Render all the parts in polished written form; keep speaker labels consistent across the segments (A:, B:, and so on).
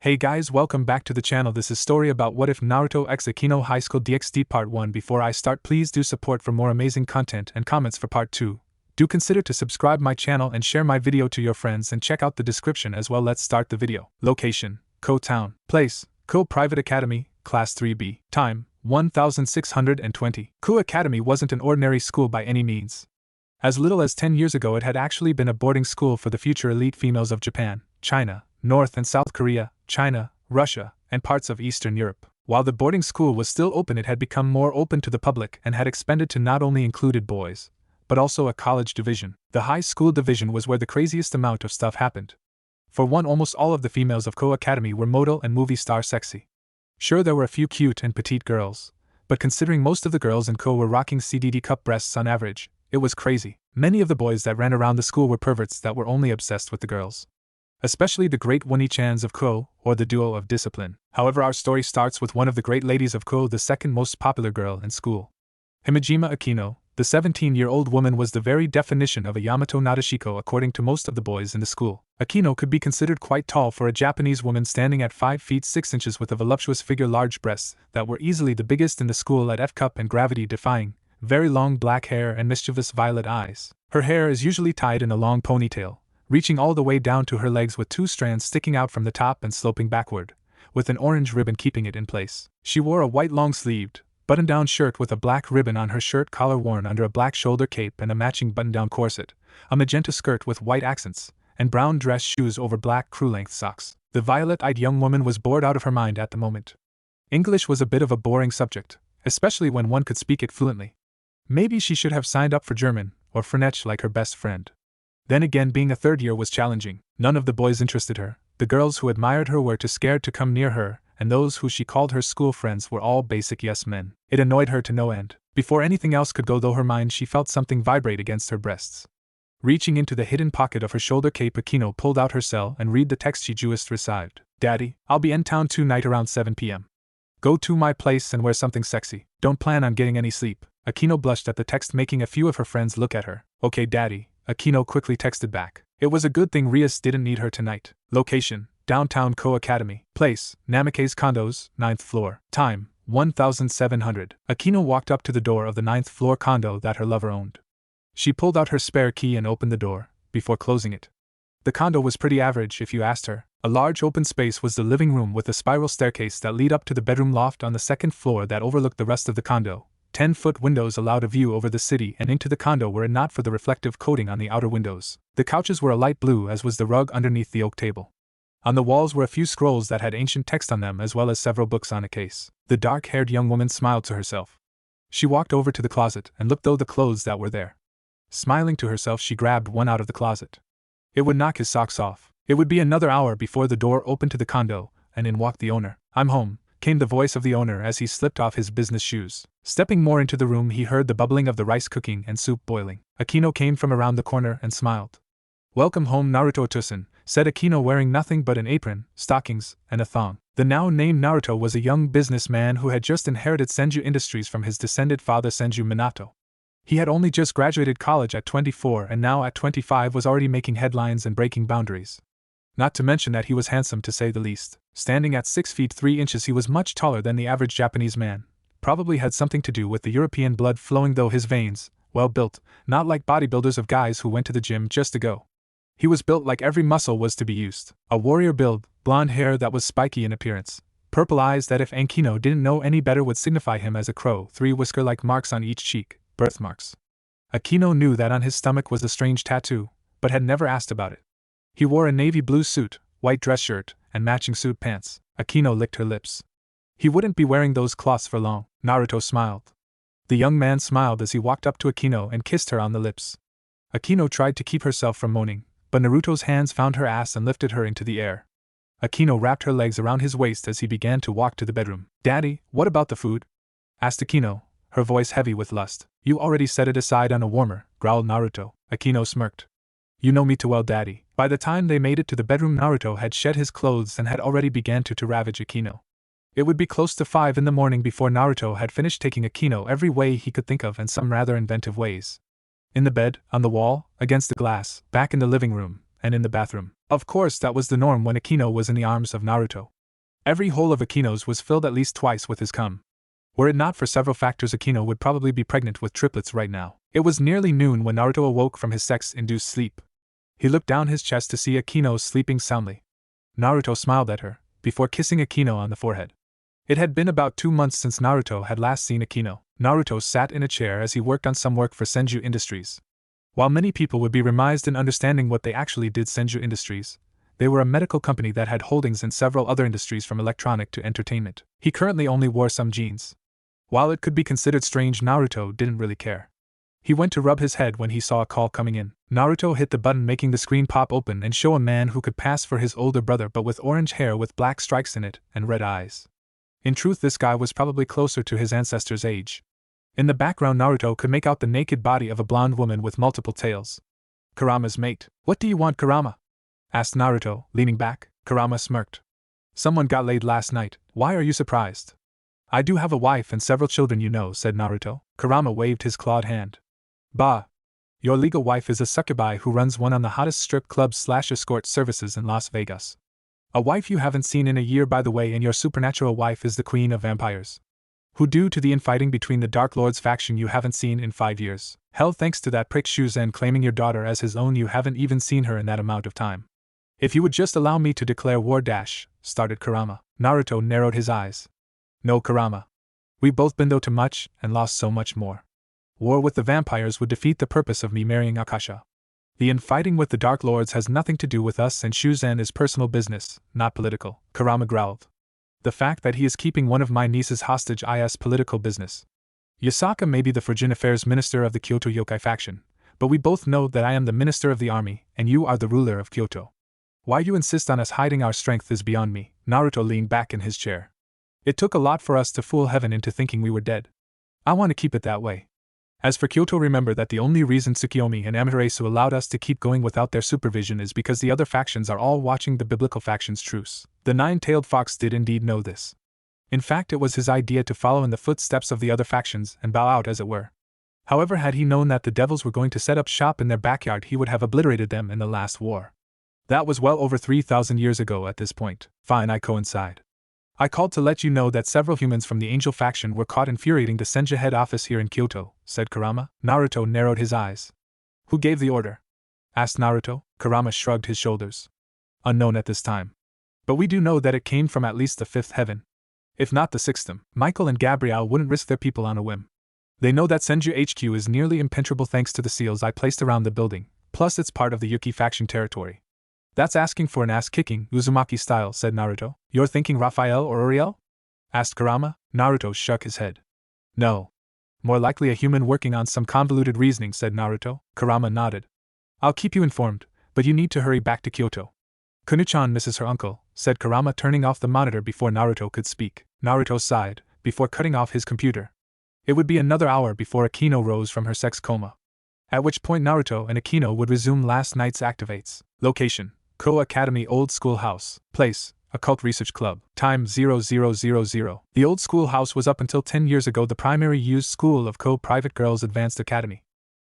A: Hey guys, welcome back to the channel. This is story about what if Naruto x Akeno Highschool DxD Part 1. Before I start, please do support for more amazing content and comments for Part 2. Do consider to subscribe my channel and share my video to your friends and check out the description as well. Let's start the video. Location: Kuo Town. Place: Kuo Private Academy, Class 3B. Time: 1620. Kuo Academy wasn't an ordinary school by any means. As little as 10 years ago, it had actually been a boarding school for the future elite females of Japan, China, North and South Korea, China, Russia, and parts of Eastern Europe. While the boarding school was still open, it had become more open to the public and had expanded to not only included boys, but also a college division. The high school division was where the craziest amount of stuff happened. For one, almost all of the females of Kuo Academy were model and movie star sexy. Sure, there were a few cute and petite girls, but considering most of the girls in Kuo were rocking CDD cup breasts on average, it was crazy. Many of the boys that ran around the school were perverts that were only obsessed with the girls. Especially the great Oni-chans of Kuo, or the duo of discipline. However, our story starts with one of the great ladies of Kuo, the second most popular girl in school. Himejima Akeno, the 17-year-old woman, was the very definition of a Yamato Nadeshiko according to most of the boys in the school. Akeno could be considered quite tall for a Japanese woman, standing at 5 feet 6 inches with a voluptuous figure, large breasts that were easily the biggest in the school at F-cup and gravity-defying, very long black hair and mischievous violet eyes. Her hair is usually tied in a long ponytail, reaching all the way down to her legs with 2 strands sticking out from the top and sloping backward, with an orange ribbon keeping it in place. She wore a white long-sleeved, button-down shirt with a black ribbon on her shirt collar worn under a black shoulder cape and a matching button-down corset, a magenta skirt with white accents, and brown dress shoes over black crew-length socks. The violet-eyed young woman was bored out of her mind at the moment. English was a bit of a boring subject, especially when one could speak it fluently. Maybe she should have signed up for German, or French like her best friend. Then again, being a third year was challenging. None of the boys interested her. The girls who admired her were too scared to come near her, and those who she called her school friends were all basic yes men. It annoyed her to no end. Before anything else could go through her mind, she felt something vibrate against her breasts. Reaching into the hidden pocket of her shoulder cape, Akeno pulled out her cell and read the text she just received. Daddy, I'll be in town tonight around 7 p.m. Go to my place and wear something sexy. Don't plan on getting any sleep. Akeno blushed at the text, making a few of her friends look at her. Okay, Daddy, Akeno quickly texted back. It was a good thing Rias didn't need her tonight. Location: downtown Kuo Academy. Place: Namikaze condos, 9th floor. Time: 1700. Akeno walked up to the door of the 9th floor condo that her lover owned. She pulled out her spare key and opened the door, before closing it. The condo was pretty average if you asked her. A large open space was the living room with a spiral staircase that lead up to the bedroom loft on the 2nd floor that overlooked the rest of the condo. 10-foot windows allowed a view over the city and into the condo were it not for the reflective coating on the outer windows. The couches were a light blue, as was the rug underneath the oak table. On the walls were a few scrolls that had ancient text on them, as well as several books on a case. The dark-haired young woman smiled to herself. She walked over to the closet and looked through the clothes that were there. Smiling to herself, she grabbed one out of the closet. It would knock his socks off. It would be another hour before the door opened to the condo, and in walked the owner. "I'm home," came the voice of the owner as he slipped off his business shoes. Stepping more into the room, he heard the bubbling of the rice cooking and soup boiling. Akeno came from around the corner and smiled. "Welcome home, Naruto-san," said Akeno, wearing nothing but an apron, stockings, and a thong. The now named Naruto was a young businessman who had just inherited Senju Industries from his descended father Senju Minato. He had only just graduated college at 24 and now at 25 was already making headlines and breaking boundaries. Not to mention that he was handsome, to say the least. Standing at 6 feet 3 inches, he was much taller than the average Japanese man. Probably had something to do with the European blood flowing, though his veins, well built, not like bodybuilders of guys who went to the gym just to go. He was built like every muscle was to be used. A warrior build, blonde hair that was spiky in appearance, purple eyes that if Akeno didn't know any better would signify him as a crow, 3 whisker-like marks on each cheek, birthmarks. Akeno knew that on his stomach was a strange tattoo, but had never asked about it. He wore a navy blue suit, white dress shirt, and matching suit pants. Akeno licked her lips. He wouldn't be wearing those cloths for long. Naruto smiled. The young man smiled as he walked up to Akeno and kissed her on the lips. Akeno tried to keep herself from moaning, but Naruto's hands found her ass and lifted her into the air. Akeno wrapped her legs around his waist as he began to walk to the bedroom. "Daddy, what about the food?" asked Akeno, her voice heavy with lust. "You already set it aside on a warmer," growled Naruto. Akeno smirked. "You know me too well, Daddy." By the time they made it to the bedroom, Naruto had shed his clothes and had already began to ravage Akeno. It would be close to 5 in the morning before Naruto had finished taking Akeno every way he could think of, and some rather inventive ways. In the bed, on the wall, against the glass, back in the living room, and in the bathroom. Of course, that was the norm when Akeno was in the arms of Naruto. Every hole of Akeno's was filled at least twice with his cum. Were it not for several factors, Akeno would probably be pregnant with triplets right now. It was nearly noon when Naruto awoke from his sex-induced sleep. He looked down his chest to see Akeno sleeping soundly. Naruto smiled at her, before kissing Akeno on the forehead. It had been about 2 months since Naruto had last seen Akeno. Naruto sat in a chair as he worked on some work for Senju Industries. While many people would be remised in understanding what they actually did, Senju Industries, they were a medical company that had holdings in several other industries from electronic to entertainment. He currently only wore some jeans. While it could be considered strange, Naruto didn't really care. He went to rub his head when he saw a call coming in. Naruto hit the button, making the screen pop open and show a man who could pass for his older brother but with orange hair with black stripes in it and red eyes. In truth, this guy was probably closer to his ancestor's age. In the background, Naruto could make out the naked body of a blonde woman with multiple tails. Kurama's mate. "What do you want, Kurama?" asked Naruto, leaning back. Kurama smirked. "Someone got laid last night. Why are you surprised?" "I do have a wife and several children, you know," said Naruto. Kurama waved his clawed hand. "Bah! Your legal wife is a succubi who runs one of the hottest strip clubs/escort services in Las Vegas. A wife you haven't seen in a year, by the way, and your supernatural wife is the queen of vampires, who, due to the infighting between the Dark Lords faction, you haven't seen in 5 years. Hell, thanks to that prick Shuzen claiming your daughter as his own, you haven't even seen her in that amount of time. If you would just allow me to declare war started Kurama. Naruto narrowed his eyes. "No, Kurama. We've both been through too much and lost so much more. War with the vampires would defeat the purpose of me marrying Akasha. The infighting with the Dark Lords has nothing to do with us, and Shuzen is personal business, not political," Kurama growled. "The fact that he is keeping one of my nieces hostage is political business. Yasaka may be the Foreign Affairs Minister of the Kyoto Yokai faction, but we both know that I am the Minister of the Army, and you are the ruler of Kyoto. Why you insist on us hiding our strength is beyond me." Naruto leaned back in his chair. "It took a lot for us to fool heaven into thinking we were dead. I want to keep it that way. As for Kyoto, remember that the only reason Tsukiyomi and Amaterasu allowed us to keep going without their supervision is because the other factions are all watching the biblical faction's truce. The nine-tailed fox did indeed know this. In fact, it was his idea to follow in the footsteps of the other factions and bow out, as it were. However, had he known that the devils were going to set up shop in their backyard, he would have obliterated them in the last war. That was well over 3,000 years ago at this point." "Fine, I coincide. I called to let you know that several humans from the Angel faction were caught infuriating the Senju head office here in Kyoto," said Kurama. Naruto narrowed his eyes. "Who gave the order?" asked Naruto. Kurama shrugged his shoulders. "Unknown at this time. But we do know that it came from at least the fifth heaven, if not the sixth. Michael and Gabrielle wouldn't risk their people on a whim. They know that Senju HQ is nearly impenetrable thanks to the seals I placed around the building, plus it's part of the Yuki faction territory." "That's asking for an ass-kicking, Uzumaki style," said Naruto. "You're thinking Raphael or Uriel?" asked Kurama. Naruto shook his head. "No. More likely a human working on some convoluted reasoning," said Naruto. Kurama nodded. "I'll keep you informed, but you need to hurry back to Kyoto. Kuno-chan misses her uncle," said Kurama, turning off the monitor before Naruto could speak. Naruto sighed, before cutting off his computer. It would be another hour before Akeno rose from her sex coma, at which point Naruto and Akeno would resume last night's activates. Location: Kuo Academy Old School House. Place: Occult Research Club. Time: 0000. The Old School House was up until 10 years ago the primary used school of Kuo Private Girls Advanced Academy.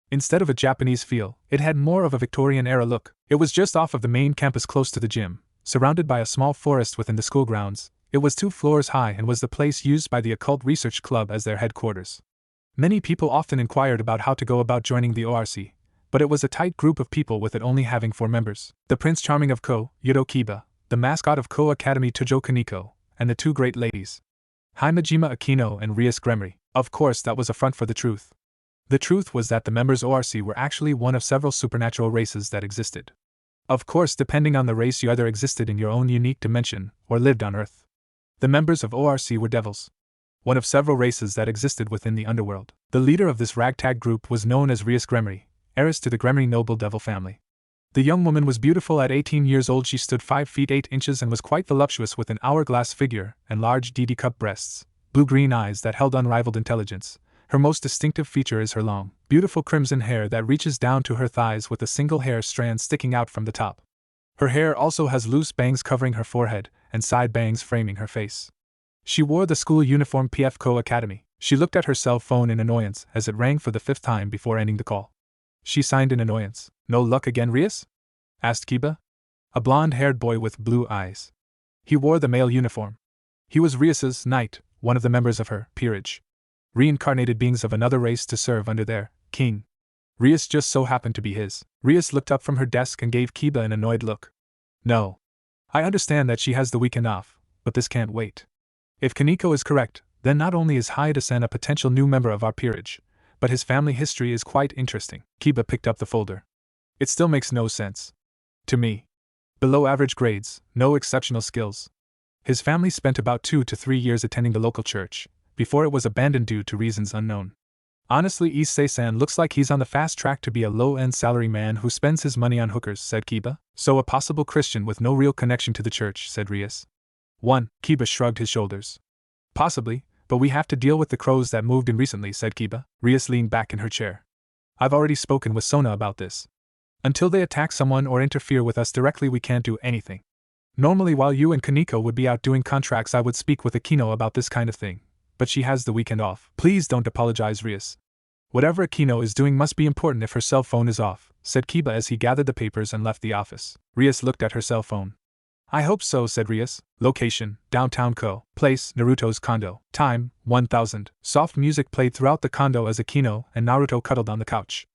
A: Instead of a Japanese feel, it had more of a Victorian-era look. It was just off of the main campus close to the gym, surrounded by a small forest within the school grounds. It was 2 floors high and was the place used by the Occult Research Club as their headquarters. Many people often inquired about how to go about joining the ORC, but it was a tight group of people, with it only having 4 members. The Prince Charming of Kuo, Yudo Kiba, the mascot of Kuo Academy Tojo Kaneko, and the 2 great ladies, Himejima Akeno and Rias Gremory. Of course, that was a front for the truth. The truth was that the members ORC were actually one of several supernatural races that existed. Of course, depending on the race, you either existed in your own unique dimension or lived on Earth. The members of ORC were devils, one of several races that existed within the underworld. The leader of this ragtag group was known as Rias Gremory, heiress to the Gremory noble devil family. The young woman was beautiful. At 18 years old, she stood 5 feet 8 inches and was quite voluptuous, with an hourglass figure and large DD cup breasts, blue-green eyes that held unrivaled intelligence. Her most distinctive feature is her long, beautiful crimson hair that reaches down to her thighs with a single hair strand sticking out from the top. Her hair also has loose bangs covering her forehead and side bangs framing her face. She wore the school uniform PF Kuo Academy. She looked at her cell phone in annoyance as it rang for the 5th time before ending the call. She signed in annoyance. "No luck again, Rias?" asked Kiba. A blonde-haired boy with blue eyes. He wore the male uniform. He was Rias's knight, one of the members of her peerage. Reincarnated beings of another race to serve under their king. Rias just so happened to be his. Rias looked up from her desk and gave Kiba an annoyed look. No. I understand that she has the weekend off, but this can't wait. If Kaneko is correct, then not only is Hayate-san a potential new member of our peerage, but his family history is quite interesting. Kiba picked up the folder. It still makes no sense. To me. Below average grades, no exceptional skills. His family spent about 2 to 3 years attending the local church, before it was abandoned due to reasons unknown. Honestly, Issei-san looks like he's on the fast track to be a low-end salary man who spends his money on hookers, said Kiba. So a possible Christian with no real connection to the church, said Rias. 1. Kiba shrugged his shoulders. Possibly, but we have to deal with the crows that moved in recently, said Kiba. Rias leaned back in her chair. I've already spoken with Sona about this. Until they attack someone or interfere with us directly, we can't do anything. Normally, while you and Kaneko would be out doing contracts, I would speak with Akeno about this kind of thing. But she has the weekend off. Please don't apologize, Rias. Whatever Akeno is doing must be important if her cell phone is off, said Kiba as he gathered the papers and left the office. Rias looked at her cell phone. I hope so, said Rias. Location, downtown Kuo. Place, Naruto's condo. Time, 1000. Soft music played throughout the condo as Akeno and Naruto cuddled on the couch.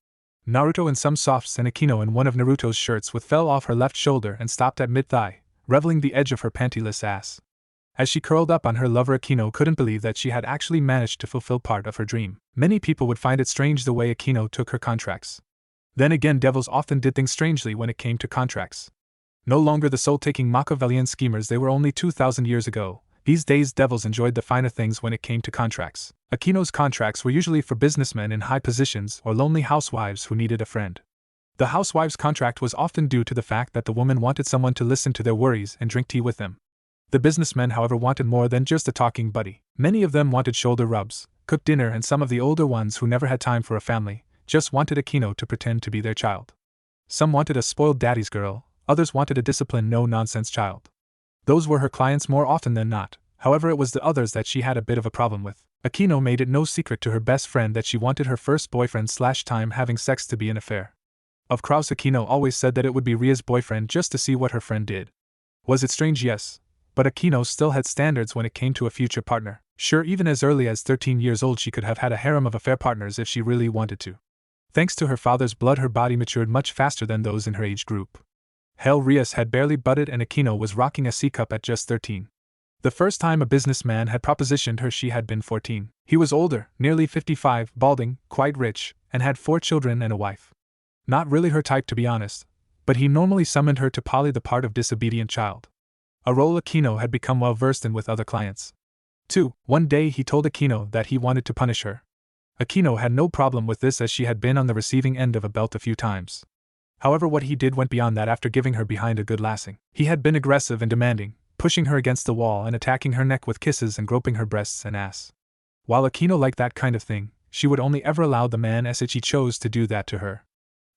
A: Naruto in some softs and Akeno in one of Naruto's shirts with fell off her left shoulder and stopped at mid-thigh, reveling the edge of her pantyless ass. As she curled up on her lover, Akeno couldn't believe that she had actually managed to fulfill part of her dream. Many people would find it strange the way Akeno took her contracts. Then again, devils often did things strangely when it came to contracts. No longer the soul-taking Machiavellian schemers they were only 2,000 years ago. These days devils enjoyed the finer things when it came to contracts. Akeno's contracts were usually for businessmen in high positions or lonely housewives who needed a friend. The housewife's contract was often due to the fact that the woman wanted someone to listen to their worries and drink tea with them. The businessmen, however, wanted more than just a talking buddy. Many of them wanted shoulder rubs, cooked dinner, and some of the older ones who never had time for a family just wanted Akeno to pretend to be their child. Some wanted a spoiled daddy's girl, others wanted a disciplined, no-nonsense child. Those were her clients more often than not. However, it was the others that she had a bit of a problem with. Akeno made it no secret to her best friend that she wanted her first boyfriend/time having sex to be an affair. Of course, Akeno always said that it would be Ria's boyfriend just to see what her friend did. Was it strange? Yes. But Akeno still had standards when it came to a future partner. Sure, even as early as 13 years old she could have had a harem of affair partners if she really wanted to. Thanks to her father's blood, her body matured much faster than those in her age group. Hell, Rias had barely budded and Akeno was rocking a C-cup at just 13. The first time a businessman had propositioned her she had been 14. He was older, nearly 55, balding, quite rich, and had 4 children and a wife. Not really her type, to be honest, but he normally summoned her to poly the part of disobedient child. A role Akeno had become well versed in with other clients. 2. One day he told Akeno that he wanted to punish her. Akeno had no problem with this as she had been on the receiving end of a belt a few times. However, what he did went beyond that. After giving her behind a good lasting, he had been aggressive and demanding, pushing her against the wall and attacking her neck with kisses and groping her breasts and ass. While Akeno liked that kind of thing, she would only ever allow the man as she chose to do that to her.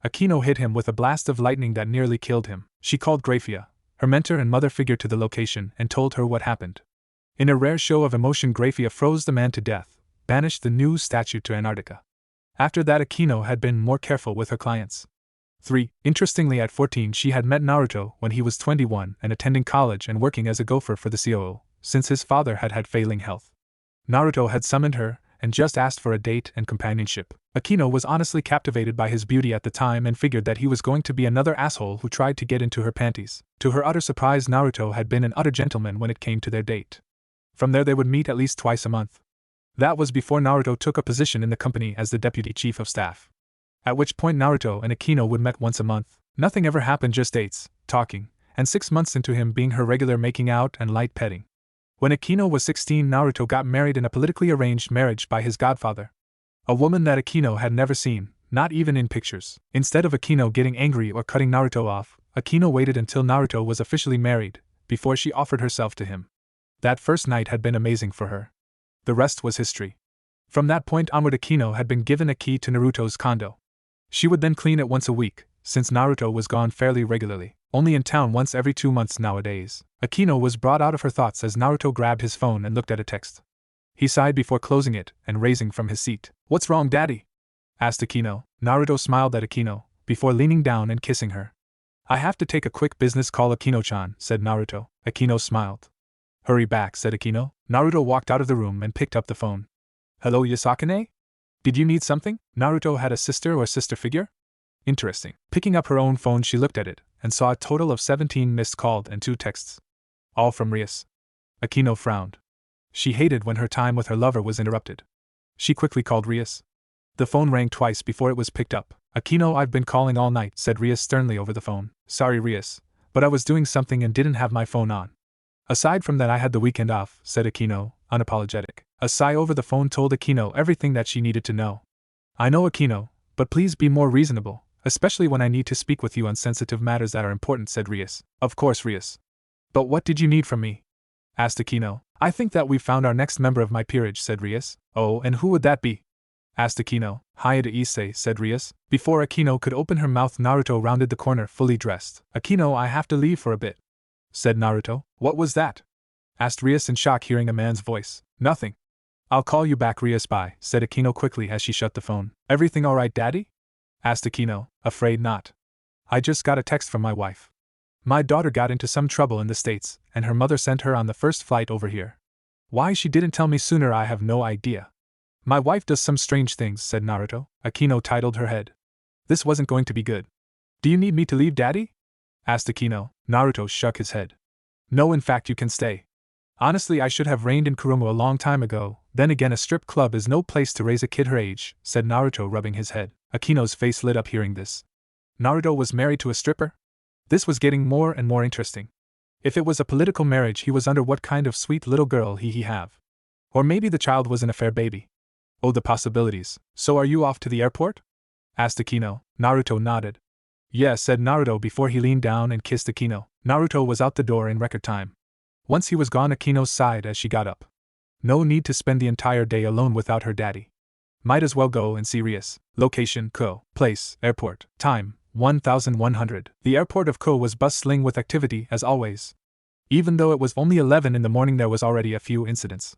A: Akeno hit him with a blast of lightning that nearly killed him. She called Grafia, her mentor and mother figure, to the location and told her what happened. In a rare show of emotion, Grafia froze the man to death, banished the new statue to Antarctica. After that, Akeno had been more careful with her clients. 3. Interestingly, at 14 she had met Naruto when he was 21 and attending college and working as a gopher for the COO, since his father had had failing health. Naruto had summoned her and just asked for a date and companionship. Akeno was honestly captivated by his beauty at the time and figured that he was going to be another asshole who tried to get into her panties. To her utter surprise, Naruto had been an utter gentleman when it came to their date. From there they would meet at least twice a month. That was before Naruto took a position in the company as the deputy chief of staff. At which point Naruto and Akeno would meet once a month. Nothing ever happened, just dates, talking, and 6 months into him being her regular making out and light petting. When Akeno was 16, Naruto got married in a politically arranged marriage by his godfather. A woman that Akeno had never seen, not even in pictures. Instead of Akeno getting angry or cutting Naruto off, Akeno waited until Naruto was officially married, before she offered herself to him. That first night had been amazing for her. The rest was history. From that point onward, Akeno had been given a key to Naruto's condo. She would then clean it once a week, since Naruto was gone fairly regularly, only in town once every 2 months nowadays. Akeno was brought out of her thoughts as Naruto grabbed his phone and looked at a text. He sighed before closing it and raising from his seat. "What's wrong, Daddy?" asked Akeno. Naruto smiled at Akeno, before leaning down and kissing her. I have to take a quick business call, Akeno-chan, said Naruto. Akeno smiled. Hurry back, said Akeno. Naruto walked out of the room and picked up the phone. Hello, Yasakane? Did you need something? Naruto had a sister or sister figure? Interesting. Picking up her own phone, she looked at it and saw a total of 17 missed calls and 2 texts. All from Rias. Akeno frowned. She hated when her time with her lover was interrupted. She quickly called Rias. The phone rang twice before it was picked up. Akeno, I've been calling all night, said Rias sternly over the phone. Sorry, Rias, but I was doing something and didn't have my phone on. Aside from that, I had the weekend off, said Akeno, unapologetic. A sigh over the phone told Akeno everything that she needed to know. I know, Akeno, but please be more reasonable, especially when I need to speak with you on sensitive matters that are important, said Rias. Of course, Rias. But what did you need from me? Asked Akeno. I think that we've found our next member of my peerage, said Rias. Oh, and who would that be? Asked Akeno. Highschool DxD, said Rias. Before Akeno could open her mouth, Naruto rounded the corner, fully dressed. Akeno, I have to leave for a bit, said Naruto. What was that? Asked Rias in shock, hearing a man's voice. Nothing. I'll call you back, Rias. Bye, said Akeno quickly as she shut the phone. Everything all right, Daddy? Asked Akeno. Afraid not. I just got a text from my wife. My daughter got into some trouble in the States, and her mother sent her on the first flight over here. Why she didn't tell me sooner, I have no idea. My wife does some strange things, said Naruto. Akeno titled her head. This wasn't going to be good. Do you need me to leave, Daddy? Asked Akeno. Naruto shook his head. No, in fact, you can stay. Honestly, I should have reigned in Kurumu a long time ago. Then again, a strip club is no place to raise a kid her age, said Naruto, rubbing his head. Akeno's face lit up hearing this. Naruto was married to a stripper? This was getting more and more interesting. If it was a political marriage he was under, what kind of sweet little girl he have? Or maybe the child was an affair baby. Oh, the possibilities. So are you off to the airport? Asked Akeno. Naruto nodded. Yes, said Naruto before he leaned down and kissed Akeno. Naruto was out the door in record time. Once he was gone, Akeno sighed as she got up. No need to spend the entire day alone without her daddy. Might as well go and see Rias. Location: Kuo. Place: airport. Time: 1100. The airport of Kuo was bustling with activity as always. Even though it was only 11 in the morning, there was already a few incidents.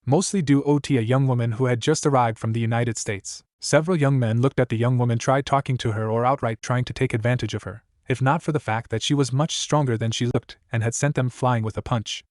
A: Mostly due to a young woman who had just arrived from the United States. Several young men looked at the young woman, tried talking to her, or outright trying to take advantage of her, if not for the fact that she was much stronger than she looked and had sent them flying with a punch.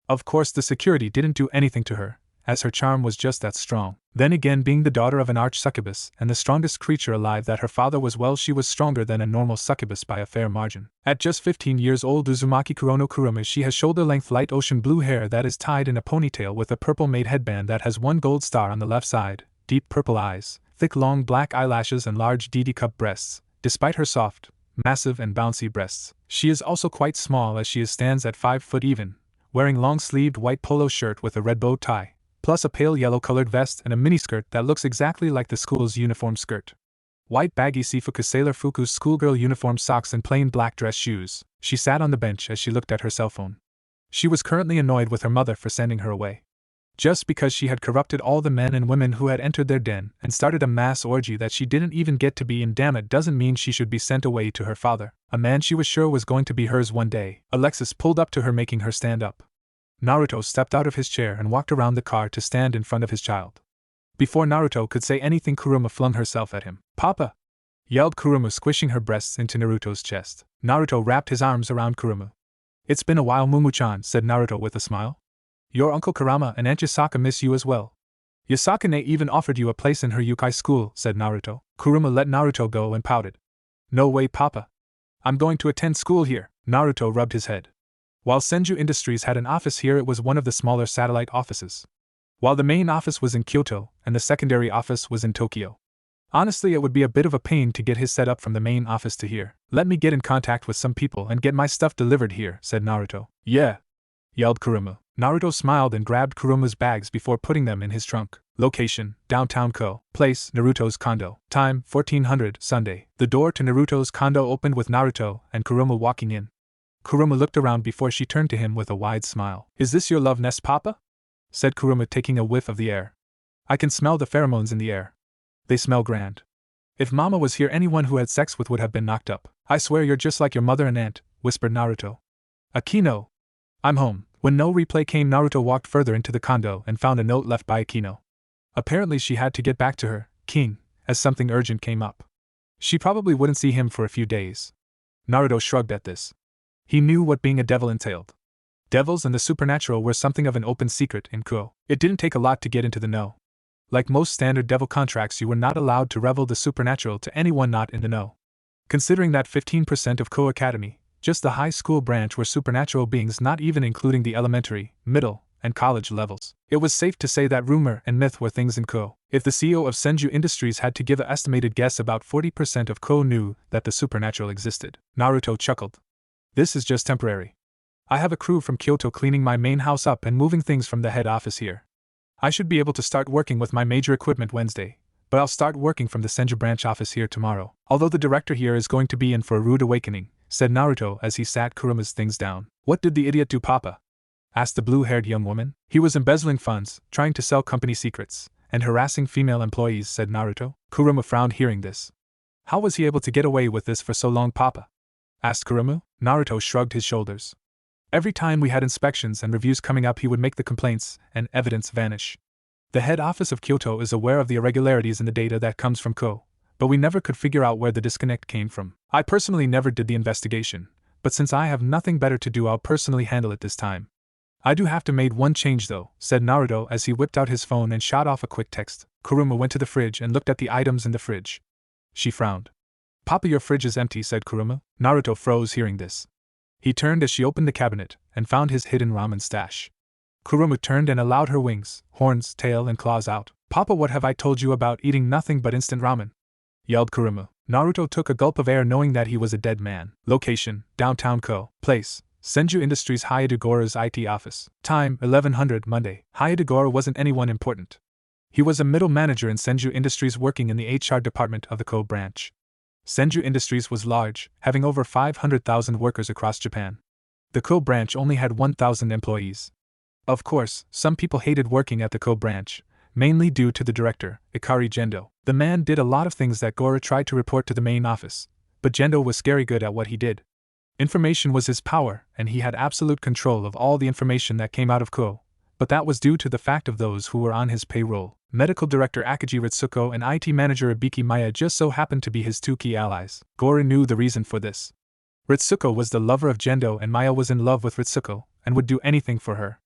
A: Of course, the security didn't do anything to her, as her charm was just that strong. Then again, being the daughter of an arch-succubus and the strongest creature alive that her father was, well, she was stronger than a normal succubus by a fair margin. At just 15 years old, Uzumaki Kurono Kurumu, she has shoulder-length light ocean blue hair that is tied in a ponytail with a purple-made headband that has one gold star on the left side, deep purple eyes, thick long black eyelashes, and large DD-cup breasts. Despite her soft, massive and bouncy breasts, she is also quite small, as she stands at 5 foot even, wearing long-sleeved white polo shirt with a red bow tie, plus a pale yellow-colored vest and a miniskirt that looks exactly like the school's uniform skirt. White baggy Sifuku Sailor Fuku's schoolgirl uniform socks and plain black dress shoes. She sat on the bench as she looked at her cell phone. She was currently annoyed with her mother for sending her away. Just because she had corrupted all the men and women who had entered their den and started a mass orgy that she didn't even get to be in, damn it, doesn't mean she should be sent away to her father, a man she was sure was going to be hers one day. Alexis pulled up to her, making her stand up. Naruto stepped out of his chair and walked around the car to stand in front of his child. Before Naruto could say anything, Kurumu flung herself at him. Papa! Yelled Kurumu, squishing her breasts into Naruto's chest. Naruto wrapped his arms around Kurumu. It's been a while, Mumu-chan, said Naruto with a smile. Your Uncle Kurama and Aunt Yasaka miss you as well. Yasakane even offered you a place in her yukai school, said Naruto. Kurumu let Naruto go and pouted. No way, Papa. I'm going to attend school here. Naruto rubbed his head. While Senju Industries had an office here, it was one of the smaller satellite offices. While the main office was in Kyoto, and the secondary office was in Tokyo. Honestly, it would be a bit of a pain to get his set up from the main office to here. Let me get in contact with some people and get my stuff delivered here, said Naruto. Yeah, yelled Kurumu. Naruto smiled and grabbed Kurumu's bags before putting them in his trunk. Location: downtown Kuo. Place: Naruto's condo. Time: 1400 Sunday. The door to Naruto's condo opened with Naruto and Kurumu walking in. Kurumu looked around before she turned to him with a wide smile. Is this your love nest, Papa? Said Kurumu, taking a whiff of the air. I can smell the pheromones in the air. They smell grand. If Mama was here, anyone who had sex with would have been knocked up. I swear you're just like your mother and aunt, whispered Naruto. Akeno! I'm home. When no replay came, Naruto walked further into the condo and found a note left by Akeno. Apparently she had to get back to her king, as something urgent came up. She probably wouldn't see him for a few days. Naruto shrugged at this. He knew what being a devil entailed. Devils and the supernatural were something of an open secret in Kuo. It didn't take a lot to get into the know. Like most standard devil contracts, you were not allowed to reveal the supernatural to anyone not in the know. Considering that 15% of Kuo Academy, just the high school branch, were supernatural beings, not even including the elementary, middle, and college levels, it was safe to say that rumor and myth were things in Kuo. If the CEO of Senju Industries had to give an estimated guess, about 40% of Kuo knew that the supernatural existed. Naruto chuckled. This is just temporary. I have a crew from Kyoto cleaning my main house up and moving things from the head office here. I should be able to start working with my major equipment Wednesday, but I'll start working from the Senju branch office here tomorrow. Although the director here is going to be in for a rude awakening, said Naruto as he sat Kurumu's things down. What did the idiot do, Papa? Asked the blue-haired young woman. He was embezzling funds, trying to sell company secrets, and harassing female employees, said Naruto. Kurumu frowned hearing this. How was he able to get away with this for so long, Papa? Asked Kurumu. Naruto shrugged his shoulders. Every time we had inspections and reviews coming up, he would make the complaints and evidence vanish. The head office of Kyoto is aware of the irregularities in the data that comes from Kuo, but we never could figure out where the disconnect came from. I personally never did the investigation, but since I have nothing better to do, I'll personally handle it this time. I do have to make one change though, said Naruto as he whipped out his phone and shot off a quick text. Kurumu went to the fridge and looked at the items in the fridge. She frowned. Papa, your fridge is empty, said Kurumu. Naruto froze hearing this. He turned as she opened the cabinet and found his hidden ramen stash. Kurumu turned and allowed her wings, horns, tail, and claws out. Papa, what have I told you about eating nothing but instant ramen? Yelled Kurumu. Naruto took a gulp of air, knowing that he was a dead man. Location: downtown Kuo. Place: Senju Industries Hayadegura's IT office. Time: 1100 Monday. Hayadegura wasn't anyone important. He was a middle manager in Senju Industries working in the HR department of the Kuo branch. Senju Industries was large, having over 500,000 workers across Japan. The Kuo branch only had 1,000 employees. Of course, some people hated working at the Kuo branch, mainly due to the director, Ikari Jendo. The man did a lot of things that Gora tried to report to the main office, but Jendo was scary good at what he did. Information was his power, and he had absolute control of all the information that came out of Kuo, but that was due to the fact of those who were on his payroll. Medical Director Akiji Ritsuko and IT Manager Ibiki Maya just so happened to be his two key allies. Gora knew the reason for this. Ritsuko was the lover of Jendo and Maya was in love with Ritsuko, and would do anything for her.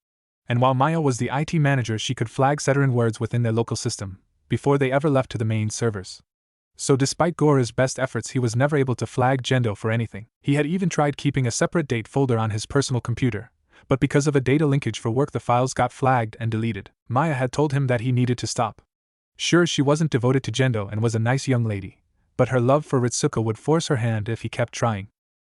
A: And while Maya was the IT manager, she could flag Seteran words within their local system, before they ever left to the main servers. So despite Gora's best efforts, he was never able to flag Jendo for anything. He had even tried keeping a separate date folder on his personal computer, but because of a data linkage for work, the files got flagged and deleted. Maya had told him that he needed to stop. Sure, she wasn't devoted to Jendo and was a nice young lady, but her love for Ritsuko would force her hand if he kept trying.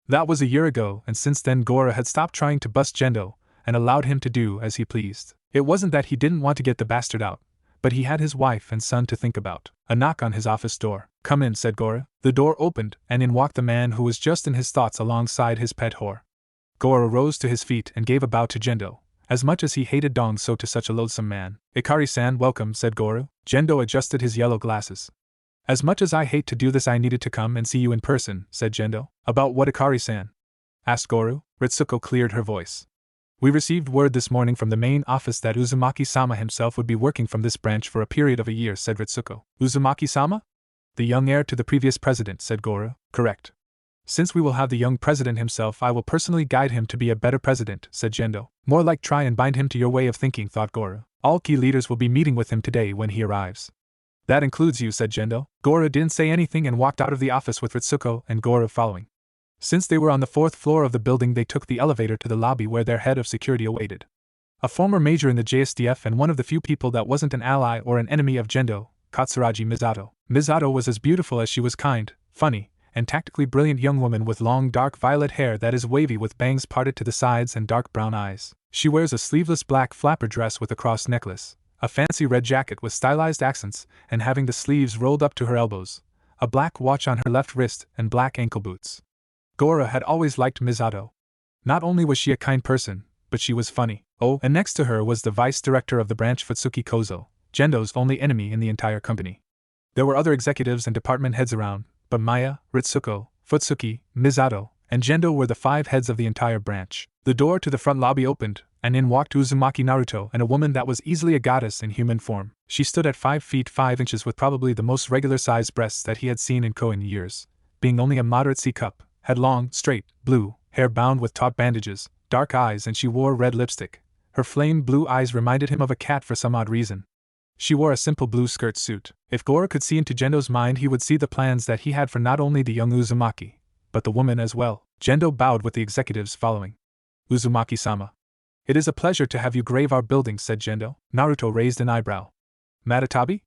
A: That was a year ago, and since then Gora had stopped trying to bust Jendo and allowed him to do as he pleased. It wasn't that he didn't want to get the bastard out, but he had his wife and son to think about. A knock on his office door. Come in, said Gora. The door opened, and in walked the man who was just in his thoughts alongside his pet whore. Gora rose to his feet and gave a bow to Jendo. As much as he hated Dong, so to such a loathsome man. Ikari-san, welcome, said Gora. Jendo adjusted his yellow glasses. As much as I hate to do this, I needed to come and see you in person, said Jendo. About what, Ikari-san? Asked Goro. Ritsuko cleared her voice. We received word this morning from the main office that Uzumaki-sama himself would be working from this branch for a period of a year, said Ritsuko. Uzumaki-sama? The young heir to the previous president, said Goro. Correct. Since we will have the young president himself, I will personally guide him to be a better president, said Jendo. More like try and bind him to your way of thinking, thought Goro. All key leaders will be meeting with him today when he arrives. That includes you, said Jendo. Goro didn't say anything and walked out of the office with Ritsuko and Goro following. Since they were on the 4th floor of the building, they took the elevator to the lobby where their head of security awaited. A former major in the JSDF and one of the few people that wasn't an ally or an enemy of Jendo, Katsuragi Misato. Misato was as beautiful as she was kind, funny, and tactically brilliant young woman with long dark violet hair that is wavy with bangs parted to the sides and dark brown eyes. She wears a sleeveless black flapper dress with a cross necklace, a fancy red jacket with stylized accents and having the sleeves rolled up to her elbows, a black watch on her left wrist, and black ankle boots. Gora had always liked Misato. Not only was she a kind person, but she was funny. Oh, and next to her was the vice director of the branch, Futsuki Kozo, Jendo's only enemy in the entire company. There were other executives and department heads around, but Maya, Ritsuko, Futsuki, Misato, and Jendo were the 5 heads of the entire branch. The door to the front lobby opened, and in walked Uzumaki Naruto and a woman that was easily a goddess in human form. She stood at 5 feet 5 inches with probably the most regular-sized breasts that he had seen in Kuo in years, being only a moderate C cup, had long, straight, blue hair bound with taut bandages, dark eyes, and she wore red lipstick. Her flame blue eyes reminded him of a cat for some odd reason. She wore a simple blue skirt suit. If Gora could see into Jendo's mind, he would see the plans that he had for not only the young Uzumaki, but the woman as well. Jendo bowed with the executives following. Uzumaki-sama. It is a pleasure to have you grave our building, said Jendo. Naruto raised an eyebrow. Matatabi?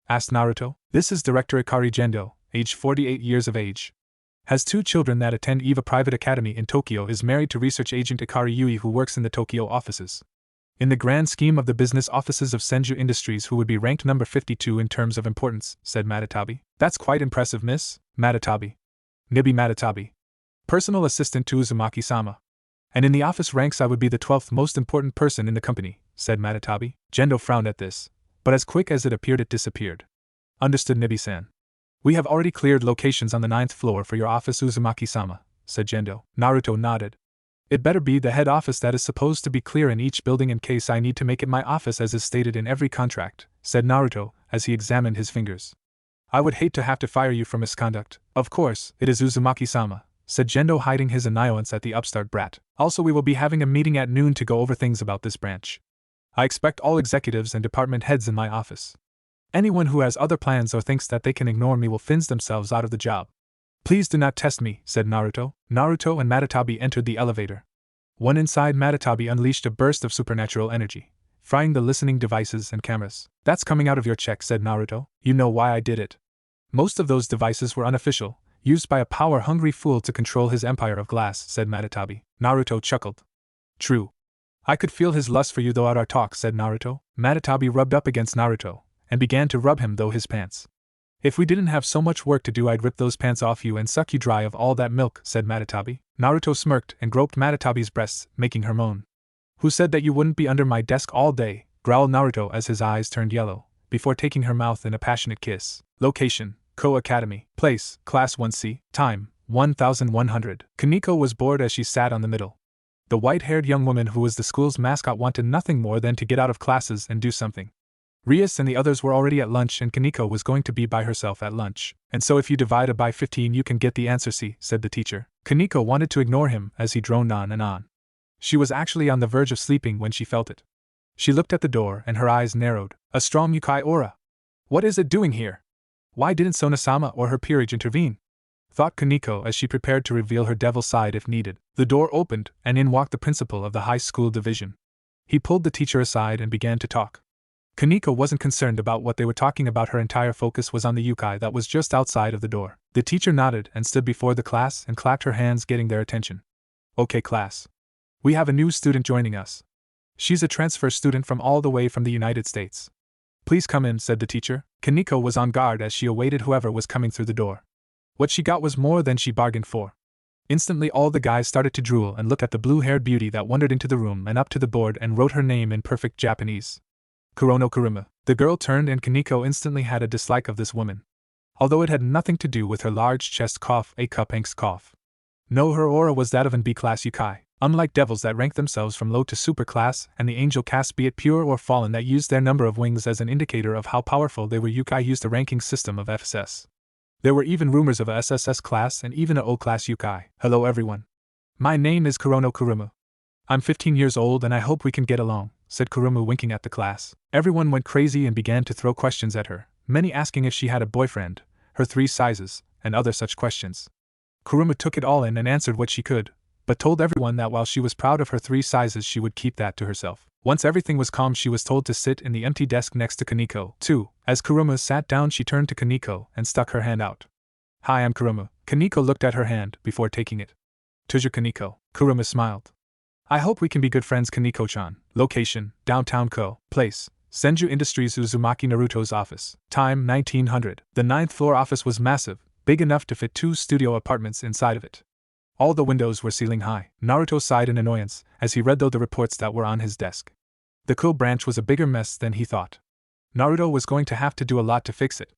A: Asked Naruto. This is Director Ikari Jendo, age 48 years of age. Has 2 children that attend EVA Private Academy in Tokyo, is married to research agent Ikari Yui who works in the Tokyo offices. In the grand scheme of the business offices of Senju Industries, who would be ranked number 52 in terms of importance, said Matatabi. That's quite impressive, Miss Matatabi. Nibi Matatabi. Personal assistant to Uzumaki-sama. And in the office ranks I would be the 12th most important person in the company, said Matatabi. Jendo frowned at this, but as quick as it appeared it disappeared. Understood, Nibi-san. We have already cleared locations on the 9th floor for your office, Uzumaki-sama, said Jendo. Naruto nodded. It better be the head office that is supposed to be clear in each building in case I need to make it my office as is stated in every contract, said Naruto, as he examined his fingers. I would hate to have to fire you for misconduct. Of course, it is Uzumaki-sama, said Jendo, hiding his annoyance at the upstart brat. Also, we will be having a meeting at noon to go over things about this branch. I expect all executives and department heads in my office. Anyone who has other plans or thinks that they can ignore me will finz themselves out of the job. Please do not test me, said Naruto. Naruto and Matatabi entered the elevator. One inside, Matatabi unleashed a burst of supernatural energy, frying the listening devices and cameras. That's coming out of your check, said Naruto. You know why I did it. Most of those devices were unofficial, used by a power-hungry fool to control his empire of glass, said Matatabi. Naruto chuckled. True. I could feel his lust for you throughout our talk, said Naruto. Matatabi rubbed up against Naruto, and began to rub him through his pants. If we didn't have so much work to do, I'd rip those pants off you and suck you dry of all that milk, said Matatabi. Naruto smirked and groped Matatabi's breasts, making her moan. Who said that you wouldn't be under my desk all day? Growled Naruto as his eyes turned yellow, before taking her mouth in a passionate kiss. Location: Kuo Academy. Place: Class 1C. Time: 1100. Kaneko was bored as she sat on the middle. The white-haired young woman who was the school's mascot wanted nothing more than to get out of classes and do something. Rias and the others were already at lunch, and Kaneko was going to be by herself at lunch. And so if you divide it by 15 you can get the answer C, said the teacher. Kaneko wanted to ignore him as he droned on and on. She was actually on the verge of sleeping when she felt it. She looked at the door and her eyes narrowed. A strong Yukai aura. What is it doing here? Why didn't Sona-sama or her peerage intervene? Thought Kaneko as she prepared to reveal her devil side if needed. The door opened, and in walked the principal of the high school division. He pulled the teacher aside and began to talk. Kaneko wasn't concerned about what they were talking about. Her entire focus was on the Yukai that was just outside of the door. The teacher nodded and stood before the class and clapped her hands, getting their attention. Okay, class. We have a new student joining us. She's a transfer student from all the way from the United States. Please come in, said the teacher. Kaneko was on guard as she awaited whoever was coming through the door. What she got was more than she bargained for. Instantly all the guys started to drool and look at the blue-haired beauty that wandered into the room and up to the board and wrote her name in perfect Japanese. Kurumu. The girl turned and Kaneko instantly had a dislike of this woman. Although it had nothing to do with her large chest cough, a cup angst cough. No, her aura was that of an B-class Yukai. Unlike devils that rank themselves from low to super class, and the angel caste, be it pure or fallen, that used their number of wings as an indicator of how powerful they were, Yukai used a ranking system of FSS. There were even rumors of a SSS class and even a O-class Yukai. Hello everyone. My name is Kurumu. I'm 15 years old and I hope we can get along, said Kurumu, winking at the class. Everyone went crazy and began to throw questions at her, many asking if she had a boyfriend, her 3 sizes, and other such questions. Kurumu took it all in and answered what she could, but told everyone that while she was proud of her 3 sizes she would keep that to herself. Once everything was calm, she was told to sit in the empty desk next to Kaneko, too. As Kurumu sat down, she turned to Kaneko and stuck her hand out. Hi, I'm Kurumu. Kaneko looked at her hand before taking it. Toujours Kaneko. Kurumu smiled. I hope we can be good friends, Kaneko-chan. Location: downtown Ko. Place: Senju Industries. Uzumaki Naruto's office. Time: 1900. The 9th floor office was massive, big enough to fit 2 studio apartments inside of it. All the windows were ceiling high. Naruto sighed in annoyance as he read through the reports that were on his desk. The Kuo branch was a bigger mess than he thought. Naruto was going to have to do a lot to fix it.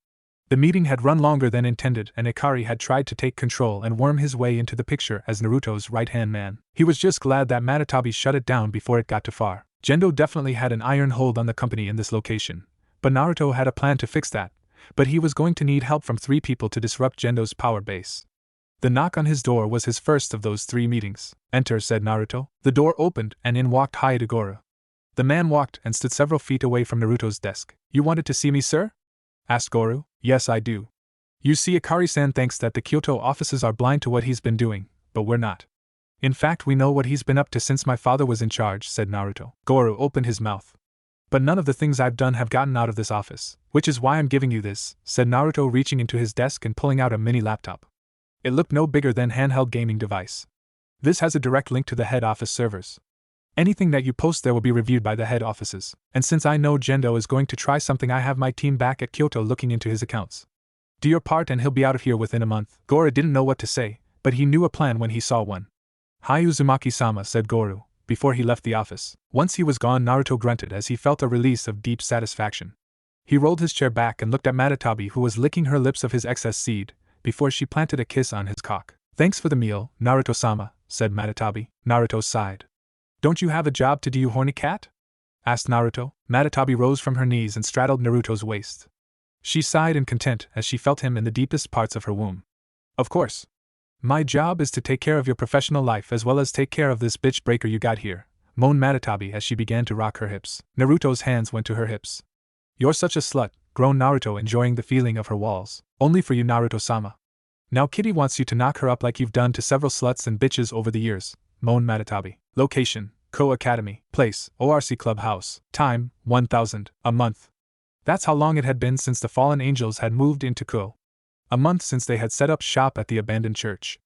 A: The meeting had run longer than intended, and Ikari had tried to take control and worm his way into the picture as Naruto's right-hand man. He was just glad that Matatabi shut it down before it got too far. Jendo definitely had an iron hold on the company in this location, but Naruto had a plan to fix that, but he was going to need help from 3 people to disrupt Jendo's power base. The knock on his door was his first of those 3 meetings. "Enter," said Naruto. The door opened, and in walked Goru. The man walked and stood several feet away from Naruto's desk. "You wanted to see me, sir?" asked Goru. "Yes, I do. You see, Akari-san thinks that the Kyoto offices are blind to what he's been doing, but we're not. In fact, we know what he's been up to since my father was in charge," said Naruto. Goru opened his mouth. "But none of the things I've done have gotten out of this office, which is why I'm giving you this," said Naruto, reaching into his desk and pulling out a mini laptop. It looked no bigger than an handheld gaming device. "This has a direct link to the head office servers. Anything that you post there will be reviewed by the head offices, and since I know Jendo is going to try something, I have my team back at Kyoto looking into his accounts. Do your part and he'll be out of here within a month." Goru didn't know what to say, but he knew a plan when he saw one. "Hi Uzumaki-sama," said Goru, before he left the office. Once he was gone, Naruto grunted as he felt a release of deep satisfaction. He rolled his chair back and looked at Matatabi, who was licking her lips of his excess seed, before she planted a kiss on his cock. "Thanks for the meal, Naruto-sama," said Matatabi. Naruto sighed. "Don't you have a job to do, you horny cat?" asked Naruto. Matatabi rose from her knees and straddled Naruto's waist. She sighed in content as she felt him in the deepest parts of her womb. "Of course. My job is to take care of your professional life as well as take care of this bitch breaker you got here," moaned Matatabi as she began to rock her hips. Naruto's hands went to her hips. "You're such a slut," groaned Naruto, enjoying the feeling of her walls. "Only for you, Naruto-sama. Now Kitty wants you to knock her up like you've done to several sluts and bitches over the years," moaned Matatabi. Location: Kuo Academy. Place: ORC Clubhouse. Time: 1000. A month. That's how long it had been since the fallen angels had moved into Kuo. A month since they had set up shop at the abandoned church.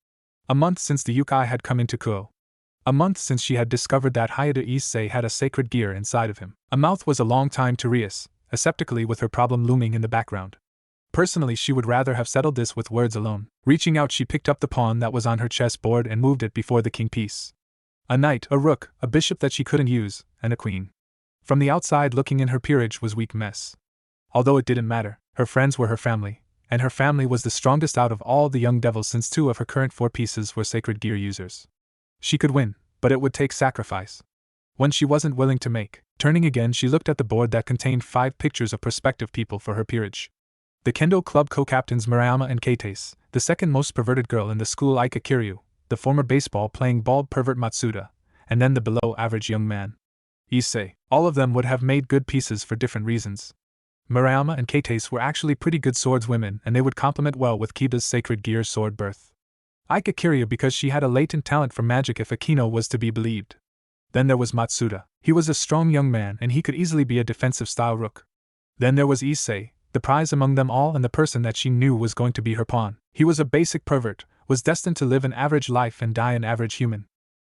A: A month since the Yukai had come into Kuo. A month since she had discovered that Naruto Issei had a sacred gear inside of him. A month was a long time to Rias, aseptically with her problem looming in the background. Personally, she would rather have settled this with words alone. Reaching out, she picked up the pawn that was on her chessboard and moved it before the king piece. A knight, a rook, a bishop that she couldn't use, and a queen. From the outside looking in, her peerage was weak mess. Although it didn't matter, her friends were her family, and her family was the strongest out of all the young devils since 2 of her current 4 pieces were sacred gear users. She could win, but it would take sacrifice. One she wasn't willing to make. Turning again, she looked at the board that contained 5 pictures of prospective people for her peerage. The Kendo Club co-captains Murayama and Keitase, the second most perverted girl in the school Ika Kiryu, the former baseball-playing bald pervert Matsuda, and then the below-average young man Issei. All of them would have made good pieces for different reasons. Murayama and Keitase were actually pretty good swordswomen, and they would complement well with Kiba's sacred gear sword birth. Ika Kiryu because she had a latent talent for magic if Akeno was to be believed. Then there was Matsuda. He was a strong young man and he could easily be a defensive-style rook. Then there was Issei, the prize among them all and the person that she knew was going to be her pawn. He was a basic pervert, was destined to live an average life and die an average human.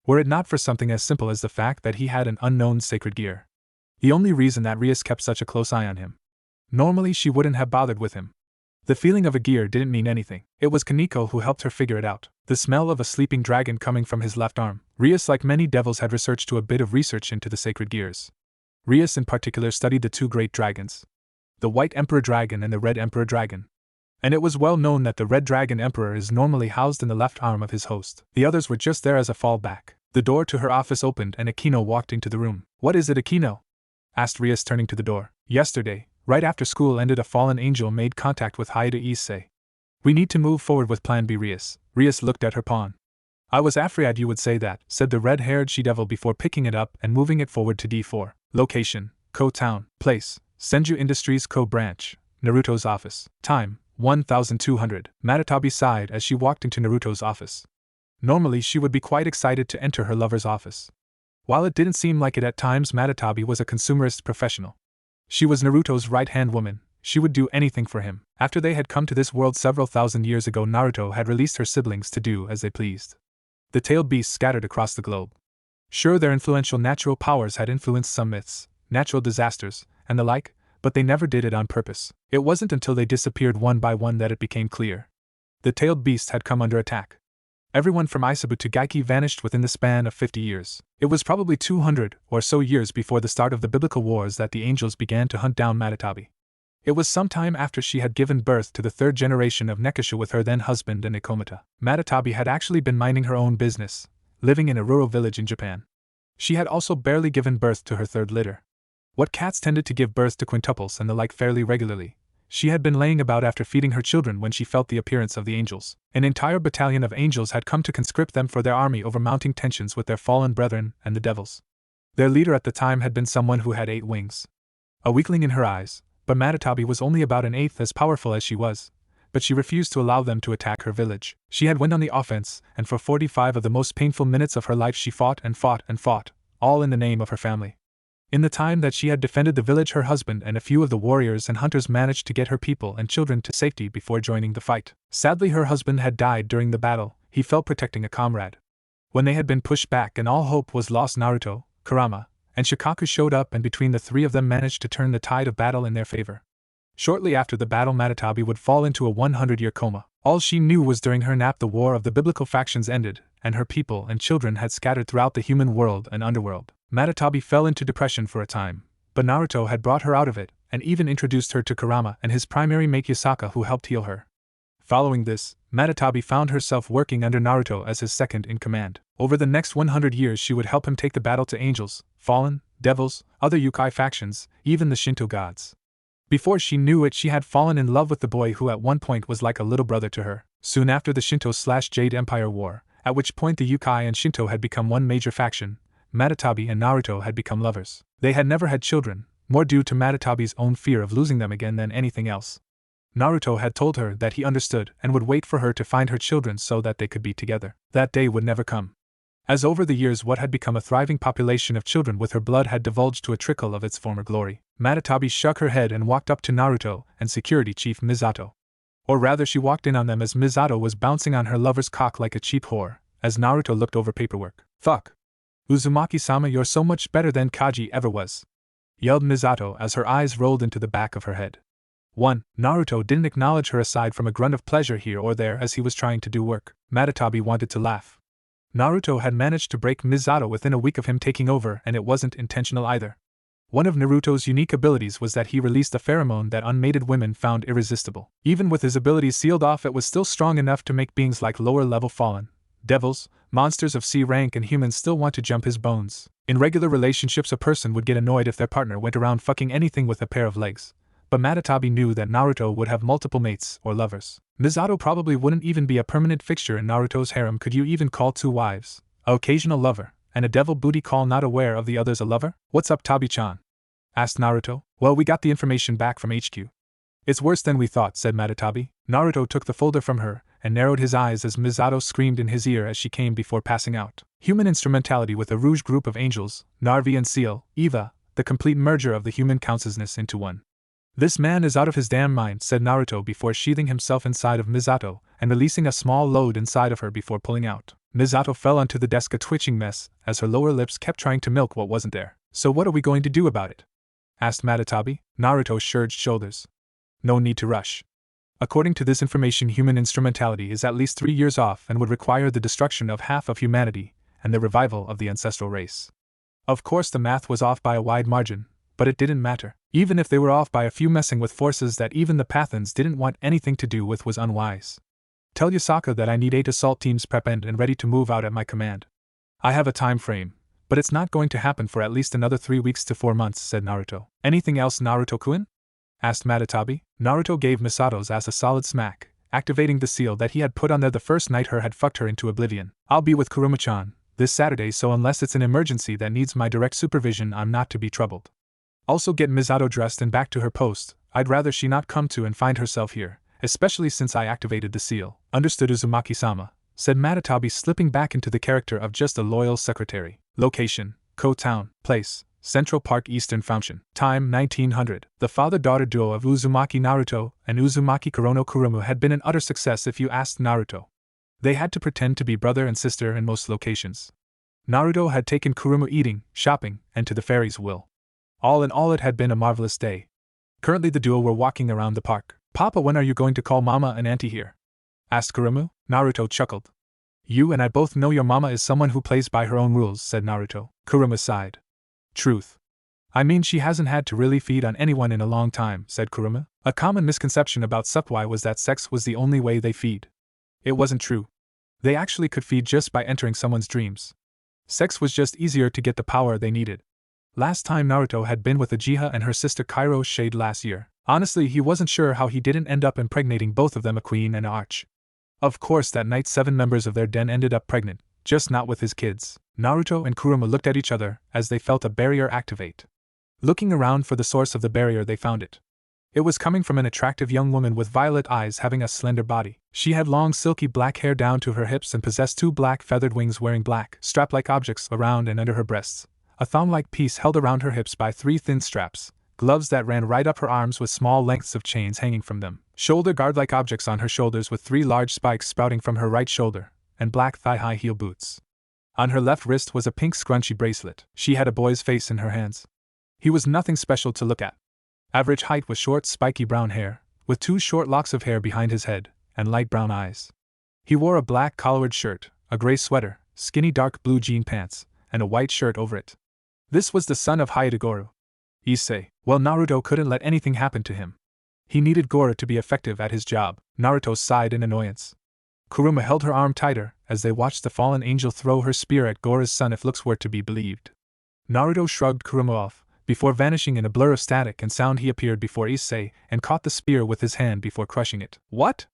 A: Were it not for something as simple as the fact that he had an unknown sacred gear. The only reason that Rias kept such a close eye on him. Normally she wouldn't have bothered with him. The feeling of a gear didn't mean anything. It was Kaneko who helped her figure it out. The smell of a sleeping dragon coming from his left arm. Rias, like many devils, had researched to a bit of research into the sacred gears. Rias in particular studied the 2 great dragons. The White Emperor Dragon and the Red Emperor Dragon. And it was well known that the Red Dragon Emperor is normally housed in the left arm of his host. The others were just there as a fallback. The door to her office opened and Akeno walked into the room. "What is it, Akeno?" asked Rias, turning to the door. "Yesterday, right after school ended, a fallen angel made contact with Naruto Issei. We need to move forward with Plan B, Rias." Rias looked at her pawn. "I was afraid you would say that," said the red-haired she-devil before picking it up and moving it forward to D4. Location: Ko Town. Place: Senju Industries Ko Branch. Naruto's office. Time: 1200. Matatabi sighed as she walked into Naruto's office. Normally she would be quite excited to enter her lover's office. While it didn't seem like it at times, Matatabi was a consumerist professional. She was Naruto's right-hand woman. She would do anything for him. After they had come to this world several thousand years ago, Naruto had released her siblings to do as they pleased. The tailed beasts scattered across the globe. Sure, their influential natural powers had influenced some myths, natural disasters, and the like, but they never did it on purpose. It wasn't until they disappeared one by one that it became clear. The tailed beasts had come under attack. Everyone from Isabu to Gaiki vanished within the span of 50 years. It was probably 200 or so years before the start of the biblical wars that the angels began to hunt down Matatabi. It was some time after she had given birth to the 3rd generation of Nekasha with her then husband and Ikomata. Matatabi had actually been minding her own business, living in a rural village in Japan. She had also barely given birth to her 3rd litter. What cats tended to give birth to quintuples and the like fairly regularly, She had been laying about after feeding her children when she felt the appearance of the angels. An entire battalion of angels had come to conscript them for their army over mounting tensions with their fallen brethren and the devils. Their leader at the time had been someone who had 8 wings. A weakling in her eyes, but Matatabi was only about an eighth as powerful as she was, but she refused to allow them to attack her village. She had went on the offense, and for 45 of the most painful minutes of her life she fought and fought and fought, all in the name of her family. In the time that she had defended the village, her husband and a few of the warriors and hunters managed to get her people and children to safety before joining the fight. Sadly, her husband had died during the battle. He fell protecting a comrade. When they had been pushed back and all hope was lost, Naruto, Kurama, and Shikaku showed up, and between the 3 of them managed to turn the tide of battle in their favor. Shortly after the battle, Matatabi would fall into a 100-year coma. All she knew was during her nap the war of the biblical factions ended, and her people and children had scattered throughout the human world and underworld. Matatabi fell into depression for a time, but Naruto had brought her out of it, and even introduced her to Kurama and his primary mate Yasaka, who helped heal her. Following this, Matatabi found herself working under Naruto as his second in command. Over the next 100 years she would help him take the battle to angels, fallen, devils, other yokai factions, even the Shinto gods. Before she knew it, she had fallen in love with the boy who at one point was like a little brother to her. Soon after the Shinto/Jade Empire War, at which point the yokai and Shinto had become one major faction, Matatabi and Naruto had become lovers. They had never had children, more due to Matatabi's own fear of losing them again than anything else. Naruto had told her that he understood and would wait for her to find her children so that they could be together. That day would never come. As over the years what had become a thriving population of children with her blood had divulged to a trickle of its former glory, Matatabi shook her head and walked up to Naruto and Security Chief Misato. Or rather, she walked in on them as Misato was bouncing on her lover's cock like a cheap whore, as Naruto looked over paperwork. "Fuck! Uzumaki-sama, you're so much better than Kaji ever was," yelled Misato as her eyes rolled into the back of her head. Naruto didn't acknowledge her aside from a grunt of pleasure here or there as he was trying to do work. Matatabi wanted to laugh. Naruto had managed to break Misato within a week of him taking over, and it wasn't intentional either. One of Naruto's unique abilities was that he released a pheromone that unmated women found irresistible. Even with his abilities sealed off, it was still strong enough to make beings like lower-level fallen, devils, monsters of C rank and humans still want to jump his bones. In regular relationships, a person would get annoyed if their partner went around fucking anything with a pair of legs, but Matatabi knew that Naruto would have multiple mates or lovers. Misato probably wouldn't even be a permanent fixture in Naruto's harem. Could you even call 2 wives, a occasional lover, and a devil booty call not aware of the other's a lover? "What's up, Tabi-chan?" asked Naruto. "Well, we got the information back from HQ. It's worse than we thought," said Matatabi. Naruto took the folder from her and narrowed his eyes as Misato screamed in his ear as she came before passing out. Human instrumentality with a rouge group of angels, Narvi and Seal, Eva, the complete merger of the human consciousness into one. "This man is out of his damn mind," said Naruto before sheathing himself inside of Misato and releasing a small load inside of her before pulling out. Misato fell onto the desk, a twitching mess, as her lower lips kept trying to milk what wasn't there. "So what are we going to do about it?" asked Matatabi. Naruto shrugged shoulders. "No need to rush. According to this information, human instrumentality is at least 3 years off and would require the destruction of half of humanity and the revival of the ancestral race." Of course the math was off by a wide margin, but it didn't matter. Even if they were off by a few, messing with forces that even the Pathans didn't want anything to do with was unwise. "Tell Yasaka that I need 8 assault teams prepped and ready to move out at my command. I have a time frame, but it's not going to happen for at least another 3 weeks to 4 months, said Naruto. "Anything else, Naruto-kun?" asked Matatabi. Naruto gave Misato's ass a solid smack, activating the seal that he had put on there the first night her had fucked her into oblivion. "I'll be with Kurumu-chan this Saturday, so unless it's an emergency that needs my direct supervision, I'm not to be troubled. Also get Misato dressed and back to her post. I'd rather she not come to and find herself here, especially since I activated the seal." "Understood, Uzumaki-sama," said Matatabi, slipping back into the character of just a loyal secretary. Location: Ko Town. Place: Central Park Eastern Fountain. Time: 1900. The father-daughter duo of Uzumaki Naruto and Uzumaki Kurumu had been an utter success if you asked Naruto. They had to pretend to be brother and sister in most locations. Naruto had taken Kurumu eating, shopping, and to the fairies' will. All in all, it had been a marvelous day. Currently the duo were walking around the park. "Papa, when are you going to call Mama and Auntie here?" asked Kurumu. Naruto chuckled. "You and I both know your mama is someone who plays by her own rules," said Naruto. Kurumu sighed. "Truth. I mean, she hasn't had to really feed on anyone in a long time," said Kurumu. A common misconception about Supply was that sex was the only way they feed. It wasn't true. They actually could feed just by entering someone's dreams. Sex was just easier to get the power they needed. Last time Naruto had been with Uchiha and her sister Kairo Shade last year. Honestly, he wasn't sure how he didn't end up impregnating both of them, a queen and an arch. Of course, that night 7 members of their den ended up pregnant, just not with his kids. Naruto and Kurumu looked at each other as they felt a barrier activate. Looking around for the source of the barrier, they found it. It was coming from an attractive young woman with violet eyes having a slender body. She had long silky black hair down to her hips and possessed 2 black feathered wings, wearing black, strap-like objects around and under her breasts, a thong-like piece held around her hips by 3 thin straps, gloves that ran right up her arms with small lengths of chains hanging from them, shoulder guard-like objects on her shoulders with 3 large spikes sprouting from her right shoulder, and black thigh-high heel boots. On her left wrist was a pink scrunchy bracelet. She had a boy's face in her hands. He was nothing special to look at. Average height with short, spiky brown hair, with 2 short locks of hair behind his head, and light brown eyes. He wore a black collared shirt, a gray sweater, skinny dark blue jean pants, and a white shirt over it. This was the son of Hyetagoro. Issei. Well, Naruto couldn't let anything happen to him. He needed Goro to be effective at his job. Naruto sighed in annoyance. Kurumu held her arm tighter as they watched the fallen angel throw her spear at Gora's son, if looks were to be believed. Naruto shrugged Kurumu off. Before vanishing in a blur of static and sound, he appeared before Issei and caught the spear with his hand before crushing it. What?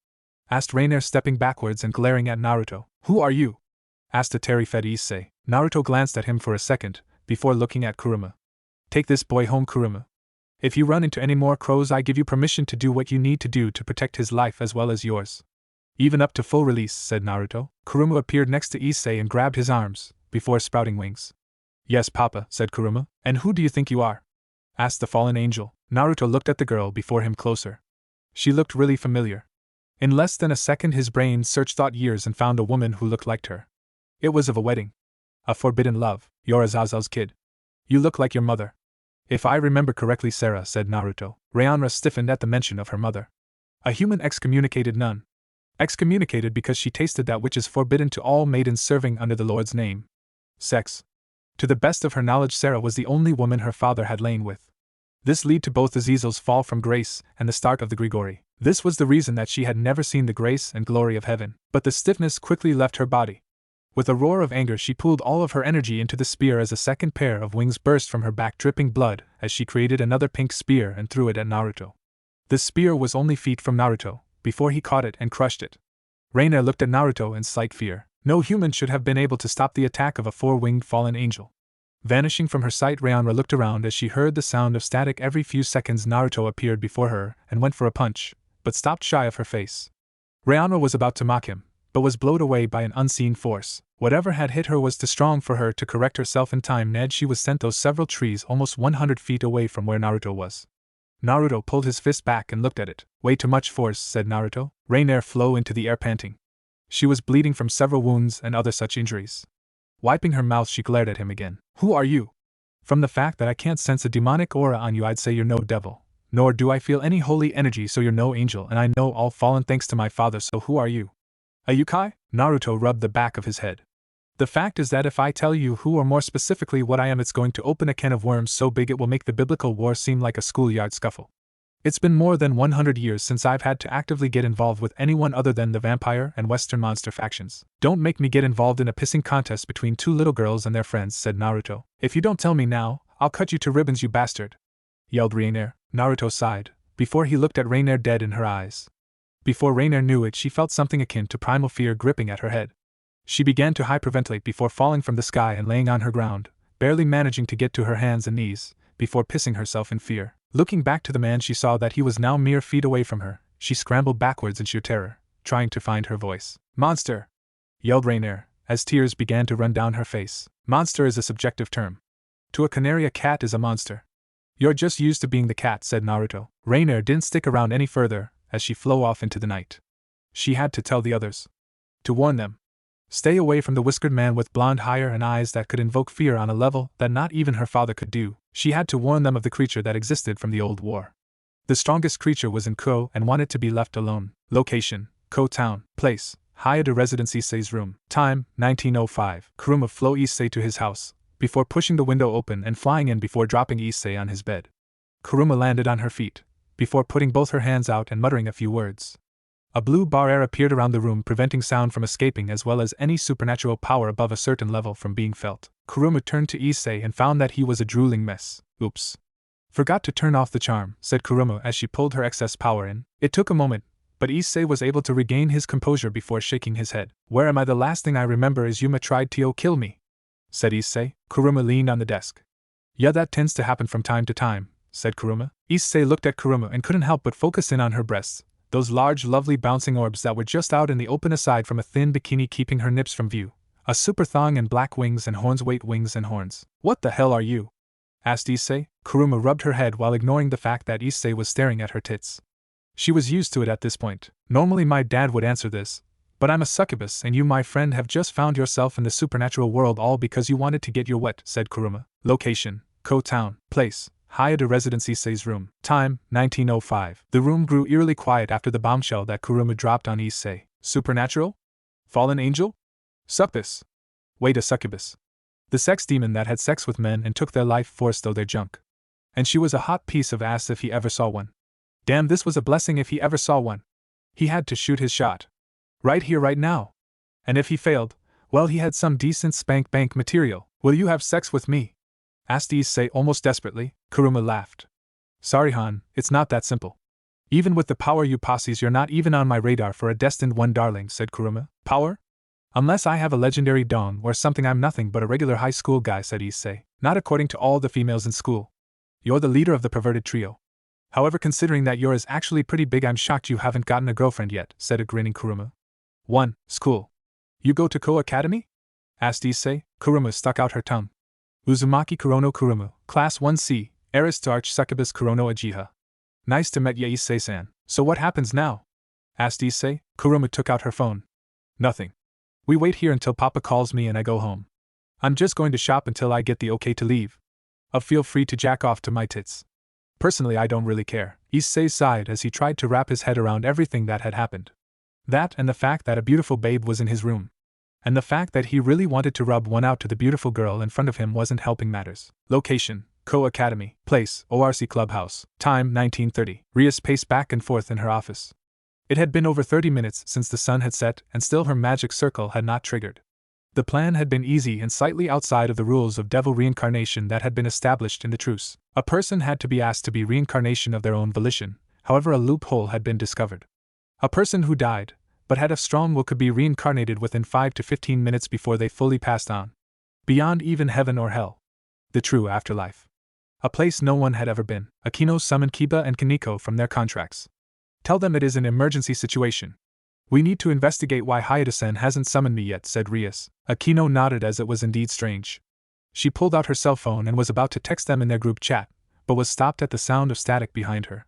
A: Asked Reiner, stepping backwards and glaring at Naruto. Who are you? Asked a terry-fed Issei. Naruto glanced at him for a second, before looking at Kurumu. Take this boy home, Kurumu. If you run into any more crows, I give you permission to do what you need to do to protect his life as well as yours. Even up to full release, said Naruto. Kurumu appeared next to Issei and grabbed his arms, before sprouting wings. Yes, Papa, said Kurumu. And who do you think you are? Asked the fallen angel. Naruto looked at the girl before him closer. She looked really familiar. In less than a second his brain searched thought years and found a woman who looked like her. It was of a wedding. A forbidden love. You're Azazel's kid. You look like your mother. If I remember correctly, Sarah, said Naruto. Reinara stiffened at the mention of her mother. A human excommunicated nun. Excommunicated because she tasted that which is forbidden to all maidens serving under the Lord's name. Sex. To the best of her knowledge, Sarah was the only woman her father had lain with. This led to both Azazel's fall from grace and the start of the Grigori. This was the reason that she had never seen the grace and glory of heaven. But the stiffness quickly left her body. With a roar of anger, she pulled all of her energy into the spear as a second pair of wings burst from her back, dripping blood, as she created another pink spear and threw it at Naruto. The spear was only feet from Naruto, before he caught it and crushed it. Reiner looked at Naruto in slight fear. No human should have been able to stop the attack of a 4-winged fallen angel. Vanishing from her sight, Reinara looked around as she heard the sound of static every few seconds. Naruto appeared before her and went for a punch, but stopped shy of her face. Reinara was about to mock him, but was blown away by an unseen force. Whatever had hit her was too strong for her to correct herself in time. Ned, she was sent those several trees almost 100 feet away from where Naruto was. Naruto pulled his fist back and looked at it. Way too much force, said Naruto. Reiner flew into the air panting. She was bleeding from several wounds and other such injuries. Wiping her mouth, she glared at him again. Who are you? From the fact that I can't sense a demonic aura on you, I'd say you're no devil. Nor do I feel any holy energy, so you're no angel, and I know all fallen thanks to my father, so who are you? A Yukai? Naruto rubbed the back of his head. The fact is that if I tell you who, or more specifically what I am, it's going to open a can of worms so big it will make the biblical war seem like a schoolyard scuffle. It's been more than 100 years since I've had to actively get involved with anyone other than the vampire and western monster factions. Don't make me get involved in a pissing contest between 2 little girls and their friends, said Naruto. If you don't tell me now, I'll cut you to ribbons, you bastard, yelled Reiner. Naruto sighed, before he looked at Reiner dead in her eyes. Before Reiner knew it, she felt something akin to primal fear gripping at her head. She began to hyperventilate before falling from the sky and laying on her ground, barely managing to get to her hands and knees, before pissing herself in fear. Looking back to the man, she saw that he was now mere feet away from her. She scrambled backwards in sheer terror, trying to find her voice. Monster! Yelled Reiner, as tears began to run down her face. Monster is a subjective term. To a canary, a cat is a monster. You're just used to being the cat, said Naruto. Reiner didn't stick around any further, as she flew off into the night. She had to tell the others. To warn them. Stay away from the whiskered man with blonde hair and eyes that could invoke fear on a level that not even her father could do. She had to warn them of the creature that existed from the old war. The strongest creature was in Kuo and wanted to be left alone. Location: Kuo Town. Place: Hyade Residence. Issei's room. Time: 1905. Kurumu flew Issei to his house, before pushing the window open and flying in before dropping Issei on his bed. Kurumu landed on her feet, before putting both her hands out and muttering a few words. A blue barrier appeared around the room, preventing sound from escaping as well as any supernatural power above a certain level from being felt. Kurumu turned to Issei and found that he was a drooling mess. Oops. Forgot to turn off the charm, said Kurumu as she pulled her excess power in. It took a moment, but Issei was able to regain his composure before shaking his head. Where am I? The last thing I remember is Yuma tried to kill me, said Issei. Kurumu leaned on the desk. Yeah, that tends to happen from time to time, said Kurumu. Issei looked at Kurumu and couldn't help but focus in on her breasts, those large lovely bouncing orbs that were just out in the open aside from a thin bikini keeping her nips from view. A super thong and black wings and horns. Wait, wings and horns. What the hell are you? Asked Issei. Kurumu rubbed her head while ignoring the fact that Issei was staring at her tits. She was used to it at this point. Normally my dad would answer this, but I'm a succubus and you, my friend, have just found yourself in the supernatural world all because you wanted to get your wet, said Kurumu. Location, Kuo Town. Place, Hyade Residence. Issei's room. Time, 1905. The room grew eerily quiet after the bombshell that Kurumu dropped on Issei. Supernatural? Fallen angel? Succubus. Wait, a succubus. The sex demon that had sex with men and took their life force though their junk. And she was a hot piece of ass if he ever saw one. Damn, this was a blessing if he ever saw one. He had to shoot his shot. Right here, right now. And if he failed, well, he had some decent spank bank material. Will you have sex with me? Asked Issei almost desperately. Kurumu laughed. Sorry, Han, it's not that simple. Even with the power you possess, you're not even on my radar for a destined one, darling, said Kurumu. Power? Unless I have a legendary dong or something, I'm nothing but a regular high school guy, said Issei. Not according to all the females in school. You're the leader of the perverted trio. However, considering that yours is actually pretty big, I'm shocked you haven't gotten a girlfriend yet, said a grinning Kurumu. 1. School. You go to Kuo Academy? Asked Issei. Kurumu stuck out her tongue. Uzumaki Kurono Kurumu, Class 1C, heiress to Arch-Succubus Kurono Ajiha. Nice to meet ya, Issei-san. So what happens now? Asked Issei. Kurumu took out her phone. Nothing. We wait here until Papa calls me and I go home. I'm just going to shop until I get the okay to leave. Feel free to jack off to my tits. Personally, I don't really care. Issei sighed as he tried to wrap his head around everything that had happened. That and the fact that a beautiful babe was in his room. And the fact that he really wanted to rub one out to the beautiful girl in front of him wasn't helping matters. Location, Kuo Academy. Place, ORC Clubhouse. Time, 1930. Rias paced back and forth in her office. It had been over 30 minutes since the sun had set and still her magic circle had not triggered. The plan had been easy and slightly outside of the rules of devil reincarnation that had been established in the truce. A person had to be asked to be reincarnation of their own volition, however a loophole had been discovered. A person who died, but had a strong will, could be reincarnated within 5 to 15 minutes before they fully passed on. Beyond even heaven or hell. The true afterlife. A place no one had ever been. Akeno summoned Kiba and Kaneko from their contracts. Tell them it is an emergency situation. We need to investigate why Hayate-san hasn't summoned me yet, said Rias. Akeno nodded as it was indeed strange. She pulled out her cell phone and was about to text them in their group chat, but was stopped at the sound of static behind her.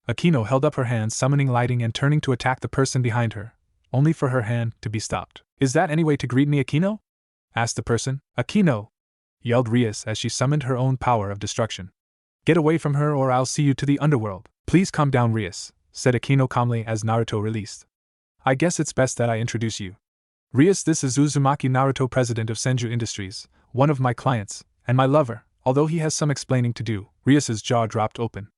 A: Akeno held up her hand, summoning lighting and turning to attack the person behind her, only for her hand to be stopped. Is that any way to greet me, Akeno? Asked the person. Akeno! Yelled Rias as she summoned her own power of destruction. Get away from her or I'll see you to the underworld. Please calm down, Rias, said Akeno calmly as Naruto released. I guess it's best that I introduce you. Rias, this is Uzumaki Naruto, president of Senju Industries, one of my clients, and my lover. Although he has some explaining to do. Rias's jaw dropped open.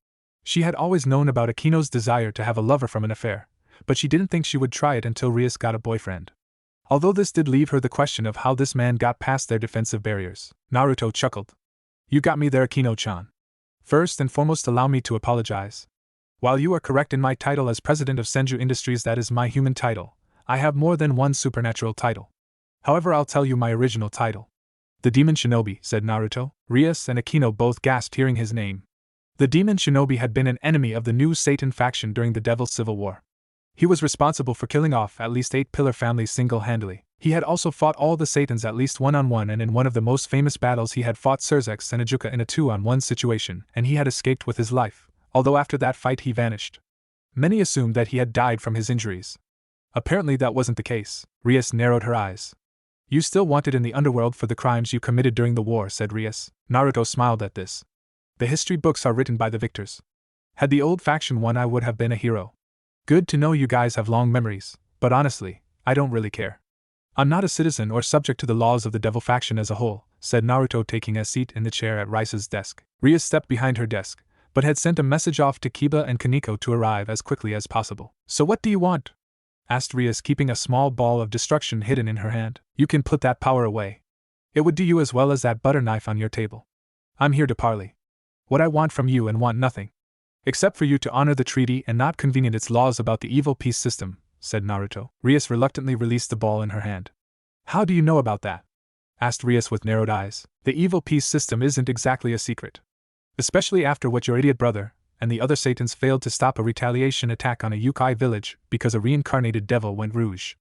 A: She had always known about Akeno's desire to have a lover from an affair, but she didn't think she would try it until Rias got a boyfriend. Although this did leave her the question of how this man got past their defensive barriers. Naruto chuckled. You got me there, Akeno-chan. First and foremost, allow me to apologize. While you are correct in my title as president of Senju Industries, that is my human title, I have more than one supernatural title. However, I'll tell you my original title. The Demon Shinobi, said Naruto. Rias and Akeno both gasped hearing his name. The Demon Shinobi had been an enemy of the new Satan faction during the Devil's Civil War. He was responsible for killing off at least 8 pillar families single-handedly. He had also fought all the Satans at least one-on-one, and in one of the most famous battles he had fought Sirzechs and Ajuka in a 2-on-1 situation, and he had escaped with his life, although after that fight he vanished. Many assumed that he had died from his injuries. Apparently that wasn't the case. Rias narrowed her eyes. You still wanted in the underworld for the crimes you committed during the war, said Rias. Naruto smiled at this. The history books are written by the victors. Had the old faction won, I would have been a hero. Good to know you guys have long memories, but honestly, I don't really care. I'm not a citizen or subject to the laws of the devil faction as a whole, said Naruto, taking a seat in the chair at Rice's desk. Rias stepped behind her desk, but had sent a message off to Kiba and Kaneko to arrive as quickly as possible. So what do you want? Asked Rias, keeping a small ball of destruction hidden in her hand. You can put that power away. It would do you as well as that butter knife on your table. I'm here to parley. What I want from you and want nothing. Except for you to honor the treaty and not convenience its laws about the evil peace system, said Naruto. Rias reluctantly released the ball in her hand. How do you know about that? Asked Rias with narrowed eyes. The evil peace system isn't exactly a secret. Especially after what your idiot brother and the other Satans failed to stop a retaliation attack on a Yukai village because a reincarnated devil went rouge.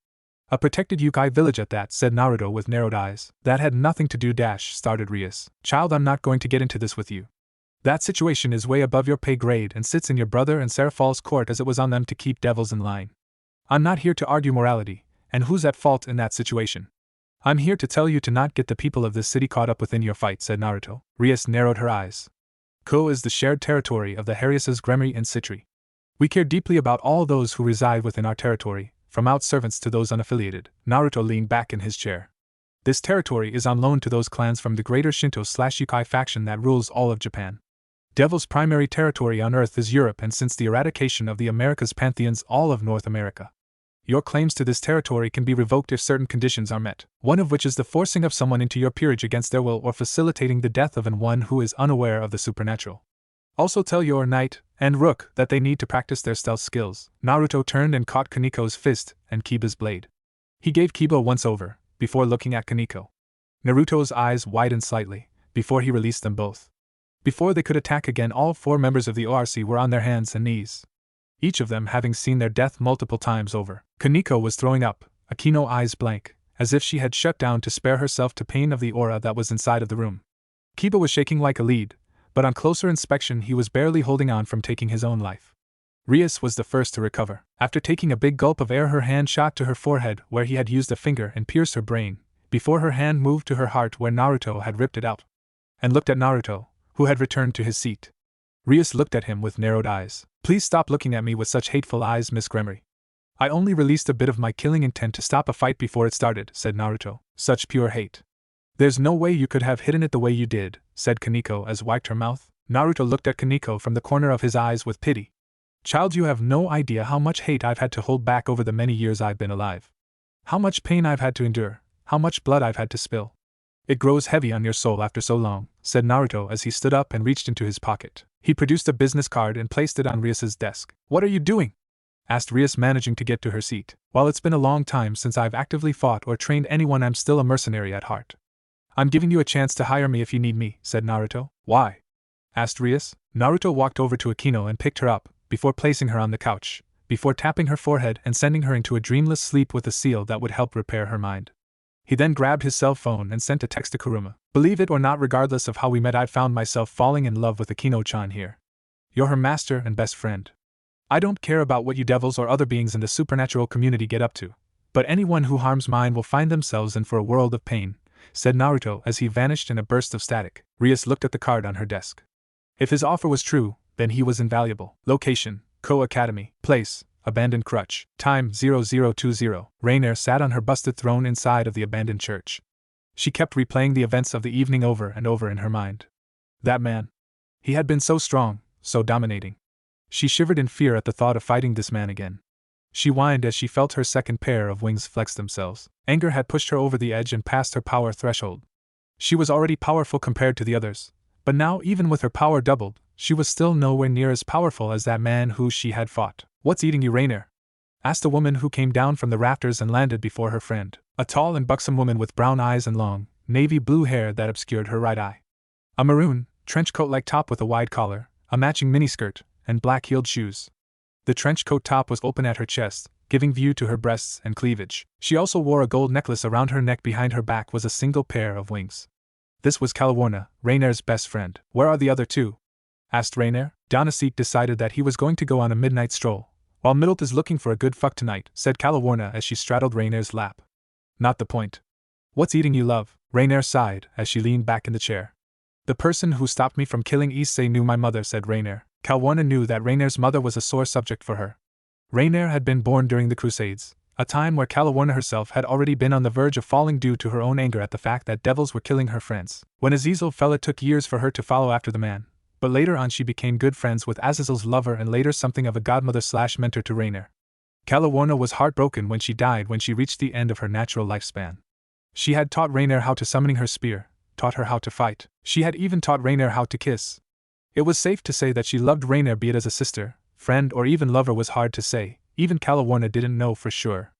A: A protected Yukai village at that, said Naruto with narrowed eyes. That had nothing to do started Rias. Child, I'm not going to get into this with you. That situation is way above your pay grade and sits in your brother and Seraph's court as it was on them to keep devils in line. I'm not here to argue morality, and who's at fault in that situation. I'm here to tell you to not get the people of this city caught up within your fight, said Naruto. Rias narrowed her eyes. Kuo is the shared territory of the Hariases Gremry and Citri. We care deeply about all those who reside within our territory, from out servants to those unaffiliated. Naruto leaned back in his chair. This territory is on loan to those clans from the greater Shinto/Yukai faction that rules all of Japan. Devil's primary territory on Earth is Europe, and since the eradication of the Americas pantheons, all of North America. Your claims to this territory can be revoked if certain conditions are met, one of which is the forcing of someone into your peerage against their will or facilitating the death of one who is unaware of the supernatural. Also tell your knight and rook that they need to practice their stealth skills. Naruto turned and caught Kaniko's fist and Kiba's blade. He gave Kiba once over, before looking at Kaniko. Naruto's eyes widened slightly, before he released them both. Before they could attack again, all 4 members of the ORC were on their hands and knees, each of them having seen their death multiple times over. Kaniko was throwing up, Akeno eyes blank, as if she had shut down to spare herself to pain of the aura that was inside of the room. Kiba was shaking like a lead, but on closer inspection he was barely holding on from taking his own life. Rias was the first to recover. After taking a big gulp of air, her hand shot to her forehead where he had used a finger and pierced her brain, before her hand moved to her heart where Naruto had ripped it out, and looked at Naruto, who had returned to his seat. Rias looked at him with narrowed eyes. Please stop looking at me with such hateful eyes, Miss Gremry. I only released a bit of my killing intent to stop a fight before it started, said Naruto. Such pure hate. There's no way you could have hidden it the way you did, said Kaniko as wiped her mouth. Naruto looked at Kaniko from the corner of his eyes with pity. Child, you have no idea how much hate I've had to hold back over the many years I've been alive. How much pain I've had to endure, how much blood I've had to spill. It grows heavy on your soul after so long, said Naruto as he stood up and reached into his pocket. He produced a business card and placed it on Rias's desk. What are you doing? Asked Rias, managing to get to her seat. While it's been a long time since I've actively fought or trained anyone, I'm still a mercenary at heart. I'm giving you a chance to hire me if you need me, said Naruto. Why? Asked Rias. Naruto walked over to Akeno and picked her up, before placing her on the couch, before tapping her forehead and sending her into a dreamless sleep with a seal that would help repair her mind. He then grabbed his cell phone and sent a text to Kurumu. Believe it or not, regardless of how we met, I found myself falling in love with Akeno-chan here. You're her master and best friend. I don't care about what you devils or other beings in the supernatural community get up to, but anyone who harms mine will find themselves in for a world of pain, said Naruto as he vanished in a burst of static. Rias looked at the card on her desk. If his offer was true, then he was invaluable. Location: Kuo Academy. Place: abandoned crutch. Time: 0020. Rainier sat on her busted throne inside of the abandoned church. She kept replaying the events of the evening over and over in her mind. That man. He had been so strong, so dominating. She shivered in fear at the thought of fighting this man again. She whined as she felt her second pair of wings flex themselves. Anger had pushed her over the edge and past her power threshold. She was already powerful compared to the others, but now, even with her power doubled, she was still nowhere near as powerful as that man who she had fought. What's eating you, Rainier? Asked a woman who came down from the rafters and landed before her friend. A tall and buxom woman with brown eyes and long, navy blue hair that obscured her right eye. A maroon, trench coat-like top with a wide collar, a matching miniskirt, and black-heeled shoes. The trench coat top was open at her chest, giving view to her breasts and cleavage. She also wore a gold necklace around her neck. Behind her back was a single pair of wings. This was Calawarna, Rainier's best friend. Where are the other two? Asked Rainier. Dohnaseek decided that he was going to go on a midnight stroll. While Middlet is looking for a good fuck tonight, said Calawarna as she straddled Rainier's lap. Not the point. What's eating you, love? Rainier sighed as she leaned back in the chair. The person who stopped me from killing Issei knew my mother, said Rainier. Calawarna knew that Rainier's mother was a sore subject for her. Rainier had been born during the Crusades, a time where Calawarna herself had already been on the verge of falling due to her own anger at the fact that devils were killing her friends. When Azazel fell, it took years for her to follow after the man, but later on she became good friends with Azazel's lover and later something of a godmother/mentor to Rainier. Calawarna was heartbroken when she died when she reached the end of her natural lifespan. She had taught Rainier how to summoning her spear, taught her how to fight. She had even taught Rainier how to kiss. It was safe to say that she loved Rainier, be it as a sister, friend, or even lover was hard to say. Even Calawarna didn't know for sure.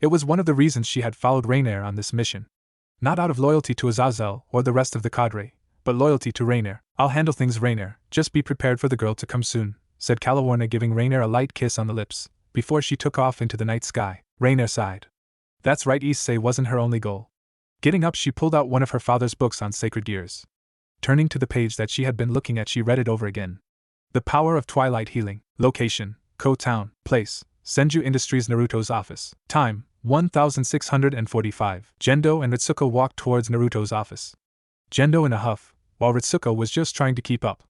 A: It was one of the reasons she had followed Rainier on this mission. Not out of loyalty to Azazel or the rest of the cadre, but loyalty to Rainier. "I'll handle things, Rainier, just be prepared for the girl to come soon," said Calawarna, giving Rainier a light kiss on the lips, before she took off into the night sky. Rainier sighed. That's right, Issei wasn't her only goal. Getting up, she pulled out one of her father's books on sacred gears. Turning to the page that she had been looking at, she read it over again. The Power of Twilight Healing. Location: Kuo Town. Place: Senju Industries. Naruto's office. Time: 1645. Jendo and Ritsuko walked towards Naruto's office. Jendo in a huff, while Ritsuko was just trying to keep up.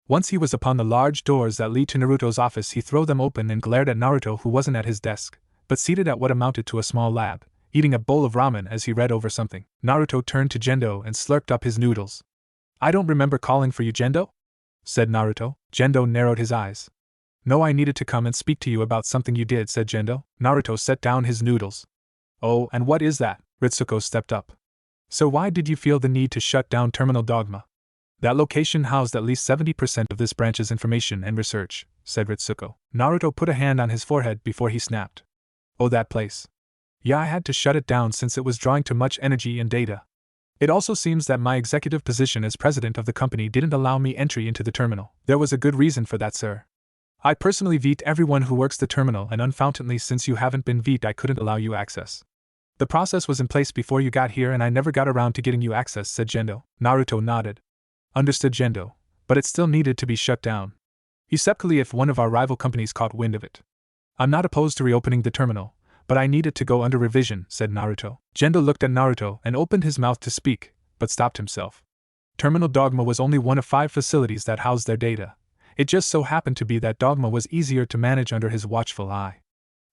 A: Once he was upon the large doors that lead to Naruto's office, he threw them open and glared at Naruto, who wasn't at his desk, but seated at what amounted to a small lab, eating a bowl of ramen as he read over something. Naruto turned to Jendo and slurped up his noodles. "I don't remember calling for you, Jendo?" said Naruto. Jendo narrowed his eyes. "No, I needed to come and speak to you about something you did," said Jendo. Naruto set down his noodles. "Oh, and what is that?" Ritsuko stepped up. "So why did you feel the need to shut down Terminal Dogma?" "That location housed at least 70% of this branch's information and research," said Ritsuko. Naruto put a hand on his forehead before he snapped. "Oh, that place. Yeah, I had to shut it down since it was drawing too much energy and data. It also seems that my executive position as president of the company didn't allow me entry into the terminal. There was a good reason for that, sir. I personally veto everyone who works the terminal, and unfortunately, since you haven't been vetoed, I couldn't allow you access. The process was in place before you got here, and I never got around to getting you access," said Jendo. Naruto nodded. "Understood, Jendo, but it still needed to be shut down. Especially if one of our rival companies caught wind of it. I'm not opposed to reopening the terminal, but I need it to go under revision," said Naruto. Jendo looked at Naruto and opened his mouth to speak, but stopped himself. Terminal Dogma was only one of 5 facilities that housed their data. It just so happened to be that Dogma was easier to manage under his watchful eye.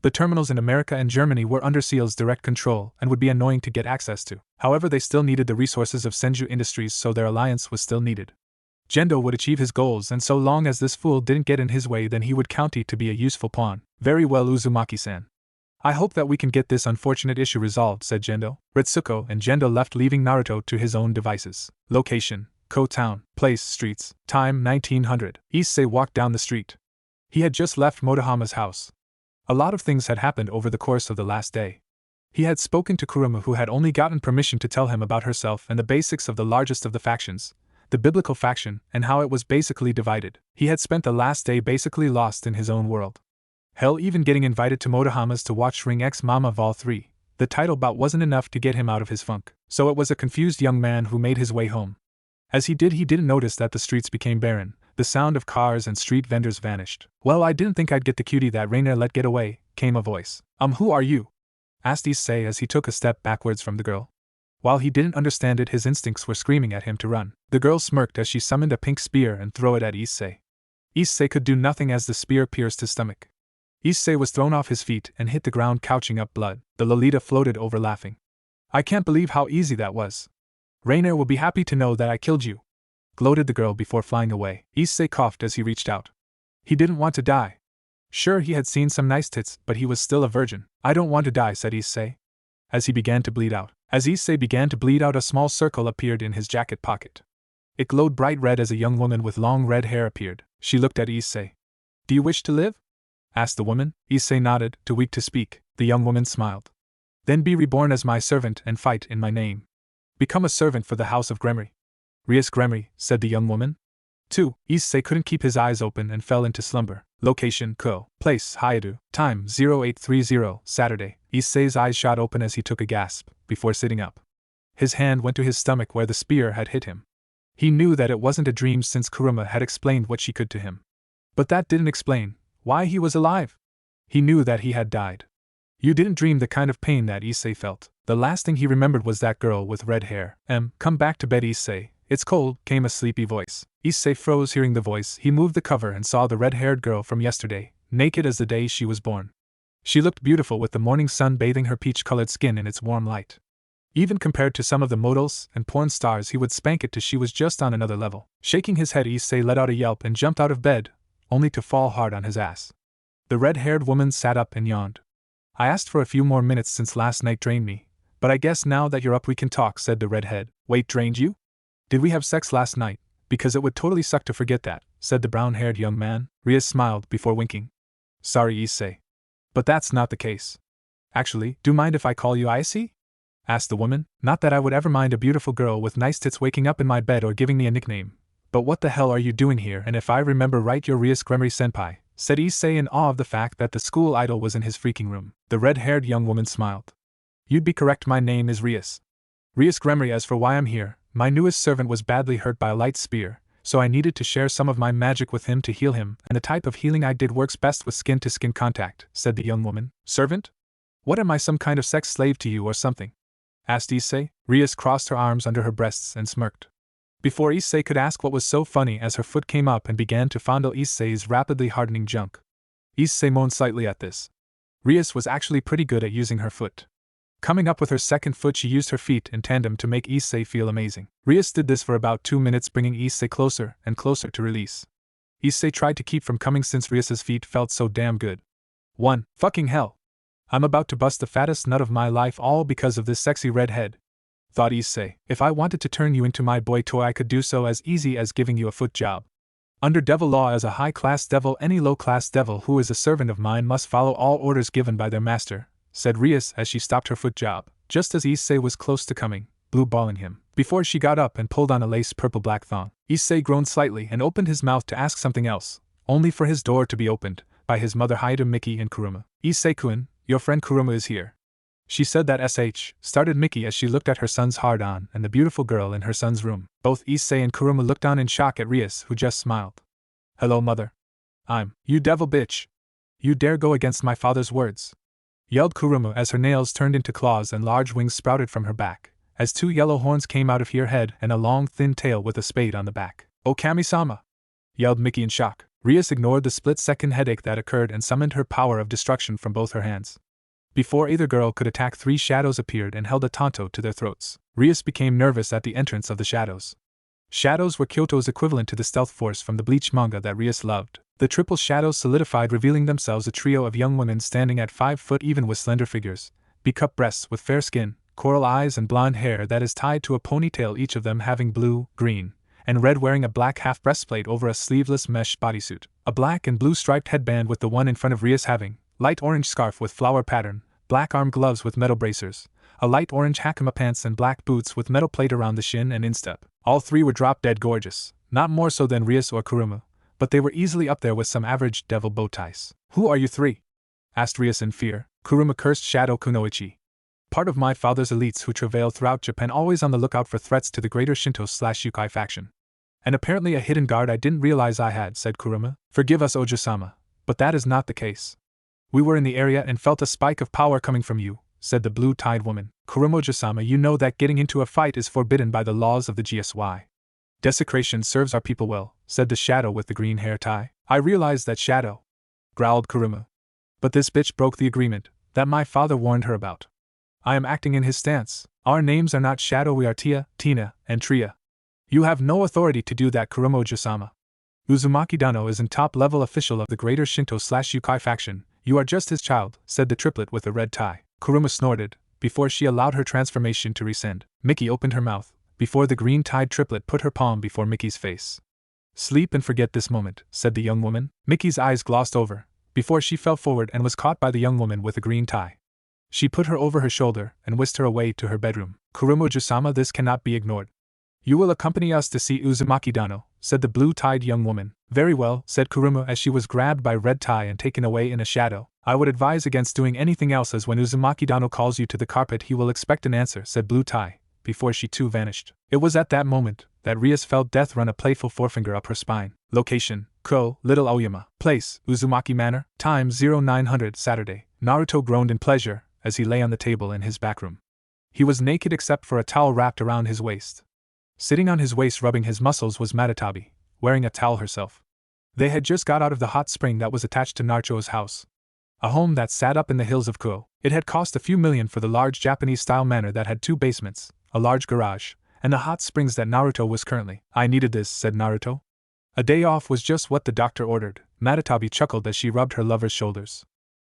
A: The terminals in America and Germany were under Seal's direct control and would be annoying to get access to. However, they still needed the resources of Senju Industries, so their alliance was still needed. Jendo would achieve his goals, and so long as this fool didn't get in his way, then he would count it to be a useful pawn. "Very well, Uzumaki-san. I hope that we can get this unfortunate issue resolved," said Jendo. Ritsuko and Jendo left, leaving Naruto to his own devices. Location: Kuo Town. Place: Streets. Time: 1900. Issei walked down the street. He had just left Motohama's house. A lot of things had happened over the course of the last day. He had spoken to Kurumu, who had only gotten permission to tell him about herself and the basics of the largest of the factions, the biblical faction, and how it was basically divided. He had spent the last day basically lost in his own world. Hell, even getting invited to Motohama's to watch Ring X Mama Vol 3, the title bout, wasn't enough to get him out of his funk. So it was a confused young man who made his way home. As he didn't notice that the streets became barren. The sound of cars and street vendors vanished. "Well, I didn't think I'd get the cutie that Rainier let get away," came a voice. Who are you?" asked Issei as he took a step backwards from the girl. While he didn't understand it, his instincts were screaming at him to run. The girl smirked as she summoned a pink spear and threw it at Issei. Issei could do nothing as the spear pierced his stomach. Issei was thrown off his feet and hit the ground, couching up blood. The Lolita floated over, laughing. "I can't believe how easy that was. Rainier will be happy to know that I killed you," gloated the girl before flying away. Issei coughed as he reached out. He didn't want to die. Sure, he had seen some nice tits, but he was still a virgin. "I don't want to die," said Issei, as he began to bleed out. As Issei began to bleed out, a small circle appeared in his jacket pocket. It glowed bright red as a young woman with long red hair appeared. She looked at Issei. "Do you wish to live?" asked the woman. Issei nodded, too weak to speak. The young woman smiled. "Then be reborn as my servant and fight in my name. Become a servant for the House of Gremory." "Rias Gremory," said the young woman. 2. Issei couldn't keep his eyes open and fell into slumber. Location: Kuo. Place: Hyadu. Time: 0830, Saturday. Issei's eyes shot open as he took a gasp, before sitting up. His hand went to his stomach where the spear had hit him. He knew that it wasn't a dream since Kurumu had explained what she could to him. But that didn't explain why he was alive. He knew that he had died. You didn't dream the kind of pain that Issei felt. The last thing he remembered was that girl with red hair. Come back to bed, Issei. It's cold," came a sleepy voice. Issei froze hearing the voice. He moved the cover and saw the red-haired girl from yesterday, naked as the day she was born. She looked beautiful with the morning sun bathing her peach-colored skin in its warm light. Even compared to some of the models and porn stars, he would spank it to she was just on another level. Shaking his head, Issei let out a yelp and jumped out of bed, only to fall hard on his ass. The red-haired woman sat up and yawned. "I asked for a few more minutes since last night drained me, but I guess now that you're up we can talk," said the redhead. "Wait, drained you? Did we have sex last night?" Because it would totally suck to forget that, said the brown-haired young man. Rias smiled before winking. Sorry, Issei. But that's not the case. Actually, do mind if I call you Issei? Asked the woman. Not that I would ever mind a beautiful girl with nice tits waking up in my bed or giving me a nickname. But what the hell are you doing here? And if I remember right, you're Rias Gremory-senpai, said Issei in awe of the fact that the school idol was in his freaking room. The red-haired young woman smiled. You'd be correct, my name is Rias. Rias Gremory. As for why I'm here, my newest servant was badly hurt by a light spear, so I needed to share some of my magic with him to heal him, and the type of healing I did works best with skin-to-skin contact, said the young woman. Servant? What, am I some kind of sex slave to you or something? Asked Issei. Rias crossed her arms under her breasts and smirked. Before Issei could ask what was so funny, as her foot came up and began to fondle Issei's rapidly hardening junk. Issei moaned slightly at this. Rias was actually pretty good at using her foot. Coming up with her second foot, she used her feet in tandem to make Issei feel amazing. Rias did this for about 2 minutes, bringing Issei closer and closer to release. Issei tried to keep from coming since Rias's feet felt so damn good. One fucking hell. I'm about to bust the fattest nut of my life all because of this sexy redhead, thought Issei. If I wanted to turn you into my boy toy, I could do so as easy as giving you a foot job. Under devil law, as a high-class devil, any low-class devil who is a servant of mine must follow all orders given by their master, said Rias as she stopped her foot job, just as Issei was close to coming, blue balling him, before she got up and pulled on a lace purple-black thong. Issei groaned slightly and opened his mouth to ask something else, only for his door to be opened by his mother Haida, Miki, and Kurumu. Issei-kun, your friend Kurumu is here. She said that started Miki as she looked at her son's hard-on and the beautiful girl in her son's room. Both Issei and Kurumu looked on in shock at Rias, who just smiled. Hello, mother. You devil bitch. You dare go against my father's words, yelled Kurumu as her nails turned into claws and large wings sprouted from her back, as 2 yellow horns came out of her head and a long thin tail with a spade on the back. Oh, Kami-sama! Yelled Miki in shock. Rias ignored the split-second headache that occurred and summoned her power of destruction from both her hands. Before either girl could attack, 3 shadows appeared and held a tanto to their throats. Rias became nervous at the entrance of the shadows. Shadows were Kyoto's equivalent to the stealth force from the Bleach manga that Rias loved. The triple shadows solidified, revealing themselves a trio of young women standing at 5 foot even with slender figures, B-cup breasts with fair skin, coral eyes and blonde hair that is tied to a ponytail, each of them having blue, green, and red, wearing a black half breastplate over a sleeveless mesh bodysuit, a black and blue striped headband with the one in front of Rias having light orange scarf with flower pattern, black arm gloves with metal bracers, a light orange hakama pants and black boots with metal plate around the shin and instep. All 3 were drop-dead gorgeous, not more so than Rias or Kurumu, but they were easily up there with some average devil bow ties. Who are you 3? Asked Rias in fear. Kurumu cursed Shadow Kunoichi. Part of my father's elites who travail throughout Japan, always on the lookout for threats to the greater Shinto/Yukai faction. And apparently a hidden guard I didn't realize I had, said Kurumu. Forgive us, Ojo-sama, but that is not the case. We were in the area and felt a spike of power coming from you, said the blue-tied woman. Kurumu Ojo-sama, you know that getting into a fight is forbidden by the laws of the GSY. Desecration serves our people well, said the shadow with the green hair tie. I realize that, shadow, growled Kurumu. But this bitch broke the agreement that my father warned her about. I am acting in his stance. Our names are not Shadow, we are Tia, Tina, and Tria. You have no authority to do that, Kurumu Ojo-sama. Uzumaki Dano is a top-level official of the greater Shinto/Yukai faction. You are just his child, said the triplet with the red tie. Kurumu snorted, before she allowed her transformation to rescind. Miki opened her mouth, before the green-tied triplet put her palm before Miki's face. Sleep and forget this moment, said the young woman. Miki's eyes glossed over, before she fell forward and was caught by the young woman with the green tie. She put her over her shoulder and whisked her away to her bedroom. Kurumu Ojo-sama, this cannot be ignored. You will accompany us to see Uzumaki Dano, said the blue-tied young woman. Very well, said Kurumu as she was grabbed by Red Tie and taken away in a shadow. I would advise against doing anything else, as when Uzumaki Dano calls you to the carpet he will expect an answer, said Blue Tie, before she too vanished. It was at that moment that Rias felt death run a playful forefinger up her spine. Location: Kuo, Little Aoyama. Place: Uzumaki Manor. Time: 0900 Saturday. Naruto groaned in pleasure as he lay on the table in his back room. He was naked except for a towel wrapped around his waist. Sitting on his waist rubbing his muscles was Matatabi, wearing a towel herself. They had just got out of the hot spring that was attached to Naruto's house, a home that sat up in the hills of Kuo. It had cost a few million for the large Japanese-style manor that had 2 basements, a large garage, and the hot springs that Naruto was currently. I needed this, said Naruto. A day off was just what the doctor ordered. Matatabi chuckled as she rubbed her lover's shoulders.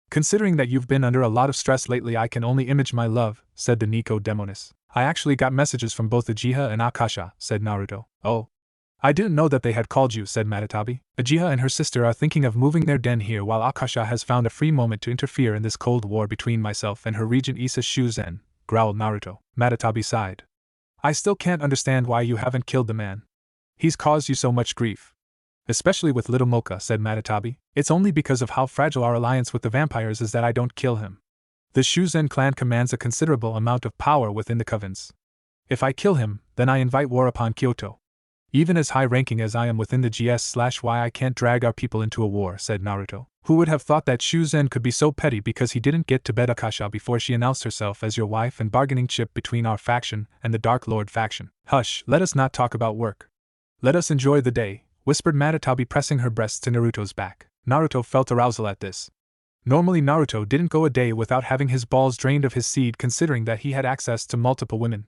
A: Considering that you've been under a lot of stress lately, I can only image my love, said the Nico Demonis. I actually got messages from both Uchiha and Akasha, said Naruto. Oh. I didn't know that they had called you, said Matatabi. Uchiha and her sister are thinking of moving their den here while Akasha has found a free moment to interfere in this cold war between myself and her regent Issa Shuzen, growled Naruto. Matatabi sighed. I still can't understand why you haven't killed the man. He's caused you so much grief. Especially with little Mocha, said Matatabi. It's only because of how fragile our alliance with the vampires is that I don't kill him. The Shuzen clan commands a considerable amount of power within the covens. If I kill him, then I invite war upon Kyoto. Even as high-ranking as I am within the GS/Y, I can't drag our people into a war, said Naruto. Who would have thought that Shuzen could be so petty because he didn't get to bed Akasha before she announced herself as your wife and bargaining chip between our faction and the Dark Lord faction? Hush, let us not talk about work. Let us enjoy the day, whispered Matatabi, pressing her breast to Naruto's back. Naruto felt arousal at this. Normally Naruto didn't go a day without having his balls drained of his seed, considering that he had access to multiple women.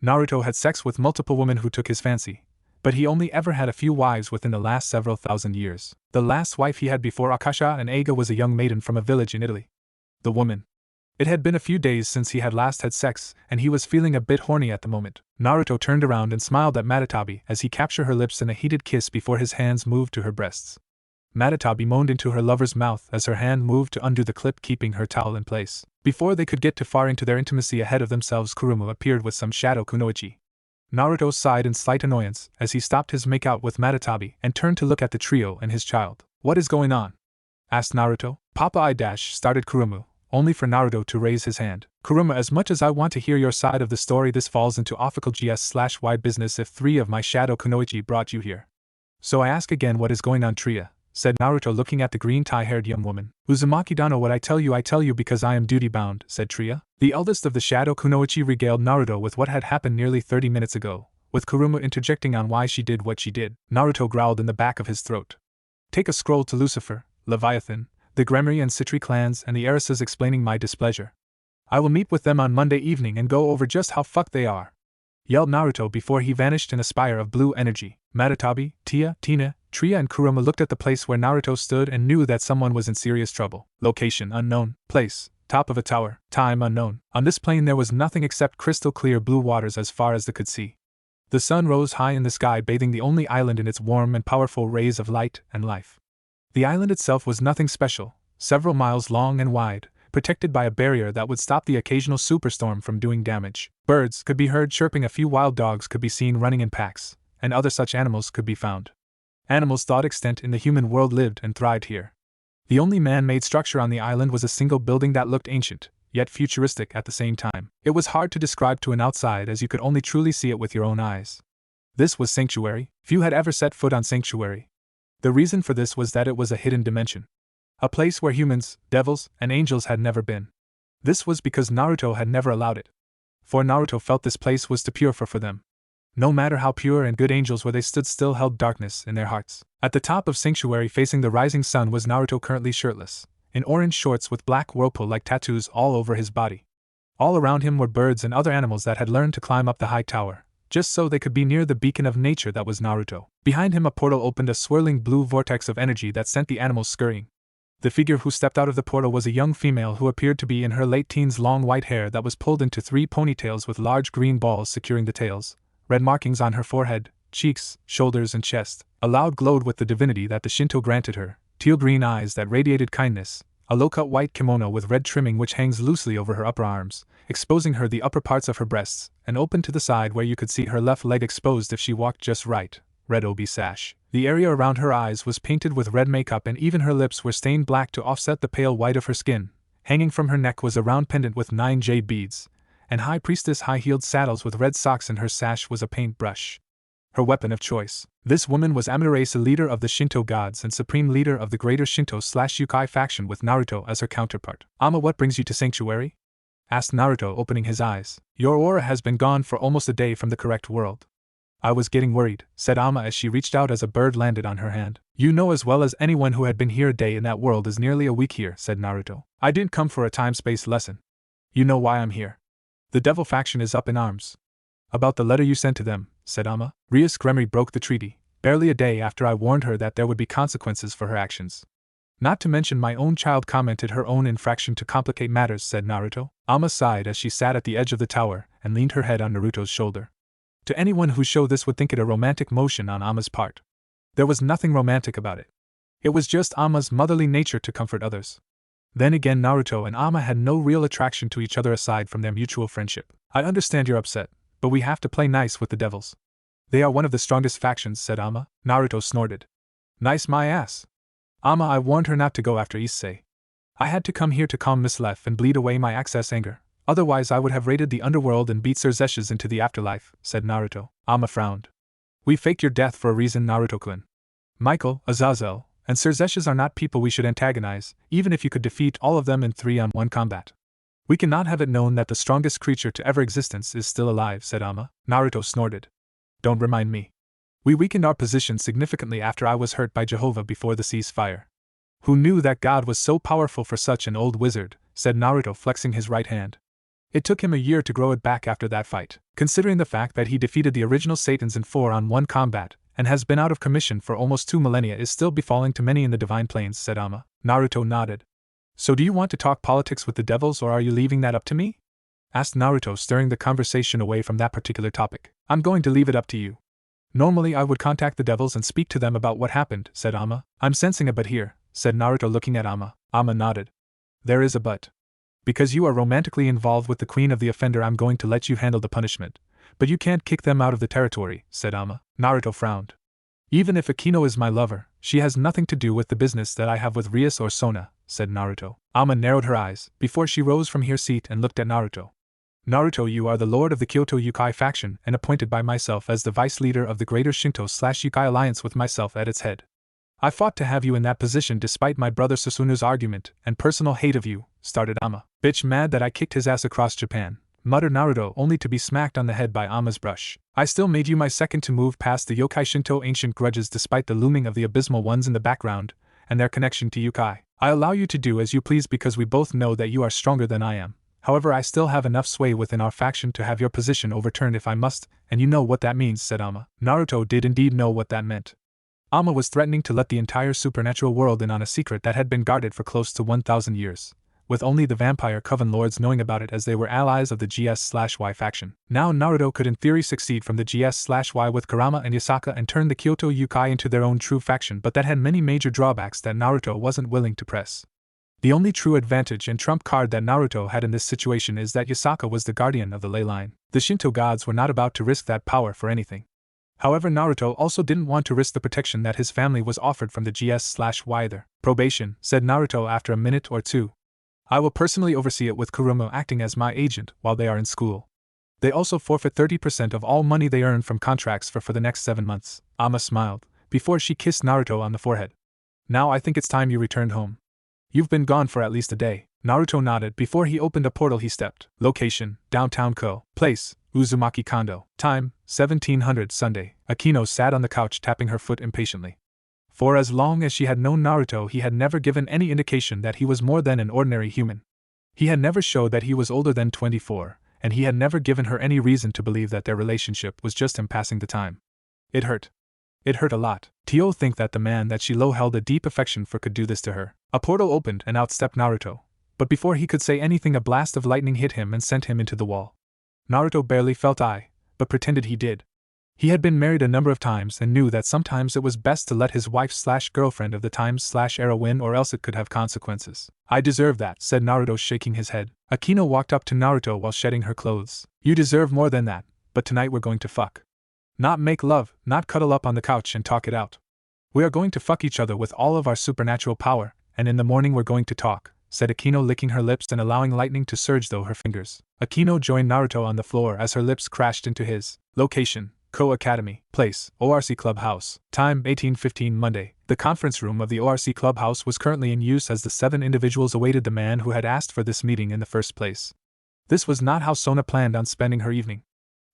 A: Naruto had sex with multiple women who took his fancy, but he only ever had a few wives within the last several thousand years. The last wife he had before Akasha and Eiga was a young maiden from a village in Italy. The woman. It had been a few days since he had last had sex, and he was feeling a bit horny at the moment. Naruto turned around and smiled at Matatabi as he captured her lips in a heated kiss before his hands moved to her breasts. Matatabi moaned into her lover's mouth as her hand moved to undo the clip keeping her towel in place. Before they could get too far into their intimacy ahead of themselves, Kurumu appeared with some shadow kunoichi. Naruto sighed in slight annoyance as he stopped his makeout with Matatabi and turned to look at the trio and his child. What is going on? Asked Naruto. Papa started Kurumu, only for Naruto to raise his hand. Kurumu, as much as I want to hear your side of the story, this falls into official GS/Y business if 3 of my shadow kunoichi brought you here. So I ask again, what is going on, Tria? Said Naruto, looking at the green tie-haired young woman. Uzumaki-dano, what I tell you because I am duty-bound, said Tria. The eldest of the shadow kunoichi regaled Naruto with what had happened nearly 30 minutes ago, with Kurumu interjecting on why she did what she did. Naruto growled in the back of his throat. Take a scroll to Lucifer, Leviathan, the Gremory and Citri clans and the Heiresses, explaining my displeasure. I will meet with them on Monday evening and go over just how fucked they are, yelled Naruto before he vanished in a spire of blue energy. Matatabi, Tina, Tria and Kurumu looked at the place where Naruto stood and knew that someone was in serious trouble. Location unknown, place, top of a tower, time unknown. On this plain there was nothing except crystal clear blue waters as far as they could see. The sun rose high in the sky, bathing the only island in its warm and powerful rays of light and life. The island itself was nothing special, several miles long and wide, protected by a barrier that would stop the occasional superstorm from doing damage. Birds could be heard chirping, a few wild dogs could be seen running in packs, and other such animals could be found. Animals thought extant in the human world lived and thrived here. The only man-made structure on the island was a single building that looked ancient, yet futuristic at the same time. It was hard to describe to an outside, as you could only truly see it with your own eyes. This was Sanctuary. Few had ever set foot on Sanctuary. The reason for this was that it was a hidden dimension. A place where humans, devils, and angels had never been. This was because Naruto had never allowed it. For Naruto felt this place was too pure for them. No matter how pure and good angels were, they stood still, held darkness in their hearts. At the top of Sanctuary, facing the rising sun, was Naruto, currently shirtless, in orange shorts with black whirlpool-like tattoos all over his body. All around him were birds and other animals that had learned to climb up the high tower, just so they could be near the beacon of nature that was Naruto. Behind him a portal opened, a swirling blue vortex of energy that sent the animals scurrying. The figure who stepped out of the portal was a young female who appeared to be in her late teens, long white hair that was pulled into 3 ponytails with large green balls securing the tails, red markings on her forehead, cheeks, shoulders and chest. A loud glowed with the divinity that the Shinto granted her, teal-green eyes that radiated kindness, a low-cut white kimono with red trimming which hangs loosely over her upper arms, exposing her the upper parts of her breasts, and open to the side where you could see her left leg exposed if she walked just right, red obi sash. The area around her eyes was painted with red makeup and even her lips were stained black to offset the pale white of her skin. Hanging from her neck was a round pendant with 9 jade beads, and High Priestess high-heeled sandals with red socks, and her sash was a paintbrush. Her weapon of choice. This woman was Amaterasu, leader of the Shinto gods and supreme leader of the greater Shinto/Yukai faction, with Naruto as her counterpart. Ama, what brings you to Sanctuary? Asked Naruto, opening his eyes. Your aura has been gone for almost a day from the correct world. I was getting worried, said Ama as she reached out as a bird landed on her hand. You know as well as anyone who had been here a day in that world is nearly a week here, said Naruto. I didn't come for a time-space lesson. You know why I'm here. The devil faction is up in arms. About the letter you sent to them, said Ama. Rias Gremory broke the treaty, barely a day after I warned her that there would be consequences for her actions. Not to mention my own child commented her own infraction to complicate matters, said Naruto. Ama sighed as she sat at the edge of the tower and leaned her head on Naruto's shoulder. To anyone who showed this would think it a romantic motion on Ama's part. There was nothing romantic about it. It was just Ama's motherly nature to comfort others. Then again, Naruto and Ama had no real attraction to each other aside from their mutual friendship. I understand you're upset, but we have to play nice with the devils. They are one of the strongest factions, said Ama. Naruto snorted. Nice my ass. Ama, I warned her not to go after Issei. I had to come here to calm Miss Lef and bleed away my excess anger. Otherwise I would have raided the underworld and beat Sirzechs into the afterlife, said Naruto. Ama frowned. We faked your death for a reason, Naruto-kun. Michael, Azazel, and Sirzechs are not people we should antagonize, even if you could defeat all of them in 3-on-1 combat. We cannot have it known that the strongest creature to ever existence is still alive, said Ama. Naruto snorted. Don't remind me. We weakened our position significantly after I was hurt by Jehovah before the ceasefire. Who knew that God was so powerful for such an old wizard, said Naruto, flexing his right hand. It took him a year to grow it back after that fight, considering the fact that he defeated the original Satans in 4-on-1 combat, and has been out of commission for almost 2 millennia is still befalling to many in the Divine Plains, said Ama. Naruto nodded. So do you want to talk politics with the devils or are you leaving that up to me? Asked Naruto, stirring the conversation away from that particular topic. I'm going to leave it up to you. Normally I would contact the devils and speak to them about what happened, said Ama. I'm sensing a but here, said Naruto, looking at Ama. Ama nodded. There is a but. Because you are romantically involved with the queen of the offender, I'm going to let you handle the punishment. But you can't kick them out of the territory, said Ama. Naruto frowned. Even if Akeno is my lover, she has nothing to do with the business that I have with Rias or Sona, said Naruto. Ama narrowed her eyes, before she rose from her seat and looked at Naruto. Naruto, you are the lord of the Kyoto Yukai faction and appointed by myself as the vice leader of the greater Shinto/Yukai alliance with myself at its head. I fought to have you in that position despite my brother Susunu's argument and personal hate of you, started Ama. Bitch mad that I kicked his ass across Japan, muttered Naruto, only to be smacked on the head by Ama's brush. I still made you my second to move past the Yokai Shinto ancient grudges despite the looming of the abysmal ones in the background, and their connection to Yukai. I allow you to do as you please because we both know that you are stronger than I am. However, I still have enough sway within our faction to have your position overturned if I must, and you know what that means, said Ama. Naruto did indeed know what that meant. Ama was threatening to let the entire supernatural world in on a secret that had been guarded for close to 1,000 years, with only the vampire coven lords knowing about it as they were allies of the GS/Y faction. Now Naruto could in theory succeed from the GS/Y with Kurama and Yasaka and turn the Kyoto Yukai into their own true faction, but that had many major drawbacks that Naruto wasn't willing to press. The only true advantage and trump card that Naruto had in this situation is that Yasaka was the guardian of the ley line. The Shinto gods were not about to risk that power for anything. However, Naruto also didn't want to risk the protection that his family was offered from the GS/Y either. Probation, said Naruto after a minute or two. I will personally oversee it with Kurumu acting as my agent while they are in school. They also forfeit 30% of all money they earn from contracts for the next 7 months. Ama smiled, before she kissed Naruto on the forehead. Now I think it's time you returned home. You've been gone for at least a day. Naruto nodded before he opened a portal. He stepped. Location, downtown Ko. Place, Uzumaki Condo. Time, 1700 Sunday. Akeno sat on the couch tapping her foot impatiently. For as long as she had known Naruto, he had never given any indication that he was more than an ordinary human. He had never showed that he was older than 24, and he had never given her any reason to believe that their relationship was just him passing the time. It hurt. It hurt a lot. To think that the man that she held a deep affection for could do this to her. A portal opened and out stepped Naruto, but before he could say anything a blast of lightning hit him and sent him into the wall. Naruto barely felt but pretended he did. He had been married a number of times and knew that sometimes it was best to let his wife/girlfriend of the times/era win or else it could have consequences. I deserve that, said Naruto, shaking his head. Akeno walked up to Naruto while shedding her clothes. You deserve more than that, but tonight we're going to fuck. Not make love, not cuddle up on the couch and talk it out. We are going to fuck each other with all of our supernatural power, and in the morning we're going to talk, said Akeno, licking her lips and allowing lightning to surge through her fingers. Akeno joined Naruto on the floor as her lips crashed into his. Location, Kuo Academy. Place, ORC Clubhouse. Time, 18:15 Monday. The conference room of the ORC Clubhouse was currently in use as the 7 individuals awaited the man who had asked for this meeting in the first place. This was not how Sona planned on spending her evening.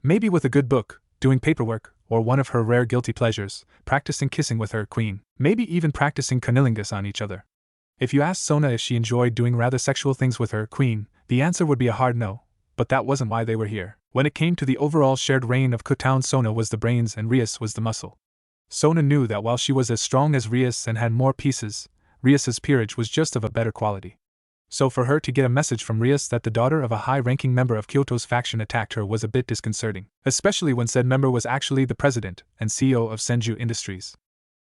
A: Maybe with a good book, doing paperwork, or one of her rare guilty pleasures, practicing kissing with her queen, maybe even practicing cunnilingus on each other. If you asked Sona if she enjoyed doing rather sexual things with her queen, the answer would be a hard no, but that wasn't why they were here. When it came to the overall shared reign of Kutown, Sona was the brains and Rias was the muscle. Sona knew that while she was as strong as Rias and had more pieces, Rias's peerage was just of a better quality. So for her to get a message from Rias that the daughter of a high-ranking member of Kyoto's faction attacked her was a bit disconcerting, especially when said member was actually the president and CEO of Senju Industries.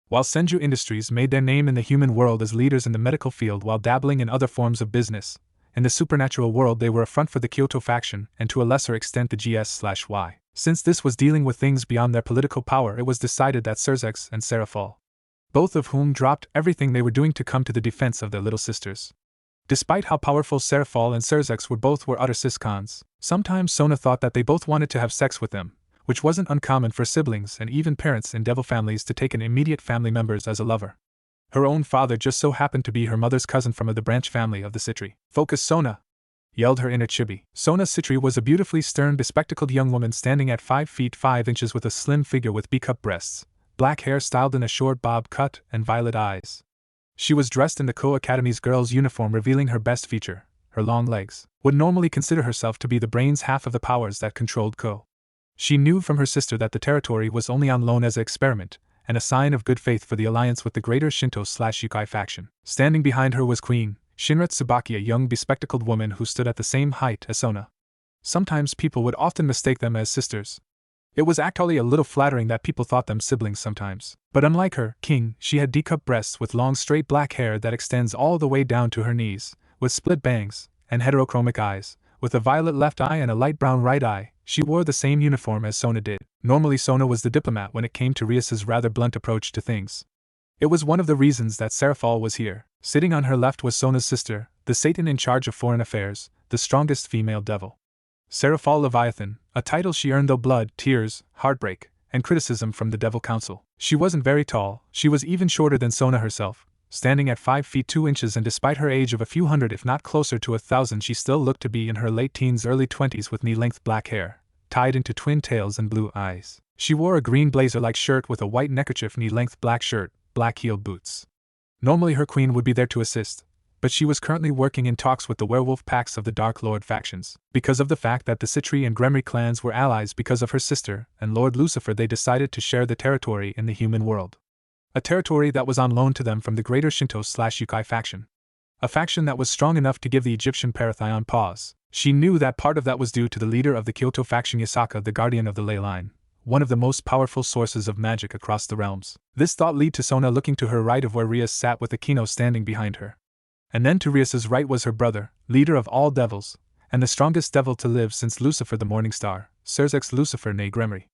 A: While Senju Industries made their name in the human world as leaders in the medical field while dabbling in other forms of business, in the supernatural world they were a front for the Kyoto faction and to a lesser extent the GS/Y. Since this was dealing with things beyond their political power, it was decided that Sirzechs and Serafal, both of whom dropped everything they were doing to come to the defense of their little sisters. Despite how powerful Serafal and Sirzechs were utter ciscons, sometimes Sona thought that they both wanted to have sex with them, which wasn't uncommon for siblings and even parents in devil families to take in immediate family members as a lover. Her own father just so happened to be her mother's cousin from the branch family of the Citri. "Focus, Sona!" yelled her inner chibi. Sona Citri was a beautifully stern, bespectacled young woman standing at 5 feet 5 inches with a slim figure with B-cup breasts, black hair styled in a short bob cut, and violet eyes. She was dressed in the Kuo Academy's girl's uniform, revealing her best feature, her long legs. Would normally consider herself to be the brains half of the powers that controlled Kuo. She knew from her sister that the territory was only on loan as an experiment, and a sign of good faith for the alliance with the greater Shinto/Yukai faction. Standing behind her was Queen Shinra Tsubaki, a young bespectacled woman who stood at the same height as Sona. Sometimes people would often mistake them as sisters. It was actually a little flattering that people thought them siblings sometimes. But unlike her king, she had D-cup breasts with long straight black hair that extends all the way down to her knees, with split bangs, and heterochromic eyes, with a violet left eye and a light brown right eye. She wore the same uniform as Sona did. Normally Sona was the diplomat when it came to Rias's rather blunt approach to things. It was one of the reasons that Serafal was here. Sitting on her left was Sona's sister, the Satan in charge of foreign affairs, the strongest female devil. Serafal Leviathan, a title she earned through blood, tears, heartbreak, and criticism from the Devil Council. She wasn't very tall, she was even shorter than Sona herself, standing at 5 feet 2 inches, and despite her age of a few hundred if not closer to 1,000, she still looked to be in her late teens early 20s with knee-length black hair, tied into twin tails and blue eyes. She wore a green blazer-like shirt with a white neckerchief, knee-length black shirt, black-heeled boots. Normally her queen would be there to assist, but she was currently working in talks with the werewolf packs of the Dark Lord factions. Because of the fact that the Citri and Gremry clans were allies because of her sister and Lord Lucifer, they decided to share the territory in the human world. A territory that was on loan to them from the greater Shinto/Yukai faction. A faction that was strong enough to give the Egyptian Parathion pause. She knew that part of that was due to the leader of the Kyoto faction, Yasaka, the guardian of the ley line, one of the most powerful sources of magic across the realms. This thought led to Sona looking to her right of where Rias sat with Akeno standing behind her. And then to Rias's right was her brother, leader of all devils, and the strongest devil to live since Lucifer the Morning Star, Sirzechs Lucifer ne Gremry.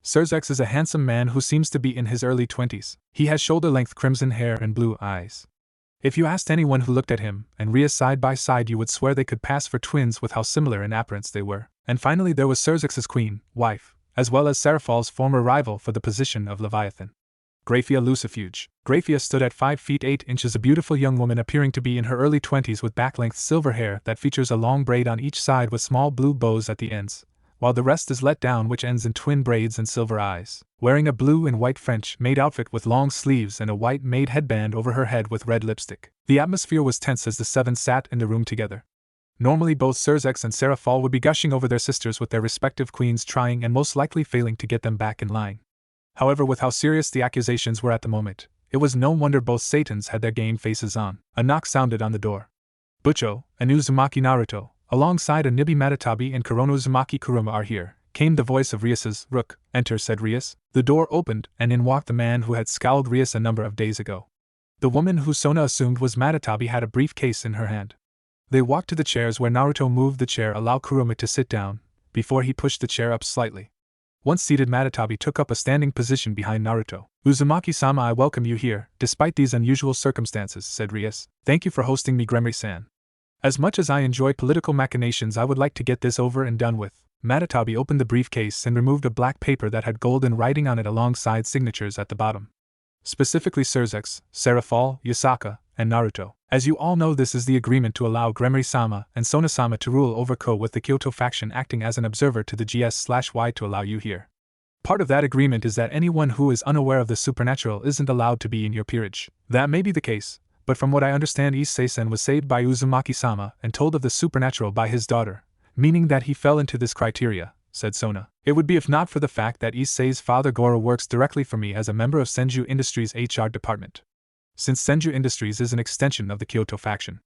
A: Sirzechs is a handsome man who seems to be in his early 20s. He has shoulder-length crimson hair and blue eyes. If you asked anyone who looked at him and Rias side by side, you would swear they could pass for twins with how similar in appearance they were. And finally there was Sirzechs' queen, wife, as well as Serafal's former rival for the position of Leviathan, Graphia Lucifuge. Graphia stood at 5 feet 8 inches, a beautiful young woman appearing to be in her early 20s with back-length silver hair that features a long braid on each side with small blue bows at the ends, while the rest is let down, which ends in twin braids and silver eyes. Wearing a blue and white French-made outfit with long sleeves and a white-made headband over her head with red lipstick. The atmosphere was tense as the seven sat in the room together. Normally both Sirzechs and Serafal would be gushing over their sisters with their respective queens trying and most likely failing to get them back in line. However, with how serious the accusations were at the moment, it was no wonder both Satans had their game faces on. A knock sounded on the door. Bucho, and Uzumaki Naruto, alongside a Nibi Matatabi and Korono Uzumaki Kurumu are here, came the voice of Rias's Rook. "Enter," said Rias. The door opened, and in walked the man who had scowled Rias a number of days ago. The woman who Sona assumed was Matatabi had a briefcase in her hand. They walked to the chairs where Naruto moved the chair, allowed Kurumu to sit down, before he pushed the chair up slightly. Once seated, Matatabi took up a standing position behind Naruto. "Uzumaki-sama, I welcome you here, despite these unusual circumstances," said Rias. "Thank you for hosting me, Gremry-san. As much as I enjoy political machinations, I would like to get this over and done with." Matatabi opened the briefcase and removed a black paper that had golden writing on it alongside signatures at the bottom. Specifically Sirzechs, Serafal, Yasaka, and Naruto. As you all know, this is the agreement to allow Gremry-sama and Sona-sama to rule over Kuo, with the Kyoto faction acting as an observer to the GS/Y to allow you here. Part of that agreement is that anyone who is unaware of the supernatural isn't allowed to be in your peerage. That may be the case, but from what I understand, Issei-sen was saved by Uzumaki-sama and told of the supernatural by his daughter, meaning that he fell into this criteria, said Sona. It would be if not for the fact that Issei's father Goro works directly for me as a member of Senju Industries' HR department. Since Senju Industries is an extension of the Kyoto faction.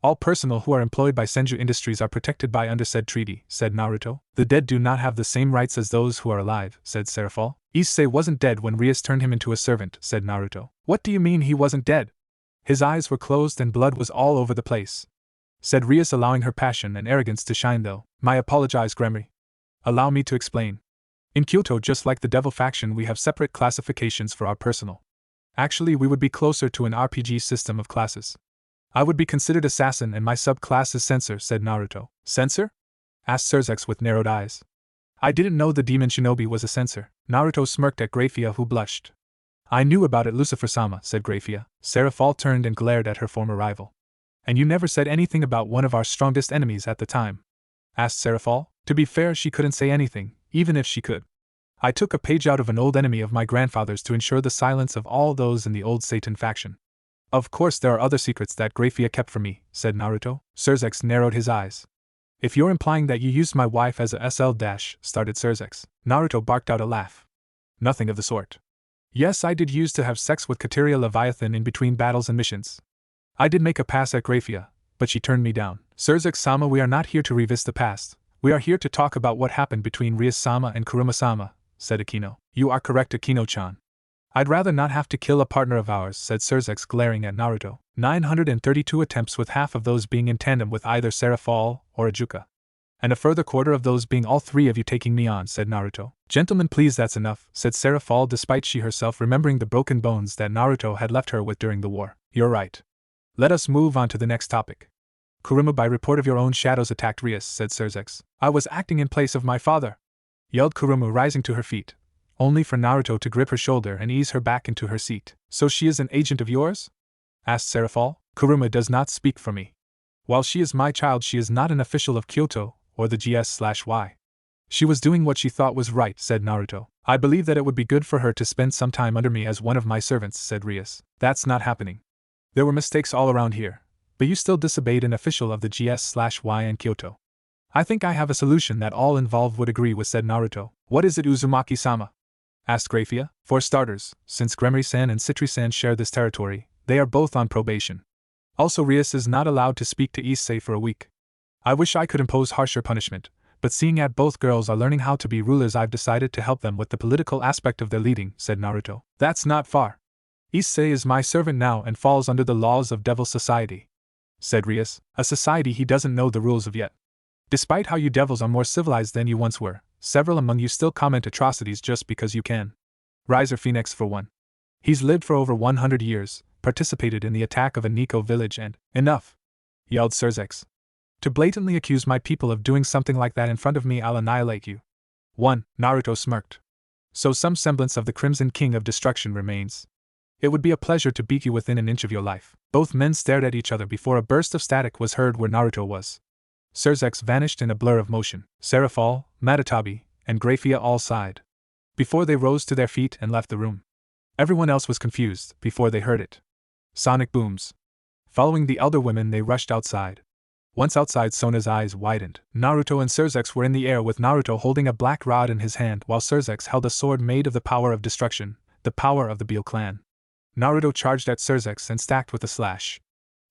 A: All personnel who are employed by Senju Industries are protected by under said treaty, said Naruto. The dead do not have the same rights as those who are alive, said Seraphol. Issei wasn't dead when Rias turned him into a servant, said Naruto. What do you mean he wasn't dead? His eyes were closed and blood was all over the place, said Rias, allowing her passion and arrogance to shine though. I apologize, Gremory. Allow me to explain. In Kyoto, just like the Devil faction, we have separate classifications for our personnel. Actually, we would be closer to an RPG system of classes. I would be considered assassin and my subclass is censor, said Naruto. Censor? Asked Sirzechs with narrowed eyes. I didn't know the demon shinobi was a censor. Naruto smirked at Grafia, who blushed. I knew about it, Lucifer-sama, said Grafia. Seraphol turned and glared at her former rival. And you never said anything about one of our strongest enemies at the time? Asked Seraphol. To be fair, she couldn't say anything, even if she could. I took a page out of an old enemy of my grandfather's to ensure the silence of all those in the old Satan faction. Of course there are other secrets that Grafia kept from me, said Naruto. Sirzechs narrowed his eyes. If you're implying that you used my wife as a SL-, started Sirzechs. Naruto barked out a laugh. Nothing of the sort. Yes, I did use to have sex with Kateria Leviathan in between battles and missions. I did make a pass at Grafia, but she turned me down. Sirzechs-sama, we are not here to revisit the past. We are here to talk about what happened between Rias-sama and Kurumu-sama, said Akeno. You are correct, Akeno-chan. I'd rather not have to kill a partner of ours, said Sirzechs, glaring at Naruto. 932 attempts, with half of those being in tandem with either Seraphol or Ajuka. And a further quarter of those being all three of you taking me on, said Naruto. Gentlemen, please, that's enough, said Seraphol, despite she herself remembering the broken bones that Naruto had left her with during the war. You're right. Let us move on to the next topic. Kurumu, by report of your own shadows attacked Rias, said Sirzechs. I was acting in place of my father, yelled Kurumu, rising to her feet, only for Naruto to grip her shoulder and ease her back into her seat. So she is an agent of yours? Asked Seraphol. Kurumu does not speak for me. While she is my child, she is not an official of Kyoto or the GS/Y. She was doing what she thought was right, said Naruto. I believe that it would be good for her to spend some time under me as one of my servants, said Rias. That's not happening. There were mistakes all around here, but you still disobeyed an official of the GS/Y and Kyoto. I think I have a solution that all involved would agree with, said Naruto. What is it, Uzumaki-sama? Asked Grafia. For starters, since Gremory-san and Citri-san share this territory, they are both on probation. Also, Rias is not allowed to speak to Issei for a week. I wish I could impose harsher punishment, but seeing that both girls are learning how to be rulers, I've decided to help them with the political aspect of their leading, said Naruto. That's not far. Issei is my servant now and falls under the laws of Devil Society, said Rias, a society he doesn't know the rules of yet. Despite how you devils are more civilized than you once were, several among you still comment atrocities just because you can. Riser Phoenix, for one. He's lived for over 100 years, participated in the attack of a Nico village and— Enough! Yelled Sirzechs. To blatantly accuse my people of doing something like that in front of me, I'll annihilate you. 1. Naruto smirked. So some semblance of the Crimson King of Destruction remains. It would be a pleasure to beat you within an inch of your life. Both men stared at each other before a burst of static was heard where Naruto was. Sirzechs vanished in a blur of motion. Seraphol, Matatabi, and Grafia all sighed before they rose to their feet and left the room. Everyone else was confused before they heard it. Sonic booms. Following the elder women, they rushed outside. Once outside, Sona's eyes widened. Naruto and Sirzechs were in the air, with Naruto holding a black rod in his hand while Sirzechs held a sword made of the power of destruction, the power of the Beal clan. Naruto charged at Sirzechs and stacked with a slash.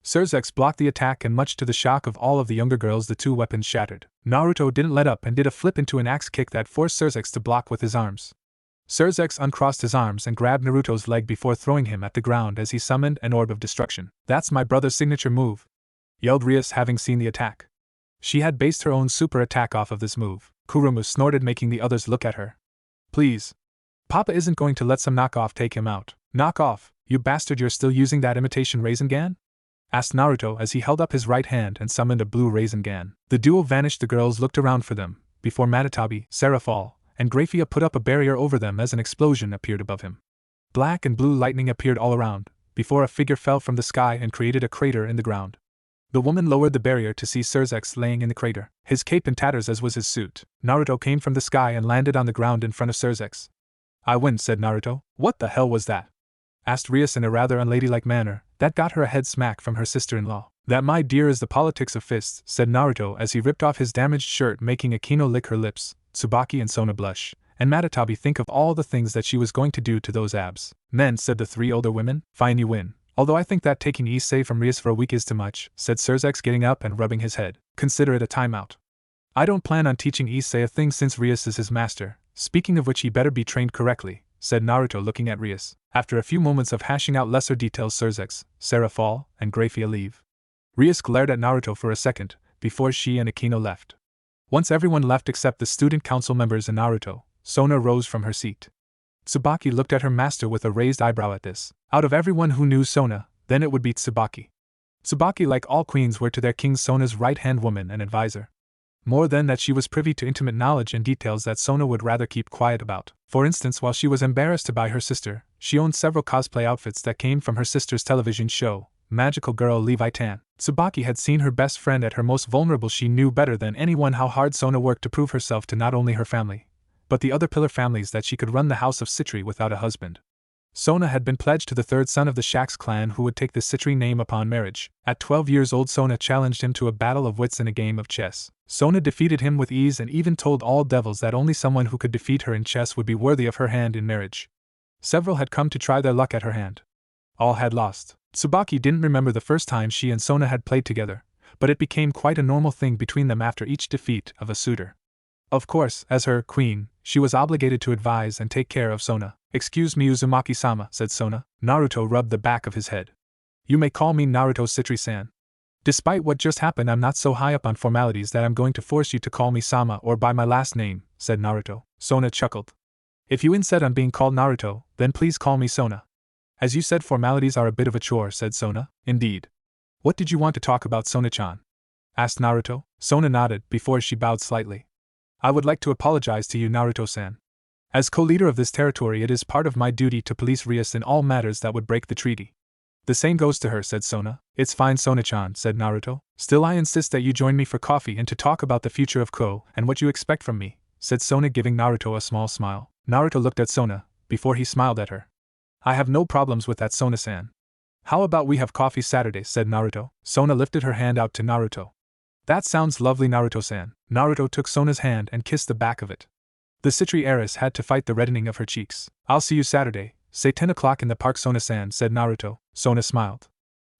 A: Sirzechs blocked the attack, and much to the shock of all of the younger girls, the two weapons shattered. Naruto didn't let up and did a flip into an axe kick that forced Sirzechs to block with his arms. Sirzechs uncrossed his arms and grabbed Naruto's leg before throwing him at the ground as he summoned an orb of destruction. That's my brother's signature move, yelled Rias, having seen the attack. She had based her own super attack off of this move. Kurumu snorted, making the others look at her. Please. Papa isn't going to let some knockoff take him out. Knock off, you bastard, you're still using that imitation Rasengan? Asked Naruto as he held up his right hand and summoned a blue Rasengan. The duo vanished. The girls looked around for them, before Matatabi, Seraphol, and Grafia put up a barrier over them as an explosion appeared above him. Black and blue lightning appeared all around, before a figure fell from the sky and created a crater in the ground. The woman lowered the barrier to see Sirzechs laying in the crater, his cape in tatters as was his suit. Naruto came from the sky and landed on the ground in front of Sirzechs. I win, said Naruto. What the hell was that? Asked Rias in a rather unladylike manner that got her a head smack from her sister-in-law. That, my dear, is the politics of fists, said Naruto as he ripped off his damaged shirt, making Akeno lick her lips, Tsubaki and Sona blush, and Matatabi think of all the things that she was going to do to those abs. Men, said the three older women. Fine, you win. Although I think that taking Issei from Rias for a week is too much, said Sirzechs, getting up and rubbing his head. Consider it a timeout. I don't plan on teaching Issei a thing since Rias is his master, speaking of which he better be trained correctly, said Naruto, looking at Rias. After a few moments of hashing out lesser details, Sirzechs, Sarah fall, and Grafia leave. Rias glared at Naruto for a second, before she and Akeno left. Once everyone left except the student council members and Naruto, Sona rose from her seat. Tsubaki looked at her master with a raised eyebrow at this. Out of everyone who knew Sona, then it would be Tsubaki. Tsubaki, like all queens, were to their king Sona's right-hand woman and advisor. More than that, she was privy to intimate knowledge and details that Sona would rather keep quiet about. For instance, while she was embarrassed to buy her sister, she owned several cosplay outfits that came from her sister's television show, Magical Girl Levi Tan. Tsubaki had seen her best friend at her most vulnerable. She knew better than anyone how hard Sona worked to prove herself to not only her family, but the other pillar families, that she could run the house of Citri without a husband. Sona had been pledged to the third son of the Shax clan who would take the Citri name upon marriage. At 12 years old, Sona challenged him to a battle of wits in a game of chess. Sona defeated him with ease and even told all devils that only someone who could defeat her in chess would be worthy of her hand in marriage. Several had come to try their luck at her hand. All had lost. Tsubaki didn't remember the first time she and Sona had played together, but it became quite a normal thing between them after each defeat of a suitor. Of course, as her queen, she was obligated to advise and take care of Sona. Excuse me, Uzumaki-sama, said Sona. Naruto rubbed the back of his head. You may call me Naruto Citri-san. Despite what just happened, I'm not so high up on formalities that I'm going to force you to call me Sama or by my last name, said Naruto. Sona chuckled. If you insist on being called Naruto, then please call me Sona. As you said, formalities are a bit of a chore, said Sona. Indeed. What did you want to talk about, Sona-chan? Asked Naruto. Sona nodded, before she bowed slightly. I would like to apologize to you, Naruto-san. As co-leader of this territory, it is part of my duty to police Rias in all matters that would break the treaty. The same goes to her, said Sona. It's fine, Sona-chan, said Naruto. Still, I insist that you join me for coffee and to talk about the future of Kuo and what you expect from me, said Sona, giving Naruto a small smile. Naruto looked at Sona, before he smiled at her. I have no problems with that, Sona-san. How about we have coffee Saturday, said Naruto. Sona lifted her hand out to Naruto. That sounds lovely, Naruto-san. Naruto took Sona's hand and kissed the back of it. The Citri heiress had to fight the reddening of her cheeks. I'll see you Saturday, say 10 o'clock in the park, Sona-san, said Naruto. Sona smiled.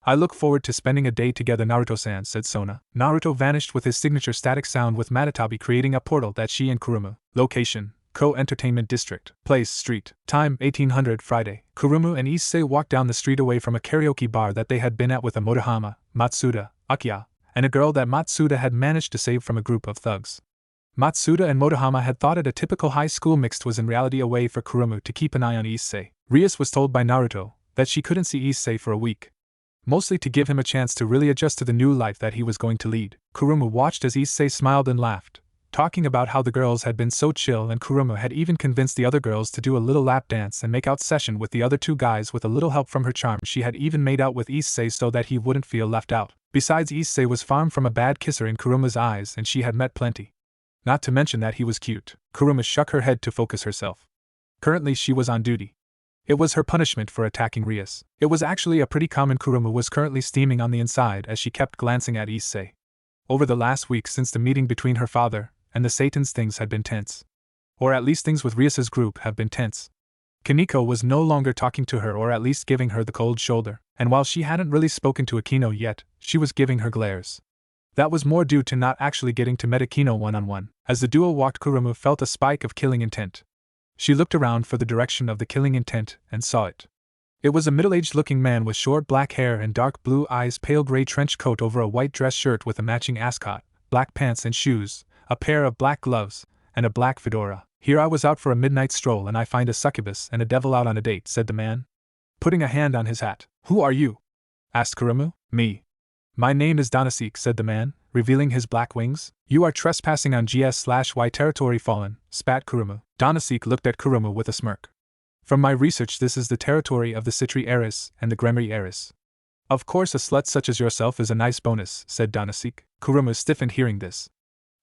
A: I look forward to spending a day together, Naruto-san, said Sona. Naruto vanished with his signature static sound, with Matatabi creating a portal that she and Kurumu. Location: Kuo Entertainment District. Place: Street. Time: 1800 Friday. Kurumu and Issei walked down the street away from a karaoke bar that they had been at with a Motohama, Matsuda, Akiya, and a girl that Matsuda had managed to save from a group of thugs. Matsuda and Motohama had thought it a typical high school mixed, was in reality a way for Kurumu to keep an eye on Issei. Rias was told by Naruto that she couldn't see Issei for a week, mostly to give him a chance to really adjust to the new life that he was going to lead. Kurumu watched as Issei smiled and laughed, talking about how the girls had been so chill, and Kurumu had even convinced the other girls to do a little lap dance and make out session with the other two guys. With a little help from her charm, she had even made out with Issei so that he wouldn't feel left out. Besides, Issei was far from a bad kisser in Kurumu's eyes, and she had met plenty. Not to mention that he was cute. Kurumu shook her head to focus herself. Currently she was on duty. It was her punishment for attacking Rias. It was actually a pretty common. Kurumu was currently steaming on the inside as she kept glancing at Issei. Over the last week since the meeting between her father and the Satans, things had been tense. Or at least things with Rias's group have been tense. Kaneko was no longer talking to her, or at least giving her the cold shoulder, and while she hadn't really spoken to Akeno yet, she was giving her glares. That was more due to not actually getting to meet Akeno one-on-one. As the duo walked, Kurumu felt a spike of killing intent. She looked around for the direction of the killing intent and saw it. It was a middle-aged looking man with short black hair and dark blue eyes, pale gray trench coat over a white dress shirt with a matching ascot, black pants and shoes, a pair of black gloves, and a black fedora. Here I was out for a midnight stroll and I find a succubus and a devil out on a date, said the man, putting a hand on his hat. Who are you? Asked Kurumu. Me. My name is Dohnaseek, said the man, revealing his black wings. You are trespassing on GS/Y territory, fallen, spat Kurumu. Dohnaseek looked at Kurumu with a smirk. From my research, this is the territory of the Citri heiress and the Gremri heiress. Of course, a slut such as yourself is a nice bonus, said Dohnaseek. Kurumu stiffened hearing this.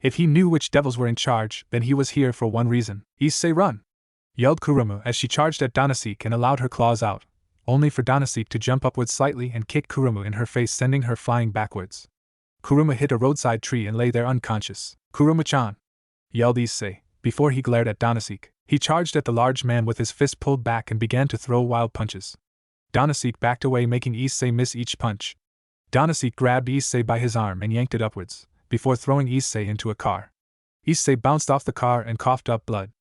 A: If he knew which devils were in charge, then he was here for one reason. Issei, run! Yelled Kurumu as she charged at Dohnaseek and allowed her claws out, only for Dohnaseek to jump upward slightly and kick Kurumu in her face, sending her flying backwards. Kurumu hit a roadside tree and lay there unconscious. Kurumu-chan! Yelled Issei, before he glared at Dohnaseek. He charged at the large man with his fist pulled back and began to throw wild punches. Dohnaseek backed away, making Issei miss each punch. Dohnaseek grabbed Issei by his arm and yanked it upwards, before throwing Issei into a car. Issei bounced off the car and coughed up blood.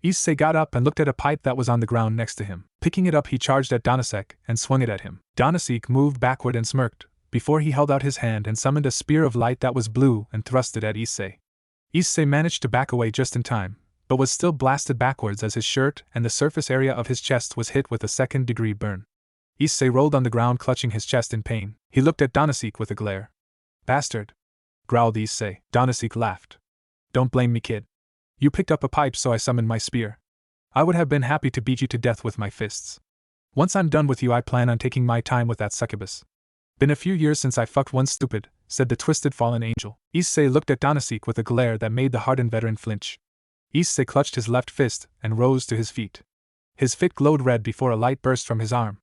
A: Issei got up and looked at a pipe that was on the ground next to him. Picking it up, he charged at Dohnaseek and swung it at him. Dohnaseek moved backward and smirked, before he held out his hand and summoned a spear of light that was blue and thrust it at Issei. Issei managed to back away just in time, but was still blasted backwards as his shirt and the surface area of his chest was hit with a second-degree burn. Issei rolled on the ground, clutching his chest in pain. He looked at Dohnaseek with a glare. "Bastard," growled Issei. Dohnaseek laughed. "Don't blame me, kid. You picked up a pipe, so I summoned my spear. I would have been happy to beat you to death with my fists. Once I'm done with you, I plan on taking my time with that succubus." "Been a few years since I fucked one, stupid," said the twisted fallen angel. Issei looked at Dohnaseek with a glare that made the hardened veteran flinch. Issei clutched his left fist and rose to his feet. His fit glowed red before a light burst from his arm.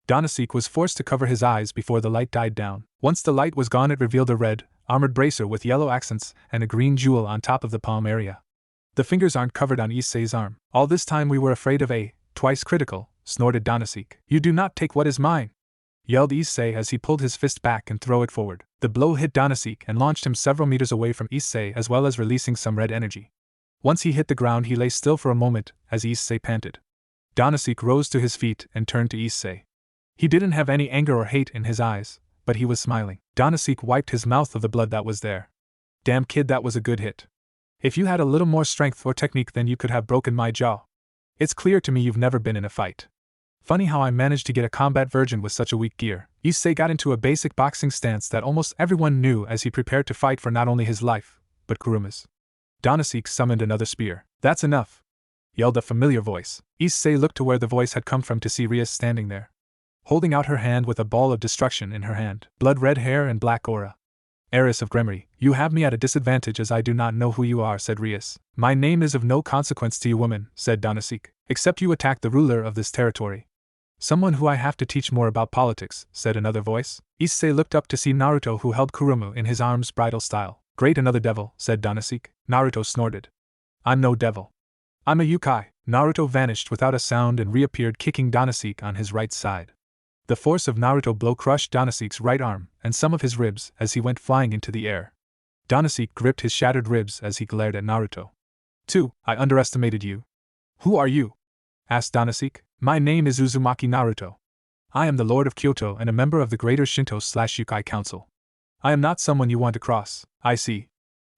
A: Dohnaseek was forced to cover his eyes before the light died down. Once the light was gone, it revealed a red, armored bracer with yellow accents and a green jewel on top of the palm area. "The fingers aren't covered on Issei's arm. All this time we were afraid of a, twice critical," snorted Dohnaseek. "You do not take what is mine," yelled Issei as he pulled his fist back and threw it forward. The blow hit Dohnaseek and launched him several meters away from Issei, as well as releasing some red energy. Once he hit the ground, he lay still for a moment as Issei panted. Dohnaseek rose to his feet and turned to Issei. He didn't have any anger or hate in his eyes, but he was smiling. Dohnaseek wiped his mouth of the blood that was there. "Damn, kid, that was a good hit. If you had a little more strength or technique, then you could have broken my jaw. It's clear to me you've never been in a fight. Funny how I managed to get a combat virgin with such a weak gear." Issei got into a basic boxing stance that almost everyone knew as he prepared to fight for not only his life, but Kurumu's. Dohnaseek summoned another spear. "That's enough," yelled a familiar voice. Issei looked to where the voice had come from to see Rias standing there, holding out her hand with a ball of destruction in her hand. Blood-red hair and black aura. "Heiress of Gremory, you have me at a disadvantage as I do not know who you are," said Rias. "My name is of no consequence to you, woman," said Dohnaseek, "except you attack the ruler of this territory." "Someone who I have to teach more about politics," said another voice. Issei looked up to see Naruto, who held Kurumu in his arms bridal style. "Great, another devil," said Dohnaseek. Naruto snorted. "I'm no devil. I'm a yokai." Naruto vanished without a sound and reappeared, kicking Dohnaseek on his right side. The force of Naruto's blow crushed Dohnaseek's right arm and some of his ribs as he went flying into the air. Dohnaseek gripped his shattered ribs as he glared at Naruto. "2. I underestimated you." "Who are you?" asked Dohnaseek. "My name is Uzumaki Naruto. I am the Lord of Kyoto and a member of the Greater Shinto/Yukai Council. I am not someone you want to cross." "I see.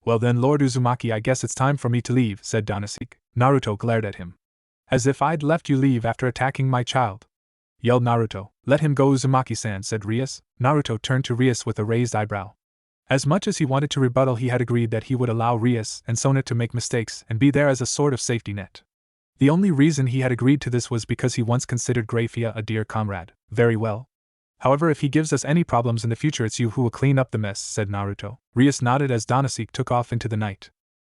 A: Well then, Lord Uzumaki, I guess it's time for me to leave," said Dohnaseek. Naruto glared at him. "As if I'd let you leave after attacking my child," yelled Naruto. "Let him go, Uzumaki-san," said Rias. Naruto turned to Rias with a raised eyebrow. As much as he wanted to rebuttal, he had agreed that he would allow Rias and Sona to make mistakes and be there as a sort of safety net. The only reason he had agreed to this was because he once considered Grafia a dear comrade. "Very well. However, if he gives us any problems in the future, it's you who will clean up the mess," said Naruto. Rias nodded as Dohnaseek took off into the night.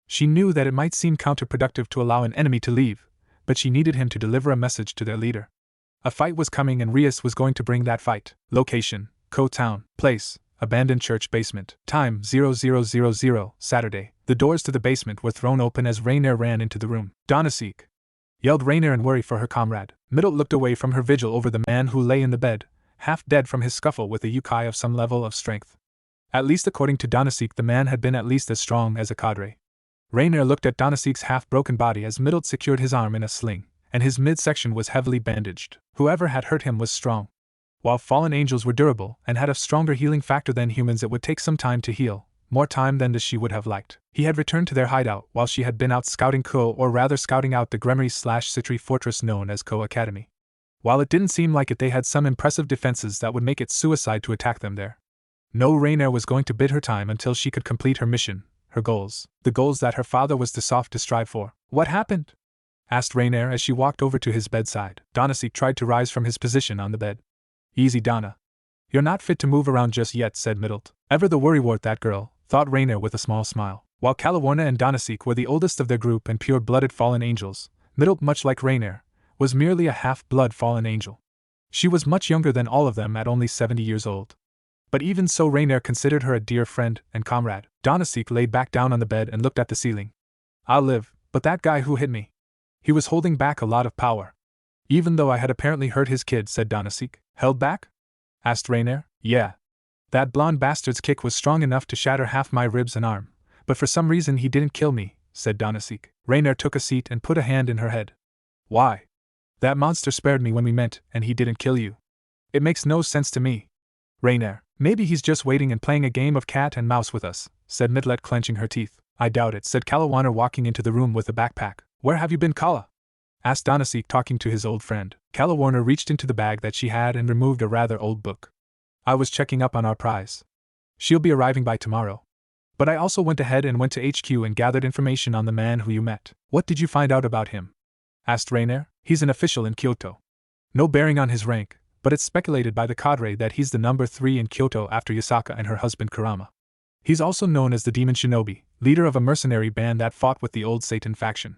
A: She knew that it might seem counterproductive to allow an enemy to leave, but she needed him to deliver a message to their leader. A fight was coming and Rias was going to bring that fight. Location: Kuo Town. Place: abandoned church basement. Time: 0000 Saturday. The doors to the basement were thrown open as Rainier ran into the room. "Dohnaseek!" yelled Rainier in worry for her comrade. Middle looked away from her vigil over the man who lay in the bed, half dead from his scuffle with a yokai of some level of strength. At least according to Dohnaseek, the man had been at least as strong as a cadre. Rainier looked at Dohnaseek's half-broken body as Middle secured his arm in a sling, and his midsection was heavily bandaged. Whoever had hurt him was strong. While fallen angels were durable and had a stronger healing factor than humans, it would take some time to heal, more time than she would have liked. He had returned to their hideout while she had been out scouting Kuo, or rather scouting out the Gremory/Citri fortress known as Kuo Academy. While it didn't seem like it, they had some impressive defenses that would make it suicide to attack them there. No, Rainier was going to bid her time until she could complete her mission, her goals, the goals that her father was too soft to strive for. "What happened?" asked Rainier as she walked over to his bedside. Dohnaseek tried to rise from his position on the bed. "Easy, Donna. You're not fit to move around just yet," said Middle. Ever the worrywart, that girl, thought Rainier with a small smile. While Calawarna and Dohnaseek were the oldest of their group and pure-blooded fallen angels, Middle, much like Rainier, was merely a half-blood fallen angel. She was much younger than all of them at only 70 years old. But even so, Rainier considered her a dear friend and comrade. Dohnaseek laid back down on the bed and looked at the ceiling. "I'll live, but that guy who hit me, he was holding back a lot of power. Even though I had apparently hurt his kid," said Dohnaseek. Held back? Asked Rainier. Yeah. That blonde bastard's kick was strong enough to shatter half my ribs and arm, but for some reason he didn't kill me, said Dohnaseek. Rainier took a seat and put a hand in her head. Why? That monster spared me when we met, and he didn't kill you. It makes no sense to me. Rainier. Maybe he's just waiting and playing a game of cat and mouse with us, said Midlet, clenching her teeth. I doubt it, said Kalawaner, walking into the room with a backpack. Where have you been, Kala? Asked Dohnaseek, talking to his old friend. Kalawaner reached into the bag that she had and removed a rather old book. I was checking up on our prize. She'll be arriving by tomorrow. But I also went ahead and went to HQ and gathered information on the man who you met. What did you find out about him? Asked Rainier. He's an official in Kyoto. No bearing on his rank, but it's speculated by the cadre that he's the number 3 in Kyoto after Yasaka and her husband Kurama. He's also known as the Demon Shinobi, leader of a mercenary band that fought with the old Satan faction.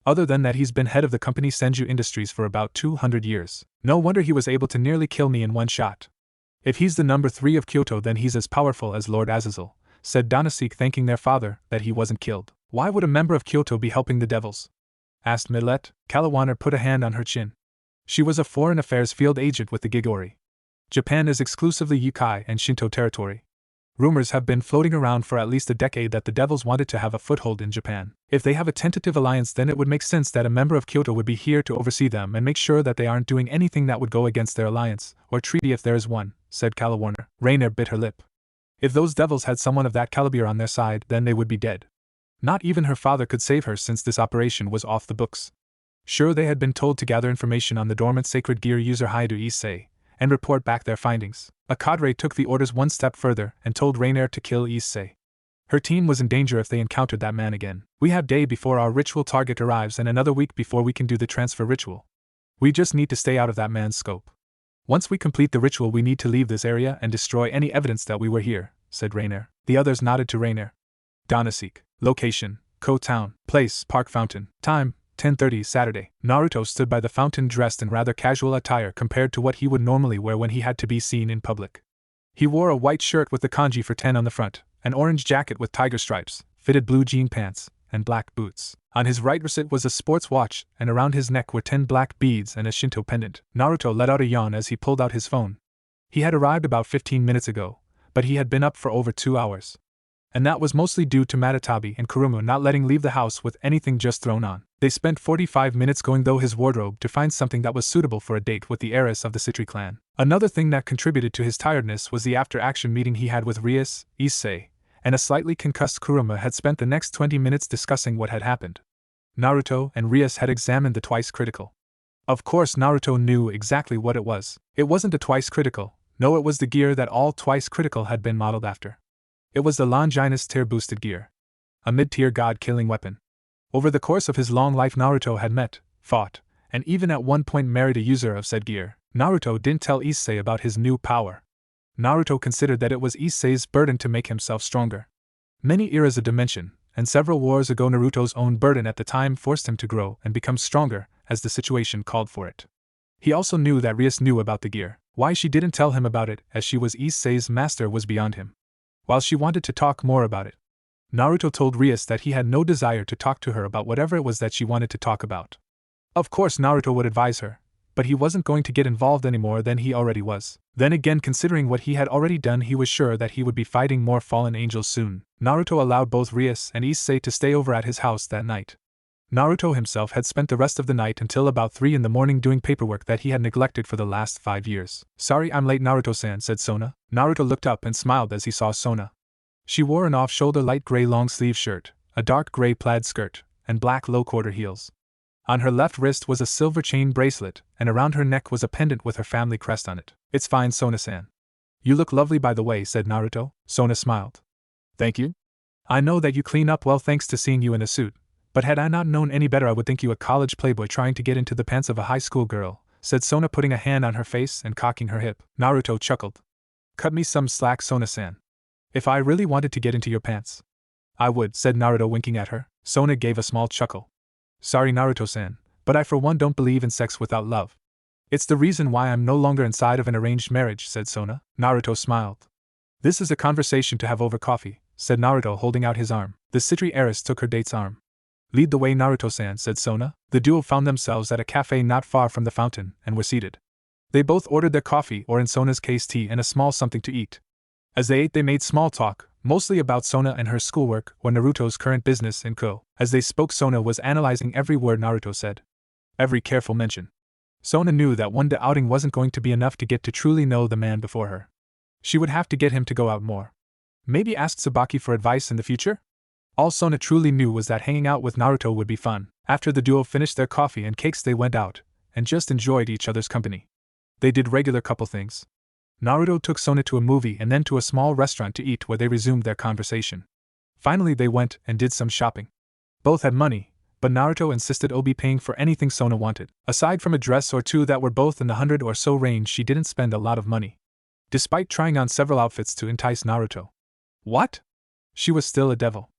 A: Other than that, he's been head of the company Senju Industries for about 200 years. No wonder he was able to nearly kill me in one shot. If he's the number 3 of Kyoto, then he's as powerful as Lord Azazel, said Dohnaseek, thanking their father that he wasn't killed. Why would a member of Kyoto be helping the devils? Asked Millet. Kalawaner put a hand on her chin. She was a foreign affairs field agent with the Gigori. Japan is exclusively Yukai and Shinto territory. Rumors have been floating around for at least a decade that the devils wanted to have a foothold in Japan. If they have a tentative alliance, then it would make sense that a member of Kyoto would be here to oversee them and make sure that they aren't doing anything that would go against their alliance, or treaty if there is one, said Kalawaner. Rainier bit her lip. If those devils had someone of that caliber on their side, then they would be dead. Not even her father could save her since this operation was off the books. Sure, they had been told to gather information on the dormant sacred gear user Naruto Issei, and report back their findings. A cadre took the orders one step further and told Rainier to kill Issei. Her team was in danger if they encountered that man again. We have day before our ritual target arrives and another week before we can do the transfer ritual. We just need to stay out of that man's scope. Once we complete the ritual, we need to leave this area and destroy any evidence that we were here, said Rainier. The others nodded to Rainier. Dohnaseek. Location: Kuo Town. Place: Park Fountain. Time: 10:30 Saturday. Naruto stood by the fountain dressed in rather casual attire compared to what he would normally wear when he had to be seen in public. He wore a white shirt with the kanji for 10 on the front, an orange jacket with tiger stripes, fitted blue jean pants, and black boots. On his right wrist was a sports watch, and around his neck were 10 black beads and a Shinto pendant. Naruto let out a yawn as he pulled out his phone. He had arrived about 15 minutes ago, but he had been up for over 2 hours. And that was mostly due to Matatabi and Kurumu not letting leave the house with anything just thrown on. They spent 45 minutes going through his wardrobe to find something that was suitable for a date with the heiress of the Citri clan. Another thing that contributed to his tiredness was the after-action meeting he had with Rias, Issei, and a slightly concussed Kurumu had spent the next 20 minutes discussing what had happened. Naruto and Rias had examined the twice critical. Of course, Naruto knew exactly what it was. It wasn't a twice critical, no, it was the gear that all twice critical had been modeled after. It was the Longinus tier boosted gear. A mid-tier god-killing weapon. Over the course of his long life, Naruto had met, fought, and even at one point married a user of said gear. Naruto didn't tell Issei about his new power. Naruto considered that it was Issei's burden to make himself stronger. Many eras of dimension, and several wars ago, Naruto's own burden at the time forced him to grow and become stronger, as the situation called for it. He also knew that Rias knew about the gear. Why she didn't tell him about it, as she was Issei's master, was beyond him. While she wanted to talk more about it, Naruto told Rias that he had no desire to talk to her about whatever it was that she wanted to talk about. Of course, Naruto would advise her, but he wasn't going to get involved any more than he already was. Then again, considering what he had already done, he was sure that he would be fighting more fallen angels soon. Naruto allowed both Rias and Issei to stay over at his house that night. Naruto himself had spent the rest of the night until about 3 in the morning doing paperwork that he had neglected for the last 5 years. Sorry I'm late, Naruto-san, said Sona. Naruto looked up and smiled as he saw Sona. She wore an off-shoulder light gray long-sleeve shirt, a dark gray plaid skirt, and black low-quarter heels. On her left wrist was a silver chain bracelet, and around her neck was a pendant with her family crest on it. It's fine, Sona-san. You look lovely, by the way, said Naruto. Sona smiled. Thank you. I know that you clean up well thanks to seeing you in a suit, but had I not known any better I would think you a college playboy trying to get into the pants of a high school girl, said Sona, putting a hand on her face and cocking her hip. Naruto chuckled. Cut me some slack, Sona-san. If I really wanted to get into your pants, I would, said Naruto, winking at her. Sona gave a small chuckle. Sorry, Naruto-san, but I for one don't believe in sex without love. It's the reason why I'm no longer inside of an arranged marriage, said Sona. Naruto smiled. This is a conversation to have over coffee, said Naruto, holding out his arm. The Citri heiress took her date's arm. Lead the way, Naruto-san, said Sona. The duo found themselves at a cafe not far from the fountain, and were seated. They both ordered their coffee, or in Sona's case tea, and a small something to eat. As they ate, they made small talk, mostly about Sona and her schoolwork or Naruto's current business in Kuo. As they spoke, Sona was analyzing every word Naruto said. Every careful mention. Sona knew that one day outing wasn't going to be enough to get to truly know the man before her. She would have to get him to go out more. Maybe ask Tsubaki for advice in the future? All Sona truly knew was that hanging out with Naruto would be fun. After the duo finished their coffee and cakes, they went out and just enjoyed each other's company. They did regular couple things. Naruto took Sona to a movie and then to a small restaurant to eat, where they resumed their conversation. Finally, they went and did some shopping. Both had money, but Naruto insisted on paying for anything Sona wanted. Aside from a dress or two that were both in the 100 or so range, she didn't spend a lot of money. Despite trying on several outfits to entice Naruto. What? She was still a devil.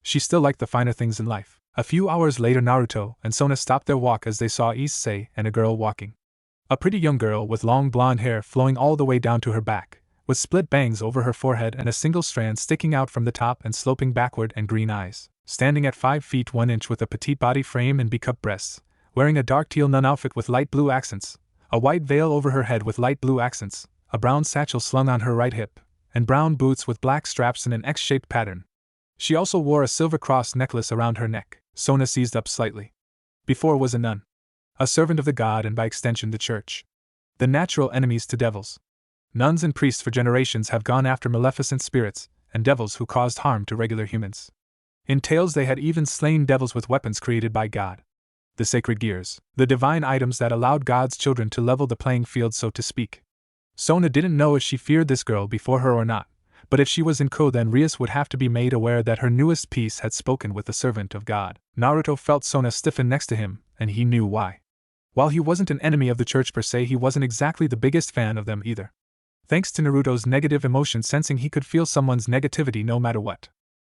A: She still liked the finer things in life. A few hours later, Naruto and Sona stopped their walk as they saw Issei and a girl walking. A pretty young girl with long blonde hair flowing all the way down to her back, with split bangs over her forehead and a single strand sticking out from the top and sloping backward, and green eyes, standing at 5 feet 1 inch with a petite body frame and B-cup breasts, wearing a dark teal nun outfit with light blue accents, a white veil over her head with light blue accents, a brown satchel slung on her right hip, and brown boots with black straps in an X-shaped pattern. She also wore a silver cross necklace around her neck. Sona seized up slightly. Before was a nun. A servant of the god and by extension the church. The natural enemies to devils. Nuns and priests for generations have gone after maleficent spirits and devils who caused harm to regular humans. In tales they had even slain devils with weapons created by God. The sacred gears, the divine items that allowed God's children to level the playing field, so to speak. Sona didn't know if she feared this girl before her or not, but if she was in Kuo, then Rias would have to be made aware that her newest piece had spoken with the servant of God. Naruto felt Sona stiffen next to him, and he knew why. While he wasn't an enemy of the church per se, he wasn't exactly the biggest fan of them either. Thanks to Naruto's negative emotion sensing, he could feel someone's negativity no matter what.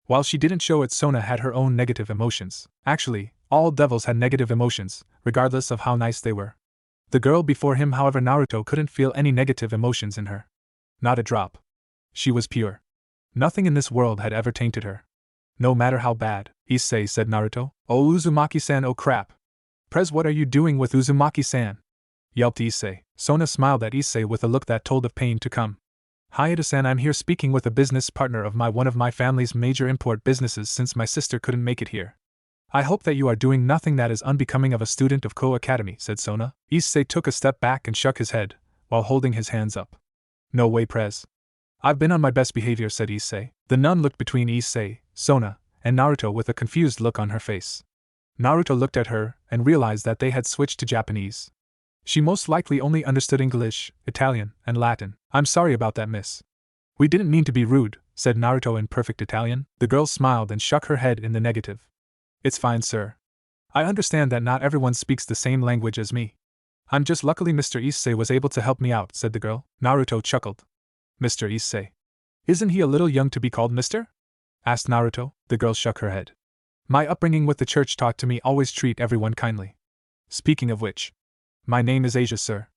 A: While she didn't show it, Sona had her own negative emotions. Actually, all devils had negative emotions, regardless of how nice they were. The girl before him, however, Naruto couldn't feel any negative emotions in her. Not a drop. She was pure. Nothing in this world had ever tainted her. No matter how bad. Issei, said Naruto. Oh, Uzumaki-san, oh crap. Prez, what are you doing with Uzumaki-san? Yelped Issei. Sona smiled at Issei with a look that told of pain to come. Hayata-san, I'm here speaking with a business partner of one of my family's major import businesses since my sister couldn't make it here. I hope that you are doing nothing that is unbecoming of a student of Kuo Academy, said Sona. Issei took a step back and shook his head, while holding his hands up. No way, Prez. I've been on my best behavior, said Issei. The nun looked between Issei, Sona, and Naruto with a confused look on her face. Naruto looked at her and realized that they had switched to Japanese. She most likely only understood English, Italian, and Latin. I'm sorry about that, miss. We didn't mean to be rude, said Naruto in perfect Italian. The girl smiled and shook her head in the negative. It's fine, sir. I understand that not everyone speaks the same language as me. I'm just luckily Mr. Issei was able to help me out, said the girl. Naruto chuckled. Mr. Issei. Isn't he a little young to be called Mr.? Asked Naruto. The girl shook her head. My upbringing with the church taught to me always treat everyone kindly. Speaking of which. My name is Asia, sir.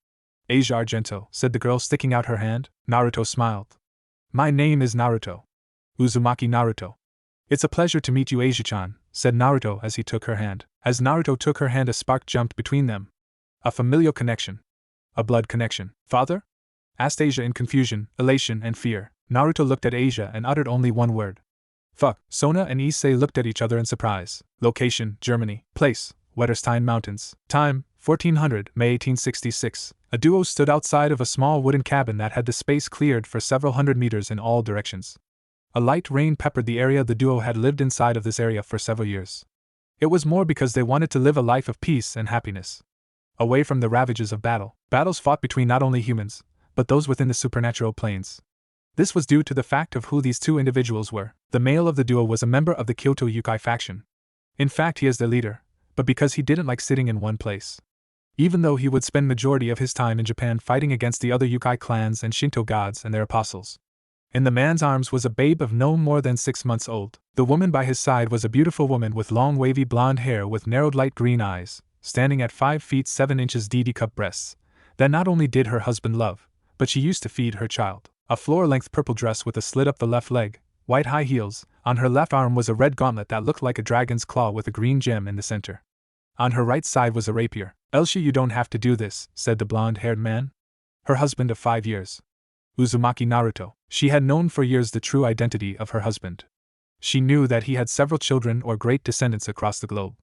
A: Asia Argento, said the girl, sticking out her hand. Naruto smiled. My name is Naruto. Uzumaki Naruto. It's a pleasure to meet you, Asia-chan, said Naruto as he took her hand. As Naruto took her hand, a spark jumped between them. A familial connection. A blood connection. Father? Asked Asia in confusion, elation, and fear. Naruto looked at Asia and uttered only one word. Fuck. Sona and Issei looked at each other in surprise. Location, Germany. Place, Wetterstein Mountains. Time, 1400, May 1866. A duo stood outside of a small wooden cabin that had the space cleared for several hundred meters in all directions. A light rain peppered the area. The duo had lived inside of this area for several years. It was more because they wanted to live a life of peace and happiness. Away from the ravages of battle. Battles fought between not only humans, but those within the supernatural planes. This was due to the fact of who these two individuals were. The male of the duo was a member of the Kyoto Yukai faction. In fact, he is their leader, but because he didn't like sitting in one place. Even though he would spend majority of his time in Japan fighting against the other Yukai clans and Shinto gods and their apostles. In the man's arms was a babe of no more than 6 months old. The woman by his side was a beautiful woman with long wavy blonde hair with narrowed light green eyes, standing at 5 feet 7 inches DD-cup breasts, that not only did her husband love, but she used to feed her child. A floor-length purple dress with a slit up the left leg, white high heels. On her left arm was a red gauntlet that looked like a dragon's claw with a green gem in the center. On her right side was a rapier. Elsie, you don't have to do this, said the blonde-haired man. Her husband of 5 years. Uzumaki Naruto. She had known for years the true identity of her husband. She knew that he had several children or great descendants across the globe.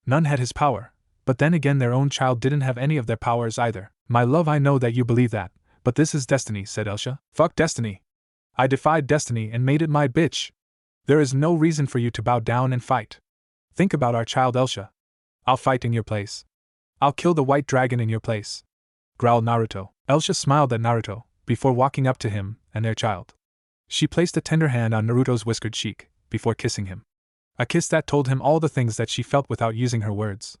A: None had his power, but then again their own child didn't have any of their powers either. My love, I know that you believe that, but this is destiny, said Elsha. Fuck destiny. I defied destiny and made it my bitch. There is no reason for you to bow down and fight. Think about our child Elsha. I'll fight in your place. I'll kill the white dragon in your place, growled Naruto. Elsha smiled at Naruto, before walking up to him and their child. She placed a tender hand on Naruto's whiskered cheek, before kissing him. A kiss that told him all the things that she felt without using her words.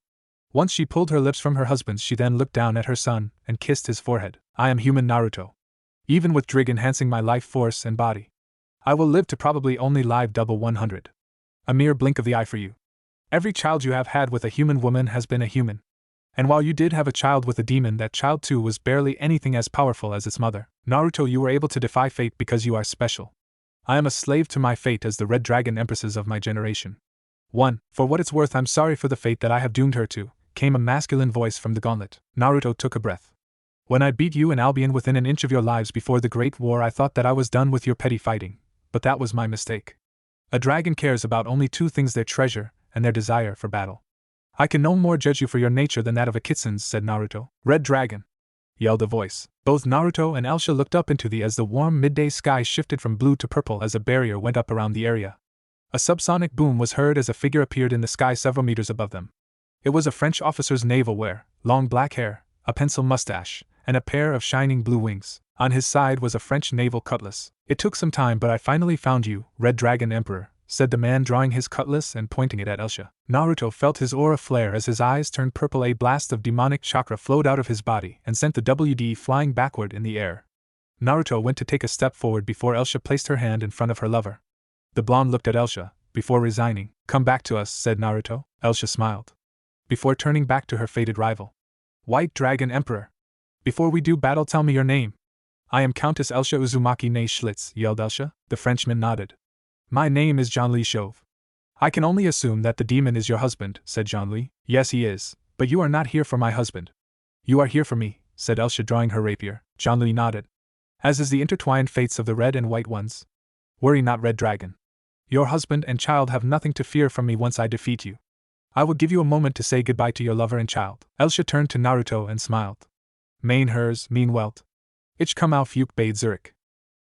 A: Once she pulled her lips from her husband's, she then looked down at her son and kissed his forehead. I am human Naruto. Even with Drig enhancing my life force and body, I will live to probably only live double 100. A mere blink of the eye for you. Every child you have had with a human woman has been a human. And while you did have a child with a demon, that child too was barely anything as powerful as its mother. Naruto, you were able to defy fate because you are special. I am a slave to my fate as the Red Dragon Empresses of my generation. 1. For what it's worth, I'm sorry for the fate that I have doomed her to, came a masculine voice from the gauntlet. Naruto took a breath. When I beat you and Albion within an inch of your lives before the Great War, I thought that I was done with your petty fighting, but that was my mistake. A dragon cares about only 2 things: their treasure and their desire for battle. I can no more judge you for your nature than that of a kitsen's, said Naruto. Red Dragon! Yelled a voice. Both Naruto and Elsha looked up into the as the warm midday sky shifted from blue to purple as a barrier went up around the area. A subsonic boom was heard as a figure appeared in the sky several meters above them. It was a French officer's naval wear, long black hair, a pencil mustache, and a pair of shining blue wings. On his side was a French naval cutlass. It took some time, but I finally found you, Red Dragon Emperor, said the man, drawing his cutlass and pointing it at Elsha. Naruto felt his aura flare as his eyes turned purple. A blast of demonic chakra flowed out of his body and sent the WD flying backward in the air. Naruto went to take a step forward before Elsha placed her hand in front of her lover. The blonde looked at Elsha, before resigning. Come back to us, said Naruto. Elsha smiled, before turning back to her fated rival. White Dragon Emperor. Before we do battle, tell me your name. I am Countess Elsha Uzumaki nee Schlitz, yelled Elsha. The Frenchman nodded. My name is Jean-Louis Chauve. I can only assume that the demon is your husband, said Jean-Louis. Yes, he is, but you are not here for my husband. You are here for me, said Elsha, drawing her rapier. Jean-Louis nodded. As is the intertwined fates of the red and white ones. Worry not, Red Dragon. Your husband and child have nothing to fear from me once I defeat you. I will give you a moment to say goodbye to your lover and child. Elsha turned to Naruto and smiled. Main hers, mean Welt. Ich komm auf Fuke Bade Zurich.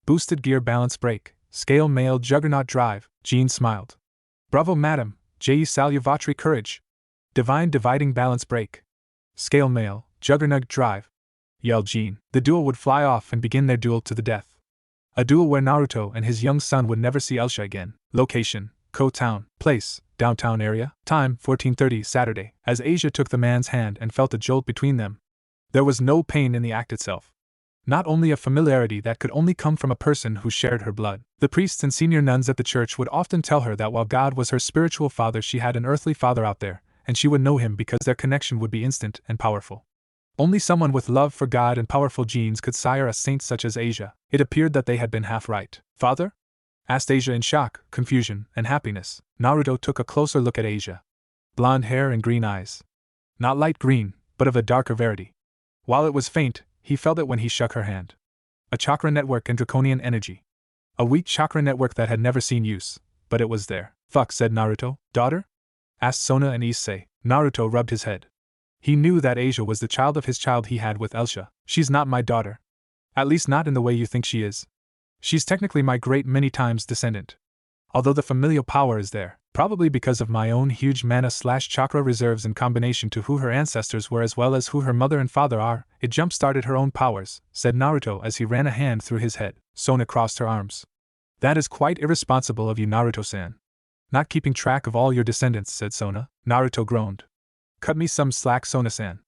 A: Boosted gear balance brake, scale male juggernaut drive, Jean smiled. Bravo madam, J salue votre courage. Divine dividing balance brake. Scale male, juggernaut drive, yelled Jean. The duel would fly off and begin their duel to the death. A duel where Naruto and his young son would never see Elsha again. Location, Ko Town. Place, downtown area. Time, 14:30 Saturday. As Asia took the man's hand and felt a jolt between them, there was no pain in the act itself. Not only a familiarity that could only come from a person who shared her blood. The priests and senior nuns at the church would often tell her that while God was her spiritual father, she had an earthly father out there, and she would know him because their connection would be instant and powerful. Only someone with love for God and powerful genes could sire a saint such as Asia. It appeared that they had been half right. Father? Asked Asia in shock, confusion, and happiness. Naruto took a closer look at Asia. Blonde hair and green eyes. Not light green, but of a darker verity. While it was faint, he felt it when he shook her hand. A chakra network and draconian energy. A weak chakra network that had never seen use, but it was there. Fuck, said Naruto. Daughter? Asked Sona and Issei. Naruto rubbed his head. He knew that Asia was the child of his child he had with Elsha. She's not my daughter. At least not in the way you think she is. She's technically my great many times descendant. Although the familial power is there, probably because of my own huge mana/chakra reserves in combination to who her ancestors were as well as who her mother and father are, it jump-started her own powers, said Naruto as he ran a hand through his head. Sona crossed her arms. That is quite irresponsible of you, Naruto-san. Not keeping track of all your descendants, said Sona. Naruto groaned. Cut me some slack, Sona-san.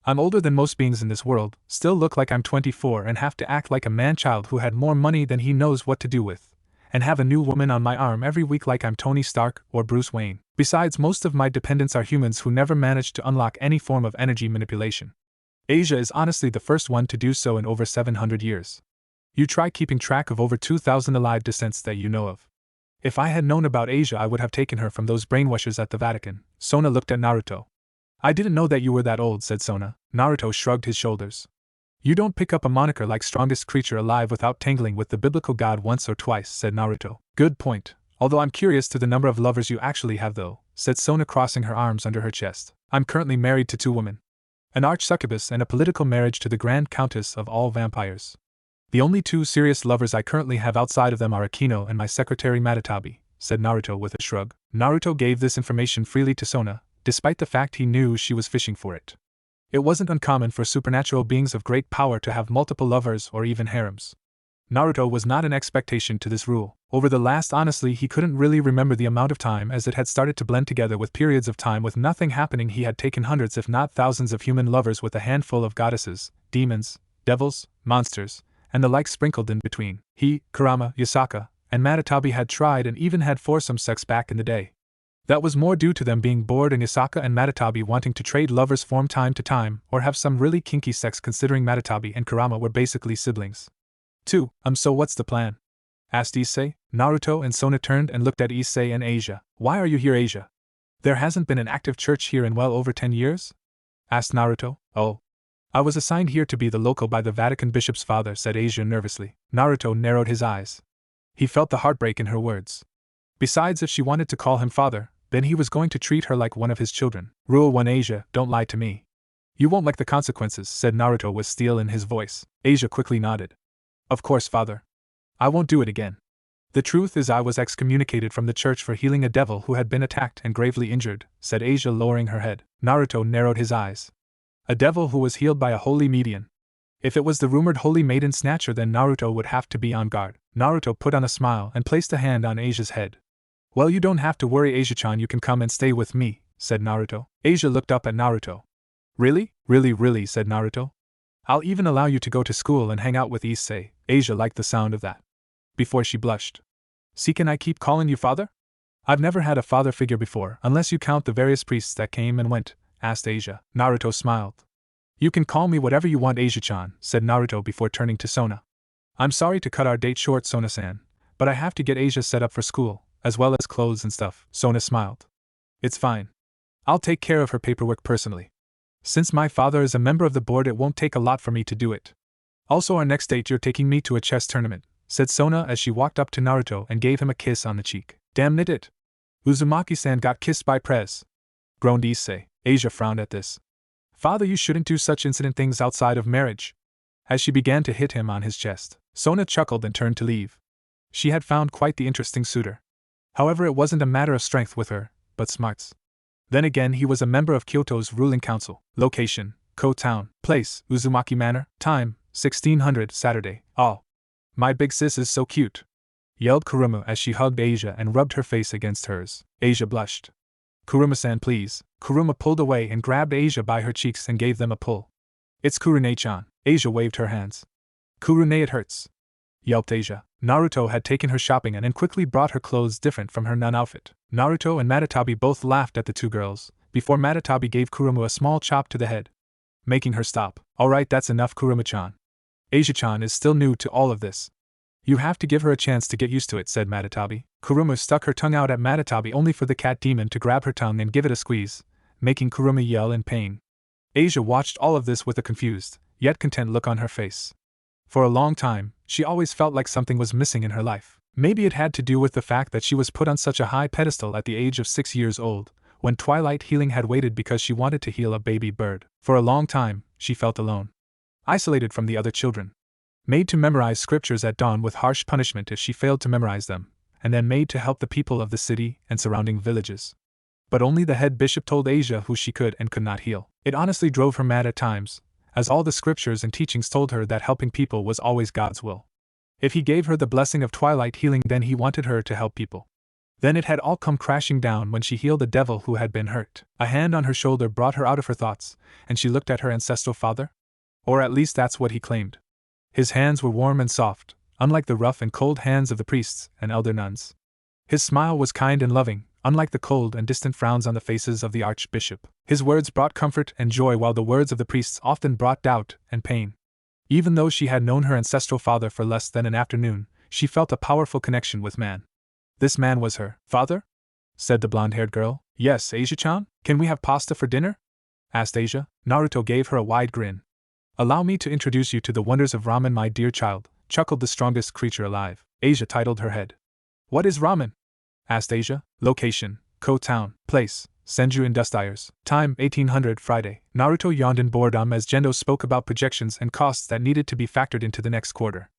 A: I'm older than most beings in this world, still look like I'm 24 and have to act like a man-child who had more money than he knows what to do with, and have a new woman on my arm every week like I'm Tony Stark or Bruce Wayne. Besides, most of my dependents are humans who never managed to unlock any form of energy manipulation. Asia is honestly the first one to do so in over 700 years. You try keeping track of over 2,000 alive descents that you know of. If I had known about Asia, I would have taken her from those brainwashers at the Vatican. Sona looked at Naruto. I didn't know that you were that old, said Sona. Naruto shrugged his shoulders. You don't pick up a moniker like strongest creature alive without tangling with the biblical god once or twice, said Naruto. Good point. Although I'm curious to the number of lovers you actually have though, said Sona, crossing her arms under her chest. I'm currently married to 2 women. An arch-succubus and a political marriage to the Grand Countess of all vampires. The only 2 serious lovers I currently have outside of them are Akeno and my secretary Matatabi, said Naruto with a shrug. Naruto gave this information freely to Sona, despite the fact he knew she was fishing for it. It wasn't uncommon for supernatural beings of great power to have multiple lovers or even harems. Naruto was not an exception to this rule. Over the last, honestly, he couldn't really remember the amount of time, as it had started to blend together with periods of time with nothing happening. He had taken hundreds if not thousands of human lovers with a handful of goddesses, demons, devils, monsters, and the like sprinkled in between. He, Kurama, Yasaka, and Matatabi had tried and even had foursome sex back in the day. That was more due to them being bored and Yasaka and Matatabi wanting to trade lovers from time to time or have some really kinky sex, considering Matatabi and Kurama were basically siblings. 2. So what's the plan? Asked Issei. Naruto and Sona turned and looked at Issei and Asia. Why are you here, Asia? There hasn't been an active church here in well over 10 years? Asked Naruto. Oh. I was assigned here to be the local by the Vatican bishop's father, said Asia nervously. Naruto narrowed his eyes. He felt the heartbreak in her words. Besides, if she wanted to call him father, then he was going to treat her like one of his children. Rule 1, Asia, don't lie to me. You won't like the consequences, said Naruto with steel in his voice. Asia quickly nodded. Of course, father. I won't do it again. The truth is I was excommunicated from the church for healing a devil who had been attacked and gravely injured, said Asia, lowering her head. Naruto narrowed his eyes. A devil who was healed by a holy medium. If it was the rumored holy maiden snatcher, then Naruto would have to be on guard. Naruto put on a smile and placed a hand on Asia's head. Well, you don't have to worry, Asia-chan, you can come and stay with me, said Naruto. Asia looked up at Naruto. Really? Really, said Naruto. I'll even allow you to go to school and hang out with Issei. Asia liked the sound of that. Before she blushed. See, can I keep calling you father? I've never had a father figure before, unless you count the various priests that came and went, asked Asia. Naruto smiled. You can call me whatever you want, Asia-chan, said Naruto before turning to Sona. I'm sorry to cut our date short, Sona-san, but I have to get Asia set up for school, as well as clothes and stuff. Sona smiled. It's fine. I'll take care of her paperwork personally. Since my father is a member of the board, it won't take a lot for me to do it. Also, our next date, you're taking me to a chess tournament, said Sona as she walked up to Naruto and gave him a kiss on the cheek. Damn it. Uzumaki-san got kissed by Prez. Groaned Issei. Asia frowned at this. Father, you shouldn't do such incident things outside of marriage. As she began to hit him on his chest, Sona chuckled and turned to leave. She had found quite the interesting suitor. However, it wasn't a matter of strength with her, but smarts. Then again, he was a member of Kyoto's ruling council. Location, Ko Town. Place, Uzumaki Manor. Time, 1600 Saturday. Oh. My big sis is so cute, yelled Kurumu as she hugged Asia and rubbed her face against hers. Asia blushed. Kurumu-san, please. Kurumu pulled away and grabbed Asia by her cheeks and gave them a pull. It's Kurune-chan. Asia waved her hands. Kurune, it hurts, yelped Asia. Naruto had taken her shopping and quickly brought her clothes different from her nun outfit. Naruto and Matatabi both laughed at the two girls, before Matatabi gave Kurumu a small chop to the head, making her stop. Alright, that's enough, Kurumu-chan. Asia-chan is still new to all of this. You have to give her a chance to get used to it, said Matatabi. Kurumu stuck her tongue out at Matatabi only for the cat demon to grab her tongue and give it a squeeze, making Kurumu yell in pain. Asia watched all of this with a confused, yet content look on her face. For a long time, she always felt like something was missing in her life. Maybe it had to do with the fact that she was put on such a high pedestal at the age of 6 years old, when Twilight Healing had waited because she wanted to heal a baby bird. For a long time, she felt alone. Isolated from the other children. Made to memorize scriptures at dawn with harsh punishment if she failed to memorize them, and then made to help the people of the city and surrounding villages. But only the head bishop told Asia who she could and could not heal. It honestly drove her mad at times, as all the scriptures and teachings told her that helping people was always God's will. If he gave her the blessing of Twilight Healing, then he wanted her to help people. Then it had all come crashing down when she healed a devil who had been hurt. A hand on her shoulder brought her out of her thoughts, and she looked at her ancestral father? Or at least that's what he claimed. His hands were warm and soft, unlike the rough and cold hands of the priests and elder nuns. His smile was kind and loving, unlike the cold and distant frowns on the faces of the archbishop. His words brought comfort and joy, while the words of the priests often brought doubt and pain. Even though she had known her ancestral father for less than an afternoon, she felt a powerful connection with man. This man was her father? Said the blonde-haired girl. Yes, Asia-chan? Can we have pasta for dinner? Asked Asia. Naruto gave her a wide grin. Allow me to introduce you to the wonders of ramen, my dear child, chuckled the strongest creature alive. Asia titled her head. What is ramen? Asked Asia. Location, Ko Town. Place, Senju Industriers. Time, 1800 Friday. Naruto yawned in boredom as Jendo spoke about projections and costs that needed to be factored into the next quarter.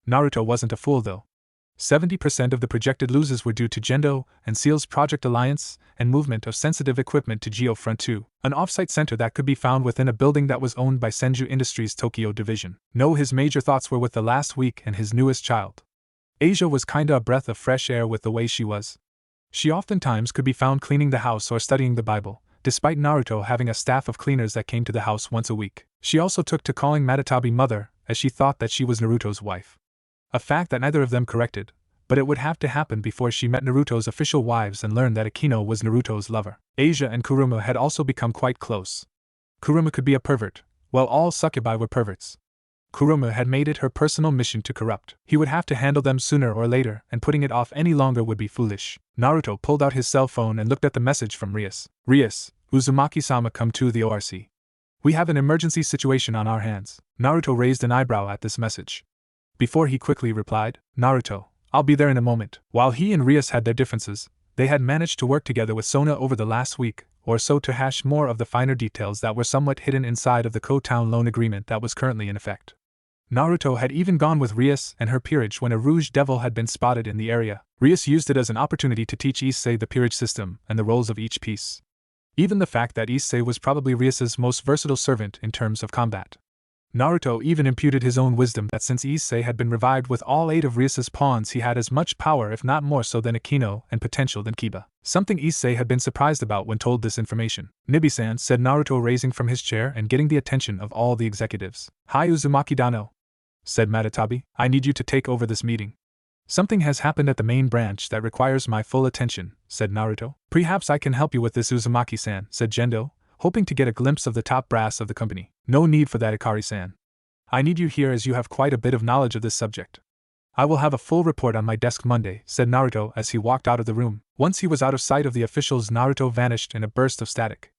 A: Naruto wasn't a fool though. 70% of the projected losses were due to Jendo and Seal's Project Alliance and movement of sensitive equipment to Geo Front 2, an off-site center that could be found within a building that was owned by Senju Industries' Tokyo division. No, his major thoughts were with the last week and his newest child. Asia was kinda a breath of fresh air with the way she was. She oftentimes could be found cleaning the house or studying the Bible, despite Naruto having a staff of cleaners that came to the house once a week. She also took to calling Matatabi mother, as she thought that she was Naruto's wife. A fact that neither of them corrected, but it would have to happen before she met Naruto's official wives and learned that Akeno was Naruto's lover. Asia and Kurumu had also become quite close. Kurumu could be a pervert, while all succubi were perverts. Kurumu had made it her personal mission to corrupt. He would have to handle them sooner or later, and putting it off any longer would be foolish. Naruto pulled out his cell phone and looked at the message from Rias. Rias, Uzumaki-sama, come to the ORC. We have an emergency situation on our hands. Naruto raised an eyebrow at this message. Before he quickly replied, Naruto, I'll be there in a moment. While he and Rias had their differences, they had managed to work together with Sona over the last week or so to hash more of the finer details that were somewhat hidden inside of the Ko Town loan agreement that was currently in effect. Naruto had even gone with Rias and her peerage when a Rouge Devil had been spotted in the area. Rias used it as an opportunity to teach Issei the peerage system and the roles of each piece. Even the fact that Issei was probably Rias's most versatile servant in terms of combat. Naruto even imputed his own wisdom that since Issei had been revived with all 8 of Rias's pawns, he had as much power if not more so than Akeno and potential than Kiba. Something Issei had been surprised about when told this information. Nibi-san, said Naruto, raising from his chair and getting the attention of all the executives. Hi Uzumaki-dano, said Matatabi, I need you to take over this meeting. Something has happened at the main branch that requires my full attention, said Naruto. Perhaps I can help you with this, Uzumaki-san, said Jendo, hoping to get a glimpse of the top brass of the company. No need for that, Ikari-san. I need you here as you have quite a bit of knowledge of this subject. I will have a full report on my desk Monday, said Naruto as he walked out of the room. Once he was out of sight of the officials, Naruto vanished in a burst of static.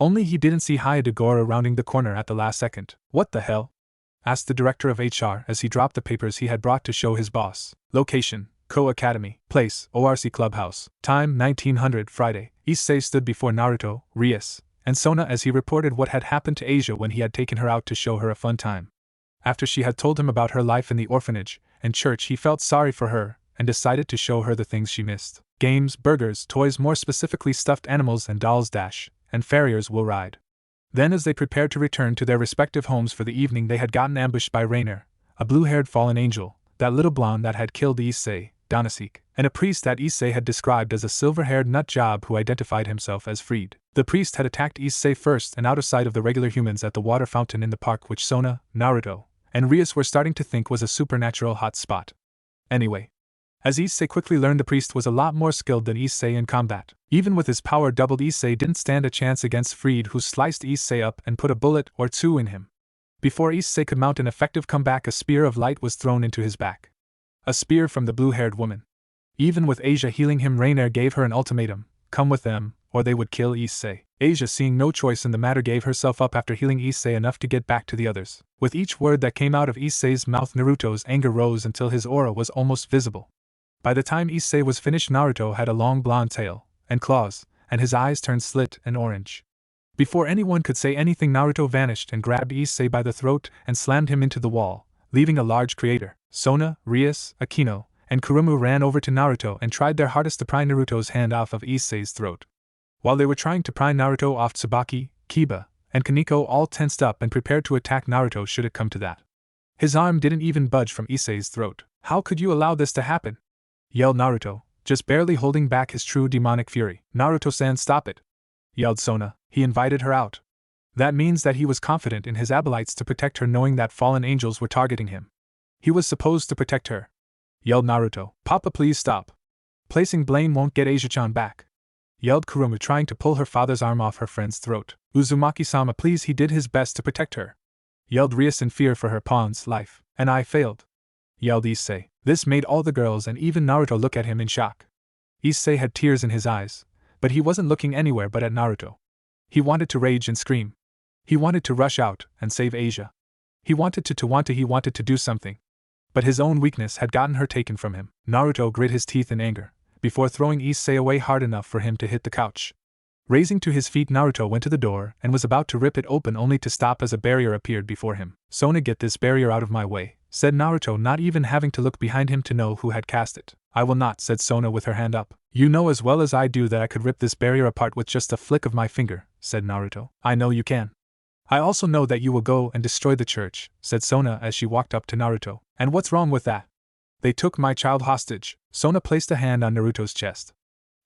A: Only he didn't see Hayadegoro rounding the corner at the last second. What the hell? Asked the director of HR as he dropped the papers he had brought to show his boss. Location, Kuo Academy. Place, ORC Clubhouse. Time, 1900 Friday. Issei stood before Naruto, Rias, and Sona as he reported what had happened to Asia when he had taken her out to show her a fun time. After she had told him about her life in the orphanage and church, he felt sorry for her and decided to show her the things she missed. Games, burgers, toys, more specifically stuffed animals and dolls dash, and farriers will ride. Then as they prepared to return to their respective homes for the evening, they had gotten ambushed by Rainer, a blue-haired fallen angel, that little blonde that had killed Issei, Dohnaseek, and a priest that Issei had described as a silver-haired nut job who identified himself as Freed. The priest had attacked Issei first and out of sight of the regular humans at the water fountain in the park, which Sona, Naruto, and Rias were starting to think was a supernatural hot spot. Anyway, as Issei quickly learned, the priest was a lot more skilled than Issei in combat. Even with his power doubled, Issei didn't stand a chance against Freed, who sliced Issei up and put a bullet or two in him. Before Issei could mount an effective comeback, a spear of light was thrown into his back. A spear from the blue-haired woman. Even with Asia healing him, Rainer gave her an ultimatum: come with them, or they would kill Issei. Asia, seeing no choice in the matter, gave herself up after healing Issei enough to get back to the others. With each word that came out of Issei's mouth, Naruto's anger rose until his aura was almost visible. By the time Issei was finished, Naruto had a long blonde tail and claws, and his eyes turned slit and orange. Before anyone could say anything, Naruto vanished and grabbed Issei by the throat and slammed him into the wall, leaving a large crater. Sona, Rias, Akeno, and Kurumu ran over to Naruto and tried their hardest to pry Naruto's hand off of Issei's throat. While they were trying to pry Naruto off, Tsubaki, Kiba, and Kaneko all tensed up and prepared to attack Naruto should it come to that. His arm didn't even budge from Issei's throat. How could you allow this to happen? Yelled Naruto, just barely holding back his true demonic fury. Naruto-san, stop it! Yelled Sona. He invited her out. That means that he was confident in his acolytes to protect her, knowing that fallen angels were targeting him. He was supposed to protect her. Yelled Naruto. Papa, please stop. Placing blame won't get Asia-chan back. Yelled Kurumu, trying to pull her father's arm off her friend's throat. Uzumaki-sama, please, he did his best to protect her. Yelled Rias in fear for her pawn's life. And I failed. Yelled Issei. This made all the girls and even Naruto look at him in shock. Issei had tears in his eyes, but he wasn't looking anywhere but at Naruto. He wanted to rage and scream. He wanted to rush out and save Asia. He wanted to do something. But his own weakness had gotten her taken from him. Naruto grit his teeth in anger, before throwing Issei away hard enough for him to hit the couch. Raising to his feet, Naruto went to the door and was about to rip it open only to stop as a barrier appeared before him. Sona, get this barrier out of my way, said Naruto, not even having to look behind him to know who had cast it. I will not, said Sona with her hand up. You know as well as I do that I could rip this barrier apart with just a flick of my finger, said Naruto. I know you can. I also know that you will go and destroy the church, said Sona as she walked up to Naruto. And what's wrong with that? They took my child hostage. Sona placed a hand on Naruto's chest.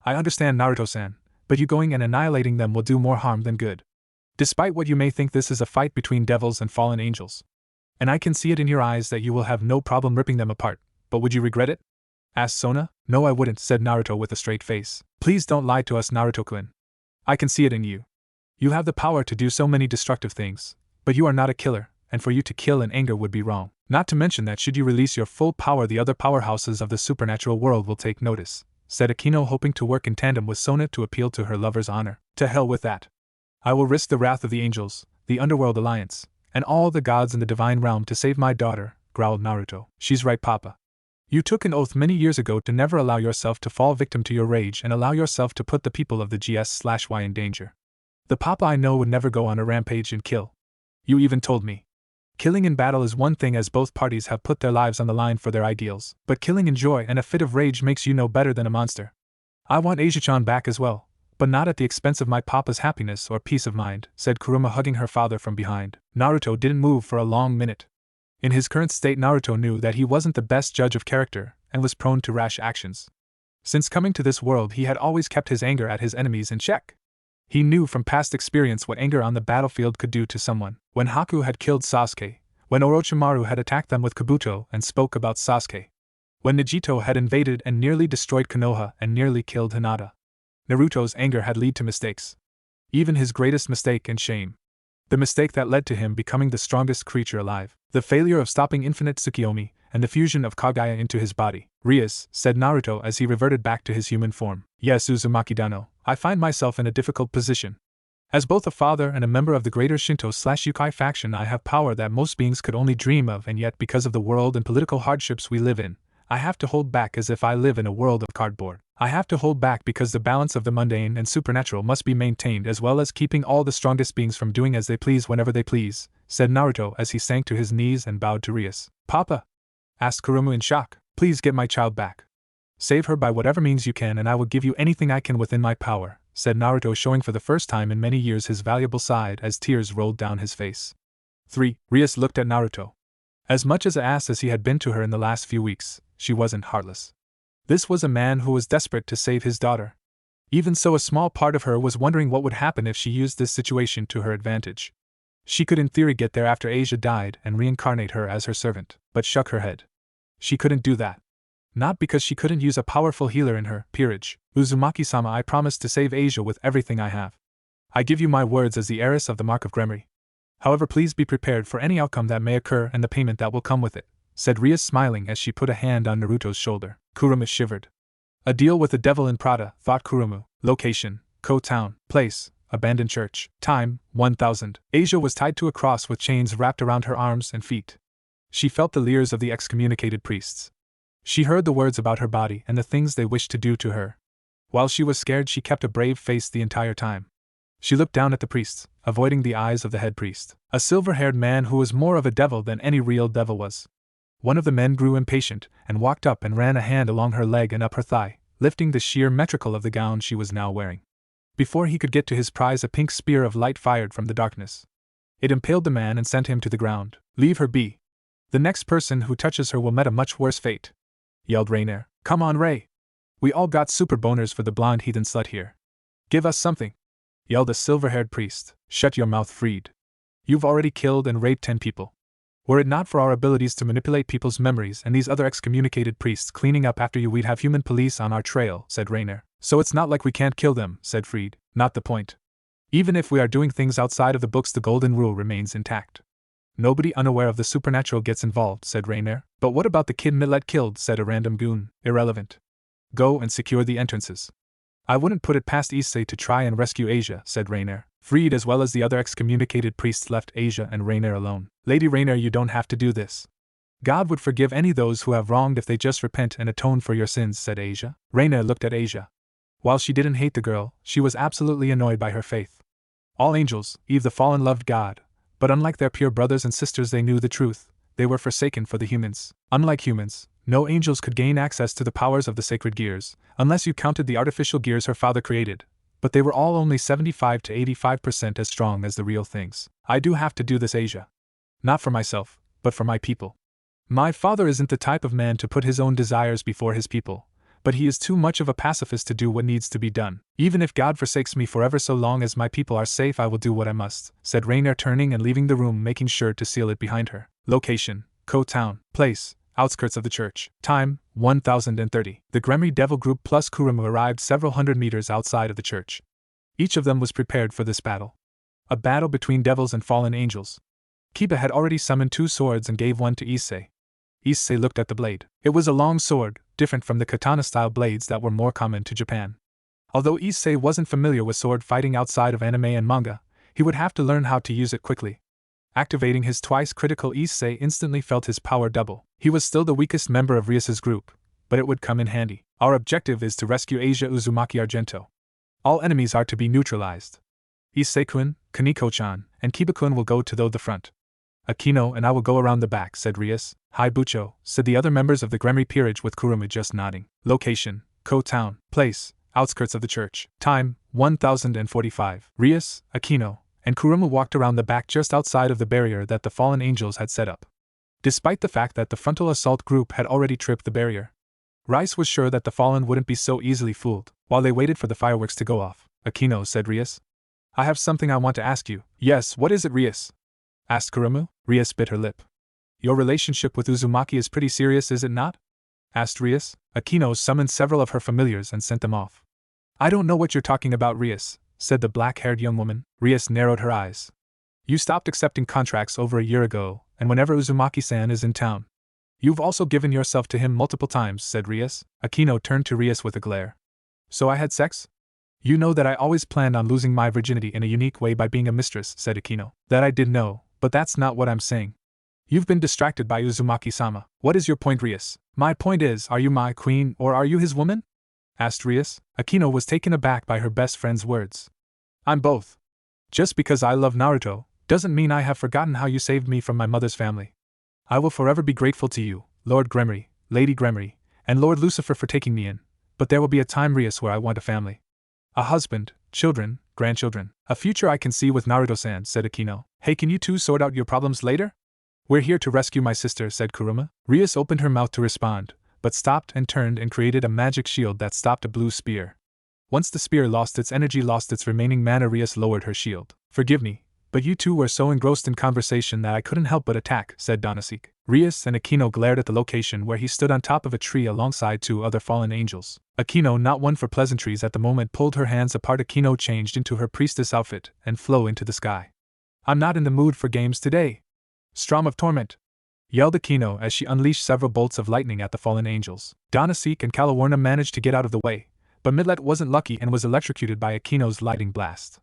A: I understand, Naruto-san, but you going and annihilating them will do more harm than good. Despite what you may think, this is a fight between devils and fallen angels. And I can see it in your eyes that you will have no problem ripping them apart, but would you regret it? Asked Sona. No, I wouldn't, said Naruto with a straight face. Please don't lie to us, Naruto-kun. I can see it in you. You have the power to do so many destructive things, but you are not a killer, and for you to kill in anger would be wrong. Not to mention that should you release your full power, the other powerhouses of the supernatural world will take notice, said Akeno, hoping to work in tandem with Sona to appeal to her lover's honor. To hell with that. I will risk the wrath of the angels, the Underworld Alliance, and all the gods in the divine realm to save my daughter, growled Naruto. She's right, Papa. You took an oath many years ago to never allow yourself to fall victim to your rage and allow yourself to put the people of the GS/Y in danger. The Papa I know would never go on a rampage and kill. You even told me. Killing in battle is one thing, as both parties have put their lives on the line for their ideals, but killing in joy and a fit of rage makes you no better than a monster. I want Asia-chan back as well, but not at the expense of my Papa's happiness or peace of mind, said Kurumu, hugging her father from behind. Naruto didn't move for a long minute. In his current state, Naruto knew that he wasn't the best judge of character and was prone to rash actions. Since coming to this world, he had always kept his anger at his enemies in check. He knew from past experience what anger on the battlefield could do to someone. When Haku had killed Sasuke, when Orochimaru had attacked them with Kabuto and spoke about Sasuke, when Nagito had invaded and nearly destroyed Konoha and nearly killed Hinata. Naruto's anger had led to mistakes. Even his greatest mistake and shame. The mistake that led to him becoming the strongest creature alive. The failure of stopping Infinite Tsukiyomi and the fusion of Kagaya into his body. Rias, said Naruto as he reverted back to his human form. Yes, Uzumaki-dano, I find myself in a difficult position. As both a father and a member of the greater Shinto/Yukai faction, I have power that most beings could only dream of, and yet because of the world and political hardships we live in, I have to hold back as if I live in a world of cardboard. I have to hold back because the balance of the mundane and supernatural must be maintained, as well as keeping all the strongest beings from doing as they please whenever they please, said Naruto as he sank to his knees and bowed to Rias. Papa? Asked Kurumu in shock. Please get my child back. Save her by whatever means you can, and I will give you anything I can within my power, said Naruto, showing for the first time in many years his valuable side as tears rolled down his face. 3. Rias looked at Naruto. As much as an ass as he had been to her in the last few weeks, she wasn't heartless. This was a man who was desperate to save his daughter. Even so, a small part of her was wondering what would happen if she used this situation to her advantage. She could in theory get there after Asia died and reincarnate her as her servant, but shook her head. She couldn't do that. Not because she couldn't use a powerful healer in her peerage. Uzumaki-sama, I promise to save Asia with everything I have. I give you my words as the heiress of the Mark of Gremory. However, please be prepared for any outcome that may occur and the payment that will come with it, said Rias, smiling as she put a hand on Naruto's shoulder. Kurumu shivered. A deal with the devil in Prada, thought Kurumu. Location, Ko Town. Place, abandoned church. Time, 1000. Asia was tied to a cross with chains wrapped around her arms and feet. She felt the leers of the excommunicated priests. She heard the words about her body and the things they wished to do to her. While she was scared, she kept a brave face the entire time. She looked down at the priests, avoiding the eyes of the head priest, a silver-haired man who was more of a devil than any real devil was. One of the men grew impatient and walked up and ran a hand along her leg and up her thigh, lifting the sheer metrical of the gown she was now wearing. Before he could get to his prize, a pink spear of light fired from the darkness. It impaled the man and sent him to the ground. Leave her be. The next person who touches her will meet a much worse fate, yelled Rainier. Come on, Ray. We all got super boners for the blonde heathen slut here. Give us something, yelled a silver-haired priest. Shut your mouth, Freed. You've already killed and raped 10 people. Were it not for our abilities to manipulate people's memories and these other excommunicated priests cleaning up after you, we'd have human police on our trail, said Rainier. So it's not like we can't kill them, said Freed. Not the point. Even if we are doing things outside of the books, the golden rule remains intact. Nobody unaware of the supernatural gets involved, said Rainier. But what about the kid Millet killed, said a random goon. Irrelevant. Go and secure the entrances. I wouldn't put it past Issei to try and rescue Asia, said Rainier. Freed as well as the other excommunicated priests left Asia and Rainier alone. Lady Rainier, you don't have to do this. God would forgive any those who have wronged if they just repent and atone for your sins, said Asia. Rainier looked at Asia. While she didn't hate the girl, she was absolutely annoyed by her faith. All angels, Eve the Fallen, loved God, but unlike their pure brothers and sisters, they knew the truth. They were forsaken for the humans. Unlike humans, no angels could gain access to the powers of the sacred gears, unless you counted the artificial gears her father created, but they were all only 75 to 85% as strong as the real things. I do have to do this, Asia. Not for myself, but for my people. My father isn't the type of man to put his own desires before his people, but he is too much of a pacifist to do what needs to be done. Even if God forsakes me forever, so long as my people are safe, I will do what I must, said Rainier, turning and leaving the room, making sure to seal it behind her. Location: Kuo Town. Place: outskirts of the church. Time: 1030. The Gremry Devil Group plus Kurumu arrived several hundred meters outside of the church. Each of them was prepared for this battle. A battle between devils and fallen angels. Kiba had already summoned 2 swords and gave one to Issei. Issei looked at the blade. It was a long sword, different from the katana-style blades that were more common to Japan. Although Issei wasn't familiar with sword fighting outside of anime and manga, he would have to learn how to use it quickly. Activating his twice critical, Issei instantly felt his power double. He was still the weakest member of Rias's group, but it would come in handy. Our objective is to rescue Asia Uzumaki Argento. All enemies are to be neutralized. Issei-kun, Kaneko-chan, and Kiba-kun will go to the front. Akeno and I will go around the back, said Rias. Hi Bucho, said the other members of the Gremry peerage, with Kurumu just nodding. Location: Kuo Town. Place: outskirts of the church. Time: 1045. Rias, Akeno, and Kurumu walked around the back just outside of the barrier that the fallen angels had set up. Despite the fact that the frontal assault group had already tripped the barrier, Rice was sure that the fallen wouldn't be so easily fooled. While they waited for the fireworks to go off, Akeno, said Rias, I have something I want to ask you. Yes, what is it, Rias? Asked Kurumu. Rias bit her lip. Your relationship with Uzumaki is pretty serious, is it not? Asked Rias. Akeno summoned several of her familiars and sent them off. I don't know what you're talking about, Rias, said the black-haired young woman. Rias narrowed her eyes. You stopped accepting contracts over a year ago, and whenever Uzumaki-san is in town, you've also given yourself to him multiple times, said Rias. Akeno turned to Rias with a glare. So I had sex? You know that I always planned on losing my virginity in a unique way by being a mistress, said Akeno. That I did know, but that's not what I'm saying. You've been distracted by Uzumaki-sama. What is your point, Rias? My point is, are you my queen or are you his woman? Asked Rias. Akeno was taken aback by her best friend's words. I'm both. Just because I love Naruto doesn't mean I have forgotten how you saved me from my mother's family. I will forever be grateful to you, Lord Gremry, Lady Gremry, and Lord Lucifer for taking me in, but there will be a time, Rias, where I want a family. A husband, children, grandchildren. A future I can see with Naruto-san, said Akeno. Hey, can you two sort out your problems later? We're here to rescue my sister, said Kurumu. Rias opened her mouth to respond, but stopped and turned and created a magic shield that stopped a blue spear. Once the spear lost its energy, lost its remaining mana, Rias lowered her shield. Forgive me, but you two were so engrossed in conversation that I couldn't help but attack, said Dohnaseek. Rias and Akeno glared at the location where he stood on top of a tree alongside 2 other fallen angels. Akeno, not one for pleasantries at the moment, pulled her hands apart. Akeno changed into her priestess outfit and flew into the sky. I'm not in the mood for games today. Storm of torment! Yelled Akeno as she unleashed several bolts of lightning at the fallen angels. Dohnaseek and Kalawarna managed to get out of the way, but Midlet wasn't lucky and was electrocuted by Akeno's lightning blast.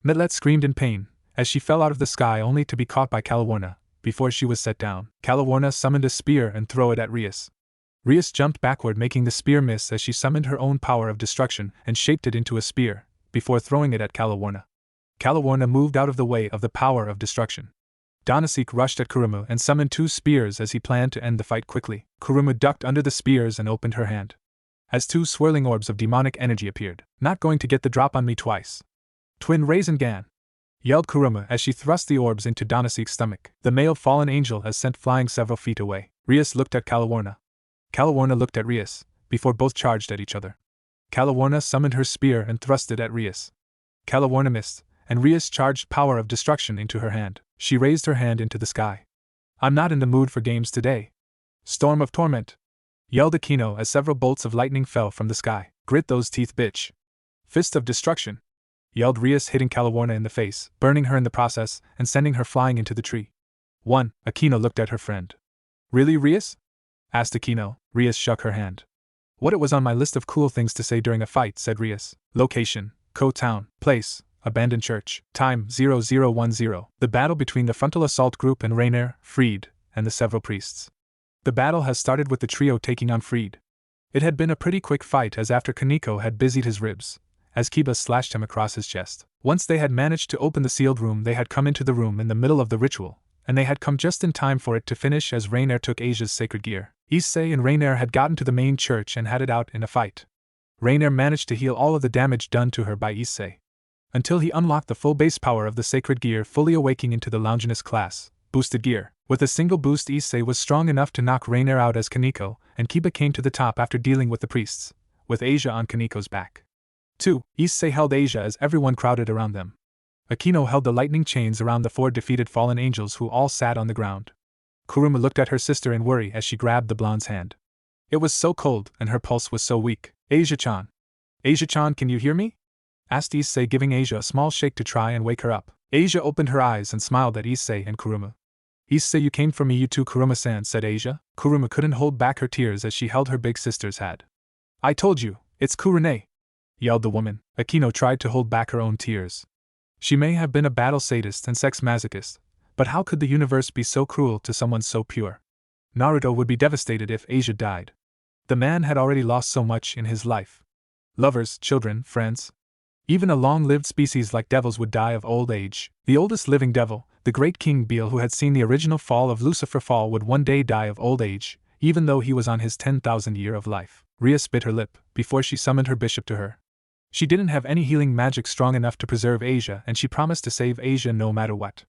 A: Midlet screamed in pain as she fell out of the sky, only to be caught by Kalawarna before she was set down. Kalawarna summoned a spear and threw it at Rias. Rias jumped backward, making the spear miss as she summoned her own power of destruction and shaped it into a spear before throwing it at Kalawarna. Kalawarna moved out of the way of the power of destruction. Dohnaseek rushed at Kurumu and summoned 2 spears as he planned to end the fight quickly. Kurumu ducked under the spears and opened her hand, as 2 swirling orbs of demonic energy appeared. Not going to get the drop on me twice. Twin Rasengan! Yelled Kurumu as she thrust the orbs into Dohnaseek's stomach. The male fallen angel has sent flying several feet away. Rias looked at Kalawarna. Kalawarna looked at Rias, before both charged at each other. Kalawarna summoned her spear and thrust it at Rias. Kalawarna missed, and Rias charged power of destruction into her hand. She raised her hand into the sky. I'm not in the mood for games today. Storm of torment! Yelled Akeno as several bolts of lightning fell from the sky. Grit those teeth, bitch! Fist of destruction! Yelled Rias, hitting Kalawarna in the face, burning her in the process, and sending her flying into the tree. 1. Akeno looked at her friend. Really, Rias? Asked Akeno. Rias shook her hand. What, it was on my list of cool things to say during a fight, said Rias. Location: Kuo Town. Place: Abandoned Church. Time 0010. The battle between the frontal assault group and Rainier, Freed, and the several priests. The battle has started with the trio taking on Freed. It had been a pretty quick fight as after Kaneko had busied his ribs, as Kiba slashed him across his chest. Once they had managed to open the sealed room, they had come into the room in the middle of the ritual, and they had come just in time for it to finish as Rainier took Asia's sacred gear. Issei and Rainier had gotten to the main church and had it out in a fight. Rainier managed to heal all of the damage done to her by Issei, until he unlocked the full base power of the sacred gear, fully awaking into the Longinus class, boosted gear. With a single boost, Issei was strong enough to knock Rainier out as Kaneko, and Kiba came to the top after dealing with the priests, with Asia on Kaneko's back. 2. Issei held Asia as everyone crowded around them. Akeno held the lightning chains around the 4 defeated fallen angels who all sat on the ground. Kurumu looked at her sister in worry as she grabbed the blonde's hand. It was so cold and her pulse was so weak. Asia-chan. Asia-chan, can you hear me? Asked Issei, giving Asia a small shake to try and wake her up. Asia opened her eyes and smiled at Issei and Kurumu. Issei, you came for me, you too, Kuruma-san, said Asia. Kurumu couldn't hold back her tears as she held her big sister's hand. I told you, it's Kurune, yelled the woman. Akeno tried to hold back her own tears. She may have been a battle sadist and sex masochist, but how could the universe be so cruel to someone so pure? Naruto would be devastated if Asia died. The man had already lost so much in his life. Lovers, children, friends. Even a long-lived species like devils would die of old age. The oldest living devil, the great King Beal, who had seen the original fall of Lucifer fall, would one day die of old age, even though he was on his 10,000 year of life. Rias bit her lip before she summoned her bishop to her. She didn't have any healing magic strong enough to preserve Asia, and she promised to save Asia no matter what.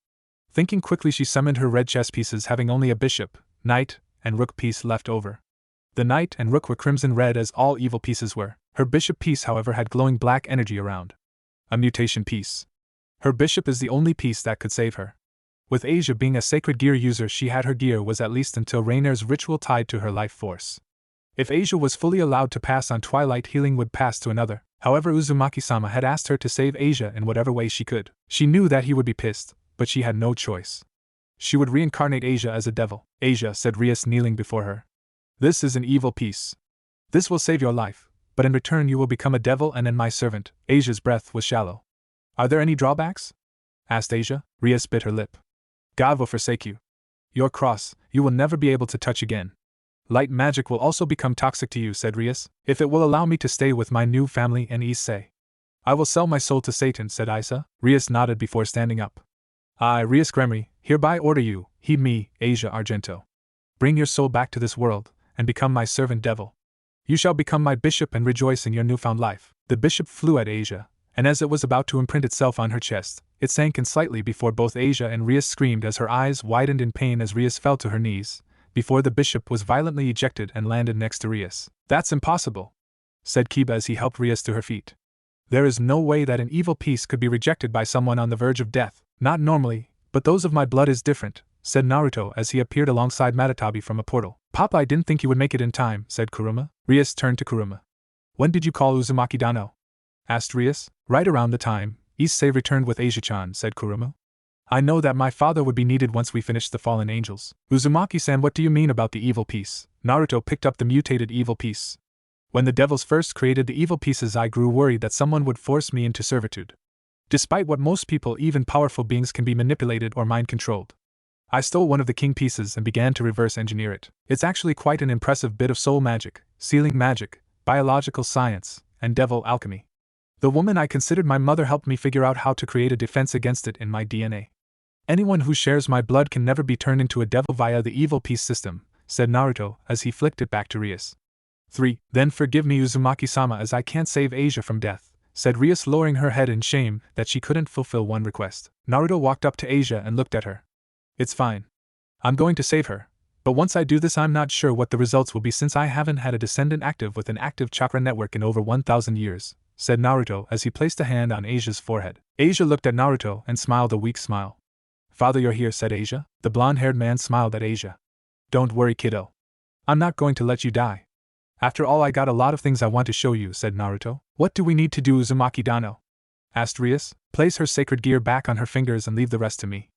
A: Thinking quickly, she summoned her red chess pieces, having only a bishop, knight, and rook piece left over. The knight and rook were crimson red, as all evil pieces were. Her bishop piece, however, had glowing black energy around. A mutation piece. Her bishop is the only piece that could save her. With Asia being a sacred gear user, she had her gear was at least until Rainier's ritual tied to her life force. If Asia was fully allowed to pass on twilight, healing would pass to another. However, Uzumaki-sama had asked her to save Asia in whatever way she could. She knew that he would be pissed, but she had no choice. She would reincarnate Asia as a devil. Asia, said Rias, kneeling before her. This is an evil piece. This will save your life, but in return you will become a devil and then my servant. Asia's breath was shallow. Are there any drawbacks? Asked Asia. Rias bit her lip. God will forsake you. Your cross, you will never be able to touch again. Light magic will also become toxic to you, said Rias, if it will allow me to stay with my new family and Issei. I will sell my soul to Satan, said Isa. Rias nodded before standing up. I, Rias Gremory, hereby order you, heed me, Asia Argento. Bring your soul back to this world, and become my servant devil. You shall become my bishop and rejoice in your newfound life. The bishop flew at Asia, and as it was about to imprint itself on her chest, it sank in slightly before both Asia and Rias screamed as her eyes widened in pain as Rias fell to her knees, before the bishop was violently ejected and landed next to Rias. That's impossible, said Kiba as he helped Rias to her feet. There is no way that an evil piece could be rejected by someone on the verge of death. Not normally, but those of my blood is different, said Naruto as he appeared alongside Matatabi from a portal. Papa, I didn't think you would make it in time, said Kuruma. Rias turned to Kuruma. When did you call Uzumaki Dano? Asked Rias. Right around the time Issei returned with Asia-chan, said Kurumu. I know that my father would be needed once we finished the fallen angels. Uzumaki-san, what do you mean about the evil piece? Naruto picked up the mutated evil piece. When the devils first created the evil pieces, I grew worried that someone would force me into servitude. Despite what most people, even powerful beings, can be manipulated or mind-controlled. I stole one of the king pieces and began to reverse engineer it. It's actually quite an impressive bit of soul magic, sealing magic, biological science, and devil alchemy. The woman I considered my mother helped me figure out how to create a defense against it in my DNA. Anyone who shares my blood can never be turned into a devil via the evil piece system, said Naruto as he flicked it back to Rias. 3. Then forgive me, Uzumaki-sama, as I can't save Asia from death, said Rias, lowering her head in shame that she couldn't fulfill one request. Naruto walked up to Asia and looked at her. It's fine. I'm going to save her, but once I do this, I'm not sure what the results will be since I haven't had a descendant active with an active chakra network in over 1,000 years, said Naruto as he placed a hand on Asia's forehead. Asia looked at Naruto and smiled a weak smile. Father, you're here, said Asia. The blonde-haired man smiled at Asia. Don't worry, kiddo. I'm not going to let you die. After all, I got a lot of things I want to show you, said Naruto. What do we need to do, Uzumaki Dano? Asked Rias. Place her sacred gear back on her fingers and leave the rest to me.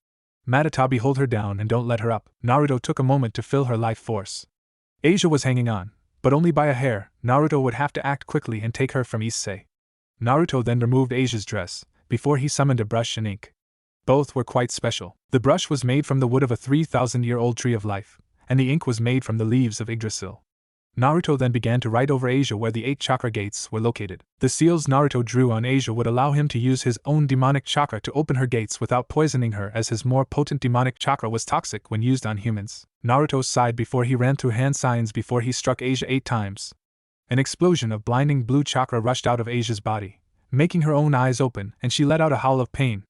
A: Matatabi, hold her down and don't let her up. Naruto took a moment to fill her life force. Asia was hanging on, but only by a hair. Naruto would have to act quickly and take her from Issei. Naruto then removed Asia's dress, before he summoned a brush and ink. Both were quite special. The brush was made from the wood of a 3,000-year-old tree of life, and the ink was made from the leaves of Yggdrasil. Naruto then began to write over Asia where the 8 chakra gates were located. The seals Naruto drew on Asia would allow him to use his own demonic chakra to open her gates without poisoning her, as his more potent demonic chakra was toxic when used on humans. Naruto sighed before he ran through hand signs before he struck Asia 8 times. An explosion of blinding blue chakra rushed out of Asia's body, making her own eyes open, and she let out a howl of pain.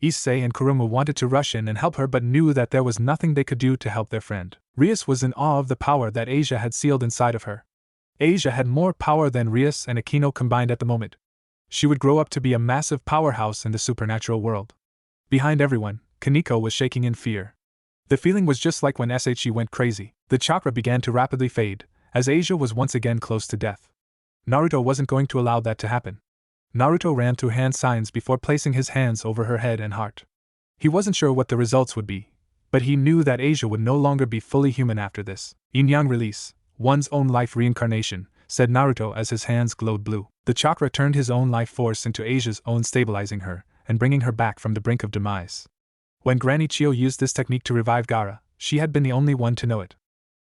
A: Issei and Kurumu wanted to rush in and help her but knew that there was nothing they could do to help their friend. Rias was in awe of the power that Asia had sealed inside of her. Asia had more power than Rias and Akeno combined at the moment. She would grow up to be a massive powerhouse in the supernatural world. Behind everyone, Kaneko was shaking in fear. The feeling was just like when She went crazy. The chakra began to rapidly fade, as Asia was once again close to death. Naruto wasn't going to allow that to happen. Naruto ran through hand signs before placing his hands over her head and heart. He wasn't sure what the results would be, but he knew that Asia would no longer be fully human after this. Yin-yang release, one's own life reincarnation, said Naruto as his hands glowed blue. The chakra turned his own life force into Asia's own, stabilizing her and bringing her back from the brink of demise. When Granny Chio used this technique to revive Gaara, she had been the only one to know it.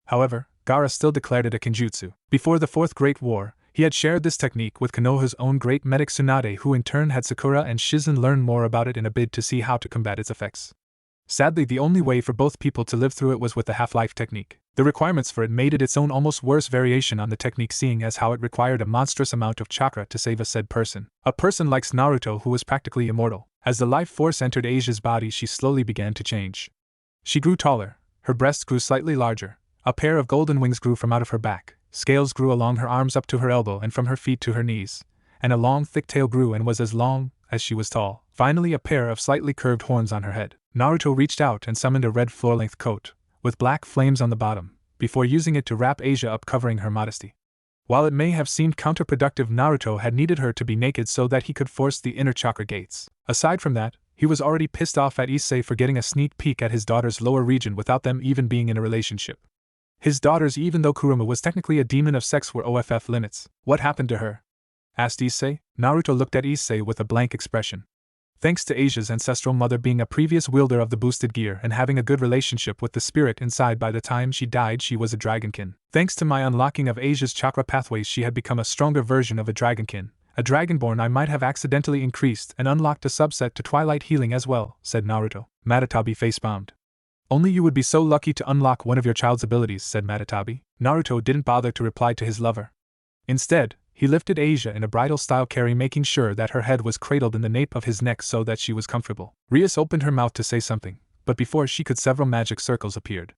A: However, Gaara still declared it a kenjutsu. Before the Fourth Great War, he had shared this technique with Konoha's own great medic Tsunade, who in turn had Sakura and Shizen learn more about it in a bid to see how to combat its effects. Sadly, the only way for both people to live through it was with the half-life technique. The requirements for it made it its own almost worse variation on the technique, seeing as how it required a monstrous amount of chakra to save a said person. A person like Naruto who was practically immortal. As the life force entered Asia's body, she slowly began to change. She grew taller, her breasts grew slightly larger, a pair of golden wings grew from out of her back. Scales grew along her arms up to her elbow and from her feet to her knees, and a long thick tail grew and was as long as she was tall. Finally, a pair of slightly curved horns on her head. Naruto reached out and summoned a red floor-length coat, with black flames on the bottom, before using it to wrap Asia up, covering her modesty. While it may have seemed counterproductive, Naruto had needed her to be naked so that he could force the inner chakra gates. Aside from that, he was already pissed off at Issei for getting a sneak peek at his daughter's lower region without them even being in a relationship. His daughters, even though Kurumu was technically a demon of sex, were off limits. What happened to her? Asked Issei. Naruto looked at Issei with a blank expression. Thanks to Asia's ancestral mother being a previous wielder of the boosted gear and having a good relationship with the spirit inside, by the time she died she was a dragonkin. Thanks to my unlocking of Asia's chakra pathways, she had become a stronger version of a dragonkin. A dragonborn I might have accidentally increased and unlocked a subset to Twilight Healing as well, said Naruto. Matatabi face-bombed. Only you would be so lucky to unlock one of your child's abilities, said Matatabi. Naruto didn't bother to reply to his lover. Instead, he lifted Asia in a bridal-style carry, making sure that her head was cradled in the nape of his neck so that she was comfortable. Rias opened her mouth to say something, but before she could, several magic circles appeared.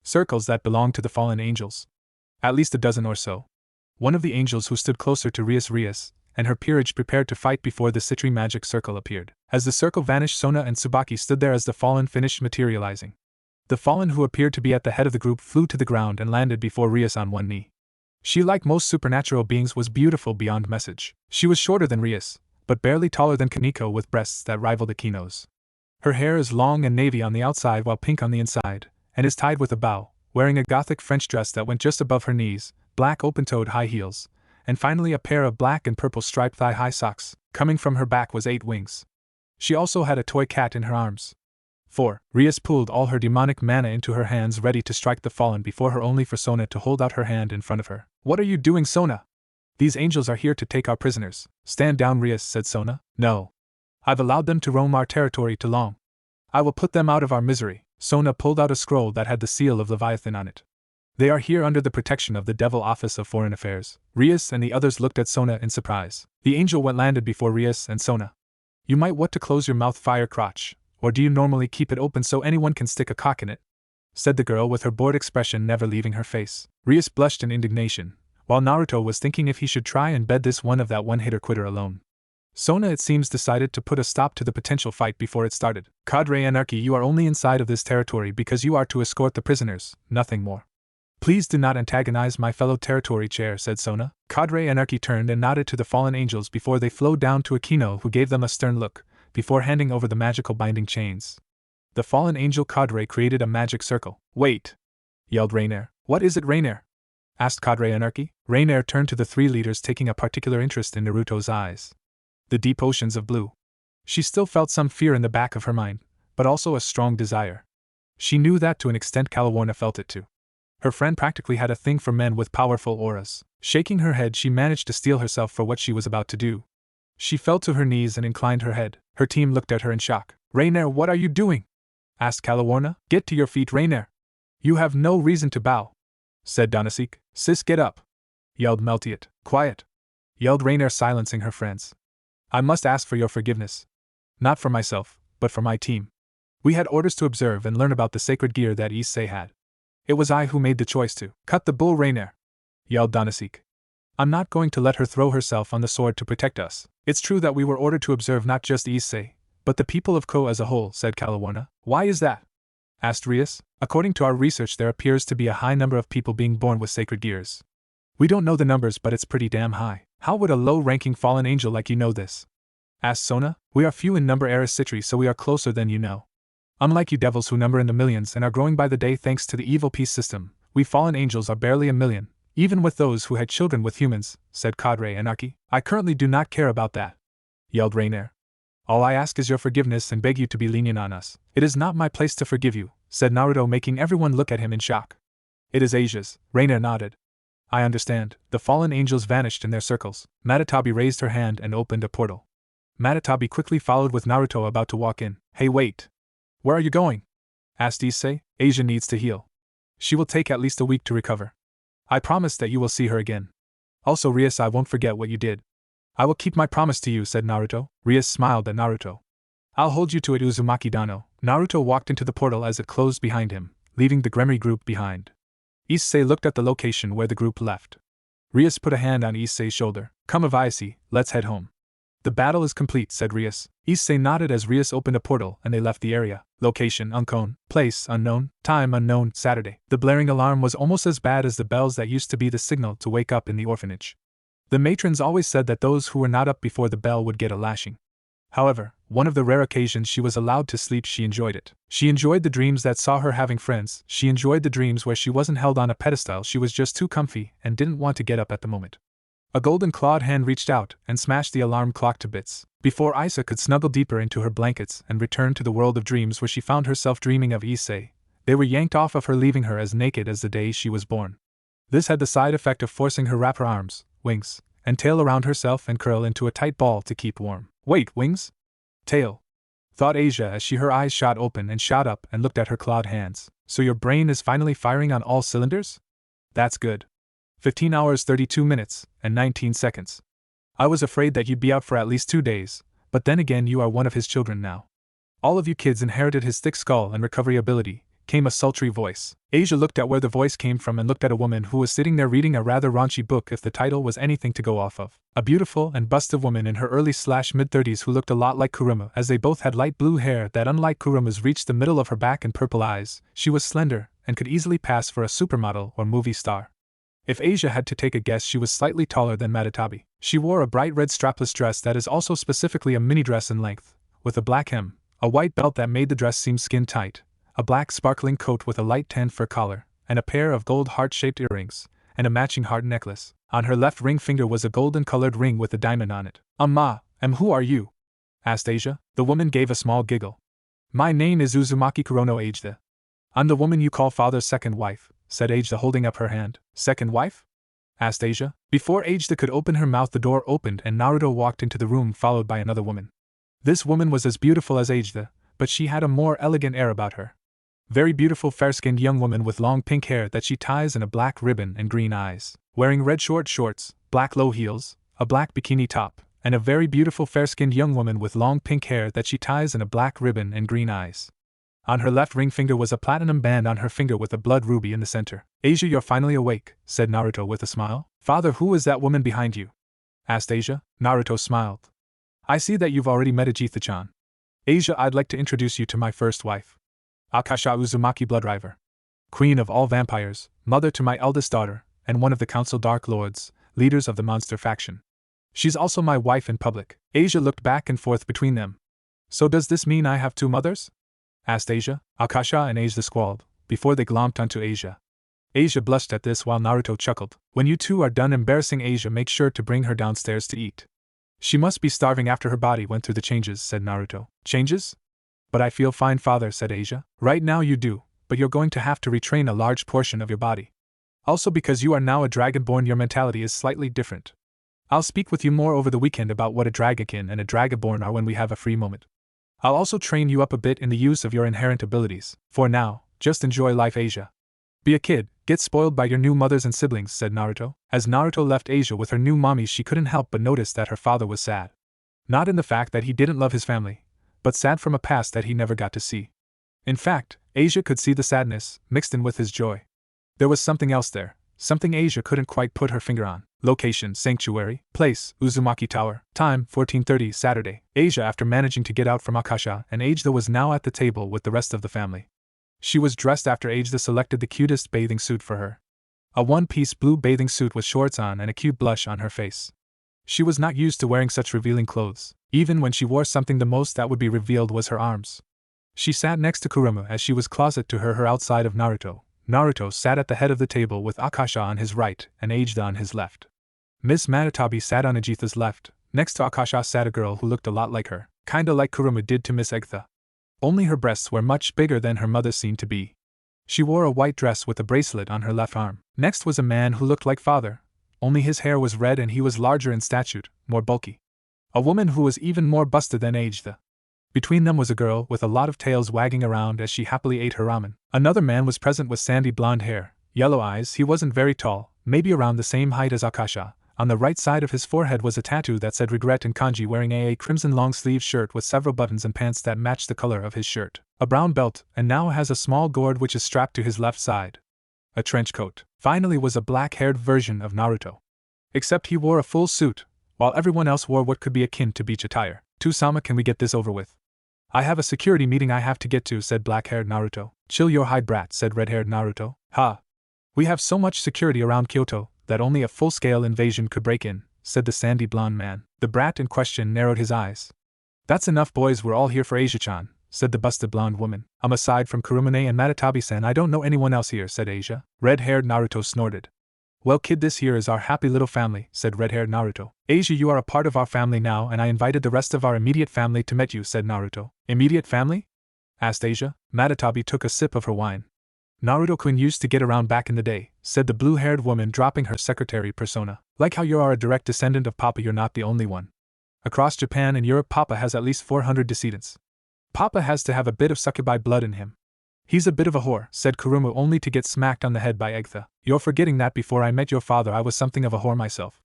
A: Circles that belonged to the fallen angels. At least a dozen or so. One of the angels who stood closer to Rias, and her peerage prepared to fight before the Citri magic circle appeared. As the circle vanished, Sona and Tsubaki stood there as the fallen finished materializing. The fallen, who appeared to be at the head of the group, flew to the ground and landed before Rias on one knee. She, like most supernatural beings, was beautiful beyond message. She was shorter than Rias, but barely taller than Kaneko, with breasts that rivaled Akeno's. Her hair is long and navy on the outside while pink on the inside, and is tied with a bow, wearing a gothic French dress that went just above her knees, black open-toed high heels, and finally a pair of black and purple striped thigh-high socks. Coming from her back was 8 wings. She also had a toy cat in her arms. 4. Rias pulled all her demonic mana into her hands, ready to strike the fallen before her, only for Sona to hold out her hand in front of her. What are you doing, Sona? These angels are here to take our prisoners. Stand down, Rias, said Sona. No. I've allowed them to roam our territory too long. I will put them out of our misery. Sona pulled out a scroll that had the seal of Leviathan on it. They are here under the protection of the Devil Office of Foreign Affairs. Rias and the others looked at Sona in surprise. The angel went landed before Rias and Sona. You might want to close your mouth, fire crotch. Or do you normally keep it open so anyone can stick a cock in it? Said the girl with her bored expression never leaving her face. Rias blushed in indignation, while Naruto was thinking if he should try and bed this one of that one-hitter quitter alone. Sona, it seems, decided to put a stop to the potential fight before it started. Cadre Anarchy, you are only inside of this territory because you are to escort the prisoners, nothing more. Please do not antagonize my fellow territory chair, said Sona. Cadre Anarchy turned and nodded to the fallen angels before they flowed down to Akeno, who gave them a stern look, before handing over the magical binding chains. The fallen angel cadre created a magic circle. Wait! Yelled Rainier. What is it, Rainier? Asked Cadre Anarchy. Rainier turned to the 3 leaders, taking a particular interest in Naruto's eyes. The deep oceans of blue. She still felt some fear in the back of her mind, but also a strong desire. She knew that to an extent Calawarna felt it too. Her friend practically had a thing for men with powerful auras. Shaking her head, she managed to steel herself for what she was about to do. She fell to her knees and inclined her head. Her team looked at her in shock. "Rainier, what are you doing?" asked Calawarna. "Get to your feet, Rainier. You have no reason to bow," said Dohnaseek. "Sis, get up," yelled Meltiot. "Quiet," yelled Rainier, silencing her friends. "I must ask for your forgiveness. Not for myself, but for my team. We had orders to observe and learn about the sacred gear that Issei had. It was I who made the choice to cut the bull, Rainier," yelled Dohnaseek. "I'm not going to let her throw herself on the sword to protect us. It's true that we were ordered to observe not just Issei, but the people of Kuo as a whole," said Calawarna. "Why is that?" asked Rias. "According to our research, there appears to be a high number of people being born with sacred gears. We don't know the numbers, but it's pretty damn high. How would a low-ranking fallen angel like you know this?" asked Sona. "We are few in number, Citri, so we are closer than you know. Unlike you devils who number in the millions and are growing by the day thanks to the evil peace system, we fallen angels are barely a million, even with those who had children with humans," said Cadre Anarchy. "I currently do not care about that," yelled Rainier. "All I ask is your forgiveness and beg you to be lenient on us." "It is not my place to forgive you," said Naruto, making everyone look at him in shock. "It is Asia's." Rainier nodded. "I understand." The fallen angels vanished in their circles. Matatabi raised her hand and opened a portal. Matatabi quickly followed with Naruto about to walk in. "Hey, wait! Where are you going?" asked Issei. "Asia needs to heal. She will take at least a week to recover. I promise that you will see her again. Also, Rias, I won't forget what you did." "I will keep my promise to you," said Naruto. Rias smiled at Naruto. "I'll hold you to it, Uzumaki Dano." Naruto walked into the portal as it closed behind him, leaving the Gremry group behind. Issei looked at the location where the group left. Rias put a hand on Issei's shoulder. "Come, Aviasi, let's head home." "The battle is complete," said Rias. Issei nodded as Rias opened a portal and they left the area. Location unknown, place unknown, time unknown, Saturday. The blaring alarm was almost as bad as the bells that used to be the signal to wake up in the orphanage. The matrons always said that those who were not up before the bell would get a lashing. However, one of the rare occasions she was allowed to sleep, she enjoyed it. She enjoyed the dreams that saw her having friends. She enjoyed the dreams where she wasn't held on a pedestal, she was just too comfy and didn't want to get up at the moment. A golden-clawed hand reached out and smashed the alarm clock to bits. Before Isa could snuggle deeper into her blankets and return to the world of dreams where she found herself dreaming of Issei, they were yanked off of her, leaving her as naked as the day she was born. This had the side effect of forcing her to wrap her arms, wings, and tail around herself and curl into a tight ball to keep warm. "Wait, wings? Tail?" thought Asia as her eyes shot open and shot up and looked at her clawed hands. "So your brain is finally firing on all cylinders? That's good. 15 hours 32 minutes, and 19 seconds. I was afraid that you'd be out for at least 2 days, but then again you are one of his children now. All of you kids inherited his thick skull and recovery ability," came a sultry voice. Asia looked at where the voice came from and looked at a woman who was sitting there reading a rather raunchy book, if the title was anything to go off of. A beautiful and busted woman in her early/mid-30s who looked a lot like Kurumu, as they both had light blue hair that, unlike Kurumu's, reached the middle of her back and purple eyes. She was slender and could easily pass for a supermodel or movie star. If Asia had to take a guess, she was slightly taller than Matatabi. She wore a bright red strapless dress that is also specifically a mini dress in length, with a black hem, a white belt that made the dress seem skin tight, a black sparkling coat with a light tan fur collar, and a pair of gold heart-shaped earrings, and a matching heart necklace. On her left ring finger was a golden-colored ring with a diamond on it. Who are you?" asked Asia. The woman gave a small giggle. "My name is Uzumaki Kurono Ageda. I'm the woman you call father's second wife," said Ageda, holding up her hand. "Second wife?" asked Asia. Before Ageda could open her mouth, the door opened and Naruto walked into the room, followed by another woman. This woman was as beautiful as Ageda, but she had a more elegant air about her. Very beautiful, fair-skinned young woman with long pink hair that she ties in a black ribbon and green eyes, wearing red short shorts, black low heels, a black bikini top, and a very beautiful fair-skinned young woman with long pink hair that she ties in a black ribbon and green eyes. On her left ring finger was a platinum band on her finger with a blood ruby in the center. "Asia, you're finally awake," said Naruto with a smile. "Father, who is that woman behind you?" asked Asia. Naruto smiled. "I see that you've already met Ajitha-chan. Asia, I'd like to introduce you to my first wife. Akasha Uzumaki Bloodriver. Queen of all vampires, mother to my eldest daughter, and one of the Council Dark Lords, leaders of the monster faction. She's also my wife in public." Asia looked back and forth between them. "So does this mean I have two mothers?" asked Asia. Akasha and Asia squalled, before they glomped onto Asia. Asia blushed at this while Naruto chuckled. "When you two are done embarrassing Asia, make sure to bring her downstairs to eat. She must be starving after her body went through the changes, said Naruto. Changes? But I feel fine, father, said Asia. Right now you do, but you're going to have to retrain a large portion of your body. Also because you are now a dragonborn, your mentality is slightly different. I'll speak with you more over the weekend about what a dragakin and a dragaborn are when we have a free moment. I'll also train you up a bit in the use of your inherent abilities. For now, just enjoy life, Asia. Be a kid, get spoiled by your new mothers and siblings, said Naruto. As Naruto left Asia with her new mommies, she couldn't help but notice that her father was sad. Not in the fact that he didn't love his family, but sad from a past that he never got to see. In fact, Asia could see the sadness, mixed in with his joy. There was something else there, something Asia couldn't quite put her finger on. Location, Sanctuary. Place, Uzumaki Tower. Time, 14:30 Saturday. Asia, after managing to get out from Akasha and Aida, was now at the table with the rest of the family. She was dressed after Aida selected the cutest bathing suit for her. A one-piece blue bathing suit with shorts on and a cute blush on her face. She was not used to wearing such revealing clothes. Even when she wore something, the most that would be revealed was her arms. She sat next to Kurumu as she was closet to her outside of Naruto. Naruto sat at the head of the table with Akasha on his right and Aida on his left. Miss Matatabi sat on Ajitha's left. Next to Akasha sat a girl who looked a lot like her, kinda like Kurumu did to Miss Agatha. Only her breasts were much bigger than her mother seemed to be. She wore a white dress with a bracelet on her left arm. Next was a man who looked like father, only his hair was red and he was larger in stature, more bulky. A woman who was even more busted than Aida. Between them was a girl with a lot of tails wagging around as she happily ate her ramen. Another man was present with sandy blonde hair, yellow eyes. He wasn't very tall, maybe around the same height as Akasha. On the right side of his forehead was a tattoo that said regret in kanji, wearing a crimson long-sleeve shirt with several buttons and pants that matched the color of his shirt. A brown belt, and now has a small gourd which is strapped to his left side. A trench coat. Finally was a black-haired version of Naruto. Except he wore a full suit, while everyone else wore what could be akin to beach attire. "Tusama, can we get this over with? I have a security meeting I have to get to," said black-haired Naruto. "Chill your hide, brat," said red-haired Naruto. "Ha! We have so much security around Kyoto that only a full-scale invasion could break in," said the sandy blonde man. The brat in question narrowed his eyes. "That's enough, boys, we're all here for Asia-chan," said the busted blonde woman. Aside from Kurumu and Matatabi-san, I don't know anyone else here," said Asia. Red-haired Naruto snorted. "Well, kid, this here is our happy little family," said red-haired Naruto. "Asia, you are a part of our family now, and I invited the rest of our immediate family to meet you," said Naruto. "Immediate family?" asked Asia. Matatabi took a sip of her wine. "Naruto-kun used to get around back in the day," said the blue-haired woman, dropping her secretary persona. "Like how you are a direct descendant of Papa, you're not the only one. Across Japan and Europe, Papa has at least 400 descendants. Papa has to have a bit of succubi blood in him." "He's a bit of a whore," said Kurumu, only to get smacked on the head by Agatha. "You're forgetting that before I met your father I was something of a whore myself.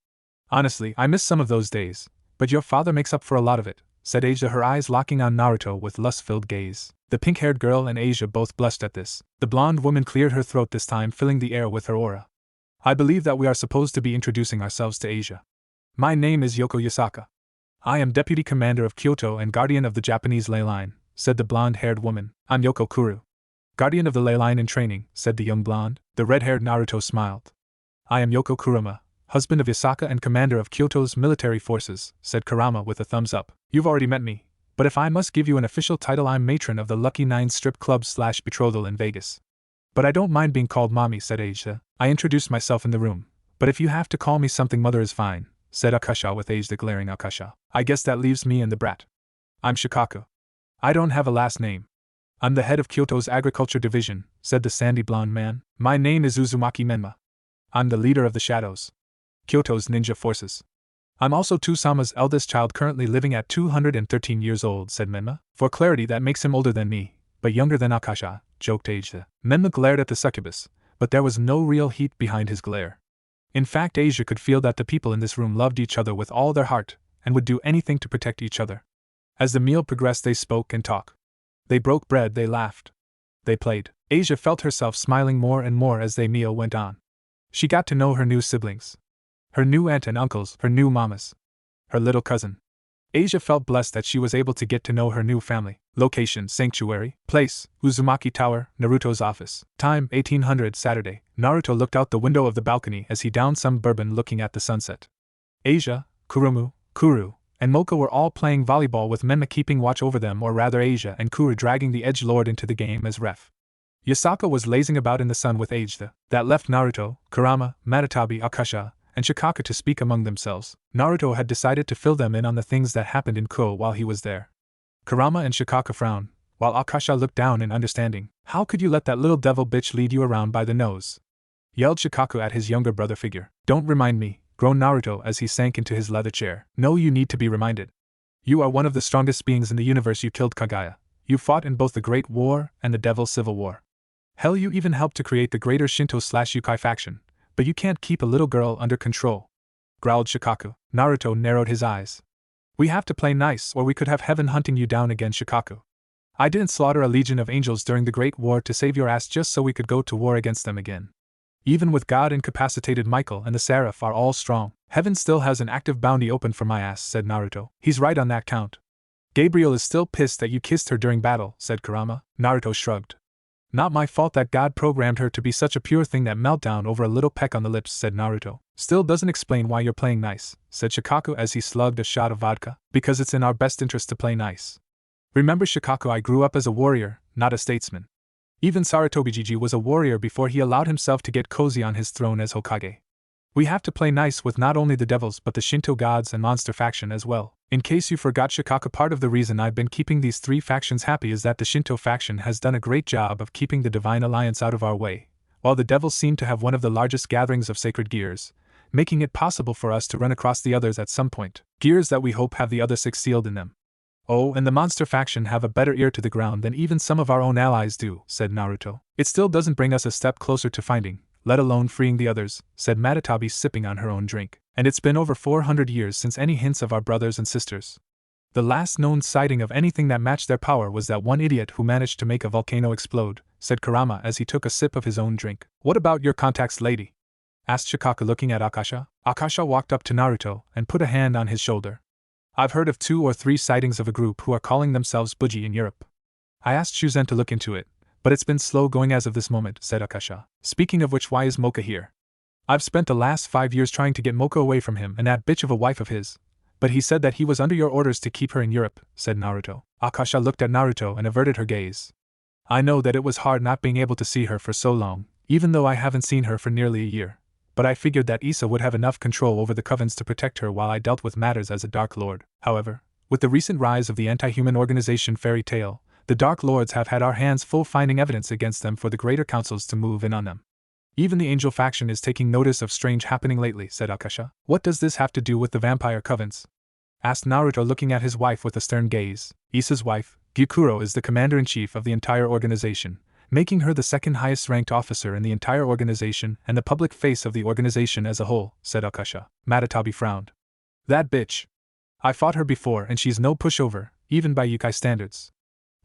A: Honestly, I miss some of those days, but your father makes up for a lot of it," said Asia, her eyes locking on Naruto with lust-filled gaze. The pink-haired girl and Asia both blushed at this. The blonde woman cleared her throat this time, filling the air with her aura. "I believe that we are supposed to be introducing ourselves to Asia. My name is Yoko Yasaka. I am Deputy Commander of Kyoto and Guardian of the Japanese Ley Line," said the blonde-haired woman. "I'm Yoko Kuru. Guardian of the Ley Line in training," said the young blonde. The red-haired Naruto smiled. "I am Yoko Kurama, husband of Yasaka and commander of Kyoto's military forces," said Kurama with a thumbs up. "You've already met me, but if I must give you an official title, I'm matron of the Lucky 9 strip club / betrothal in Vegas. But I don't mind being called mommy," said Asia. "I introduced myself in the room, but if you have to call me something, mother is fine," said Akasha with Asia glaring. "Akasha. I guess that leaves me and the brat. I'm Shikaku. I don't have a last name. I'm the head of Kyoto's agriculture division," said the sandy blonde man. "My name is Uzumaki Menma. I'm the leader of the Shadows, Kyoto's ninja forces. I'm also Tusama's eldest child, currently living at 213 years old," said Menma. "For clarity, that makes him older than me, but younger than Akasha," joked Asia. Menma glared at the succubus, but there was no real heat behind his glare. In fact, Asia could feel that the people in this room loved each other with all their heart, and would do anything to protect each other. As the meal progressed, they spoke and talked. They broke bread, they laughed. They played. Asia felt herself smiling more and more as the meal went on. She got to know her new siblings. Her new aunt and uncles, her new mamas. Her little cousin. Asia felt blessed that she was able to get to know her new family. Location, Sanctuary. Place, Uzumaki Tower, Naruto's office. Time, 1800 Saturday. Naruto looked out the window of the balcony as he downed some bourbon, looking at the sunset. Asia, Kurumu, Kuru, and Mocha were all playing volleyball, with Menma keeping watch over them, or rather Asia and Kuru dragging the edgelord into the game as ref. Yasaka was lazing about in the sun with Asia. That left Naruto, Kurama, Matatabi, Akasha, and Shikaku to speak among themselves. Naruto had decided to fill them in on the things that happened in Kuo while he was there. Kurama and Shikaku frowned, while Akasha looked down in understanding. How could you let that little devil bitch lead you around by the nose? Yelled Shikaku at his younger brother figure. Don't remind me, groaned Naruto as he sank into his leather chair. No, you need to be reminded. You are one of the strongest beings in the universe. You killed Kaguya. You fought in both the Great War and the Devil's Civil War. Hell, you even helped to create the greater Shinto/Yukai faction, but you can't keep a little girl under control, growled Shikaku. Naruto narrowed his eyes. We have to play nice or we could have heaven hunting you down again, Shikaku. I didn't slaughter a legion of angels during the Great War to save your ass just so we could go to war against them again. Even with God incapacitated, Michael and the Seraph are all strong. Heaven still has an active bounty open for my ass, said Naruto. He's right on that count. Gabriel is still pissed that you kissed her during battle, said Kurama. Naruto shrugged. Not my fault that God programmed her to be such a pure thing. That meltdown over a little peck on the lips, said Naruto. Still doesn't explain why you're playing nice, said Shikaku as he slugged a shot of vodka. Because it's in our best interest to play nice. Remember, Shikaku, I grew up as a warrior, not a statesman. Even Sarutobi was a warrior before he allowed himself to get cozy on his throne as Hokage. We have to play nice with not only the devils but the Shinto gods and monster faction as well. In case you forgot, Shikaku, part of the reason I've been keeping these three factions happy is that the Shinto faction has done a great job of keeping the Divine Alliance out of our way, while the devils seem to have one of the largest gatherings of sacred gears, making it possible for us to run across the others at some point, gears that we hope have the other six sealed in them. Oh, and the monster faction have a better ear to the ground than even some of our own allies do, said Naruto. It still doesn't bring us a step closer to finding, let alone freeing the others, said Matatabi, sipping on her own drink. And it's been over 400 years since any hints of our brothers and sisters. The last known sighting of anything that matched their power was that one idiot who managed to make a volcano explode, said Kurama as he took a sip of his own drink. What about your contacts, lady? Asked Shikaku, looking at Akasha. Akasha walked up to Naruto and put a hand on his shoulder. I've heard of 2 or 3 sightings of a group who are calling themselves Buji in Europe. I asked Shuzen to look into it, but it's been slow going as of this moment, said Akasha. Speaking of which, why is Mocha here? I've spent the last 5 years trying to get Mocha away from him and that bitch of a wife of his, but he said that he was under your orders to keep her in Europe, said Naruto. Akasha looked at Naruto and averted her gaze. I know that it was hard not being able to see her for so long, even though I haven't seen her for nearly a year. But I figured that Issa would have enough control over the covens to protect her while I dealt with matters as a Dark Lord. However, with the recent rise of the anti-human organization Fairy Tail, the Dark Lords have had our hands full finding evidence against them for the greater councils to move in on them. Even the Angel faction is taking notice of strange happening lately, said Akasha. What does this have to do with the vampire covens? Asked Naruto, looking at his wife with a stern gaze. Issa's wife, Gyukuro, is the commander-in-chief of the entire organization, making her the second highest ranked officer in the entire organization and the public face of the organization as a whole, said Akasha. Matatabi frowned. That bitch. I fought her before and she's no pushover, even by Yukai standards.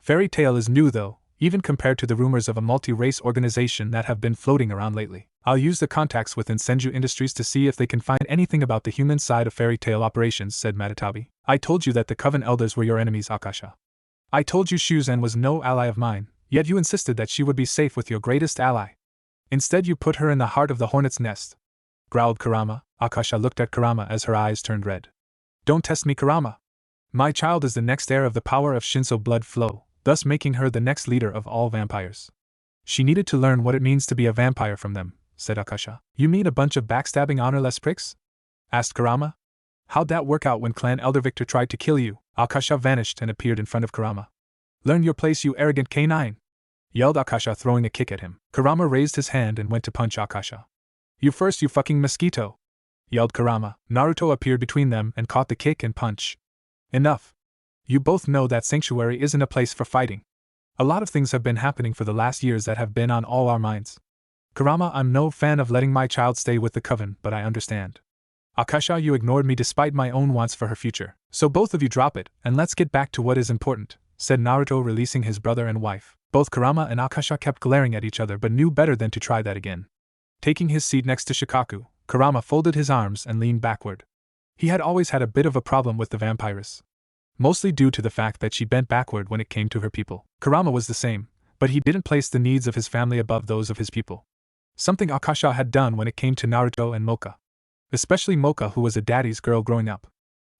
A: Fairy Tail is new though, even compared to the rumors of a multi-race organization that have been floating around lately. I'll use the contacts within Senju Industries to see if they can find anything about the human side of Fairy Tail operations, said Matatabi. I told you that the Coven Elders were your enemies, Akasha. I told you Shuzen was no ally of mine. Yet you insisted that she would be safe with your greatest ally. Instead you put her in the heart of the hornet's nest, growled Kurama. Akasha looked at Kurama as her eyes turned red. Don't test me, Kurama. My child is the next heir of the power of Shinso blood flow, thus making her the next leader of all vampires. She needed to learn what it means to be a vampire from them, said Akasha. You mean a bunch of backstabbing honorless pricks? Asked Kurama. How'd that work out when Clan Elder Victor tried to kill you? Akasha vanished and appeared in front of Kurama. Learn your place, you arrogant canine! Yelled Akasha, throwing a kick at him. Kurama raised his hand and went to punch Akasha. You first, you fucking mosquito! Yelled Kurama. Naruto appeared between them and caught the kick and punch. Enough! You both know that Sanctuary isn't a place for fighting. A lot of things have been happening for the last years that have been on all our minds. Kurama, I'm no fan of letting my child stay with the Coven, but I understand. Akasha, you ignored me despite my own wants for her future. So both of you drop it, and let's get back to what is important, said Naruto, releasing his brother and wife. Both Kurama and Akasha kept glaring at each other but knew better than to try that again. Taking his seat next to Shikaku, Kurama folded his arms and leaned backward. He had always had a bit of a problem with the vampiress, mostly due to the fact that she bent backward when it came to her people. Kurama was the same, but he didn't place the needs of his family above those of his people. Something Akasha had done when it came to Naruto and Mocha. Especially Mocha, who was a daddy's girl growing up.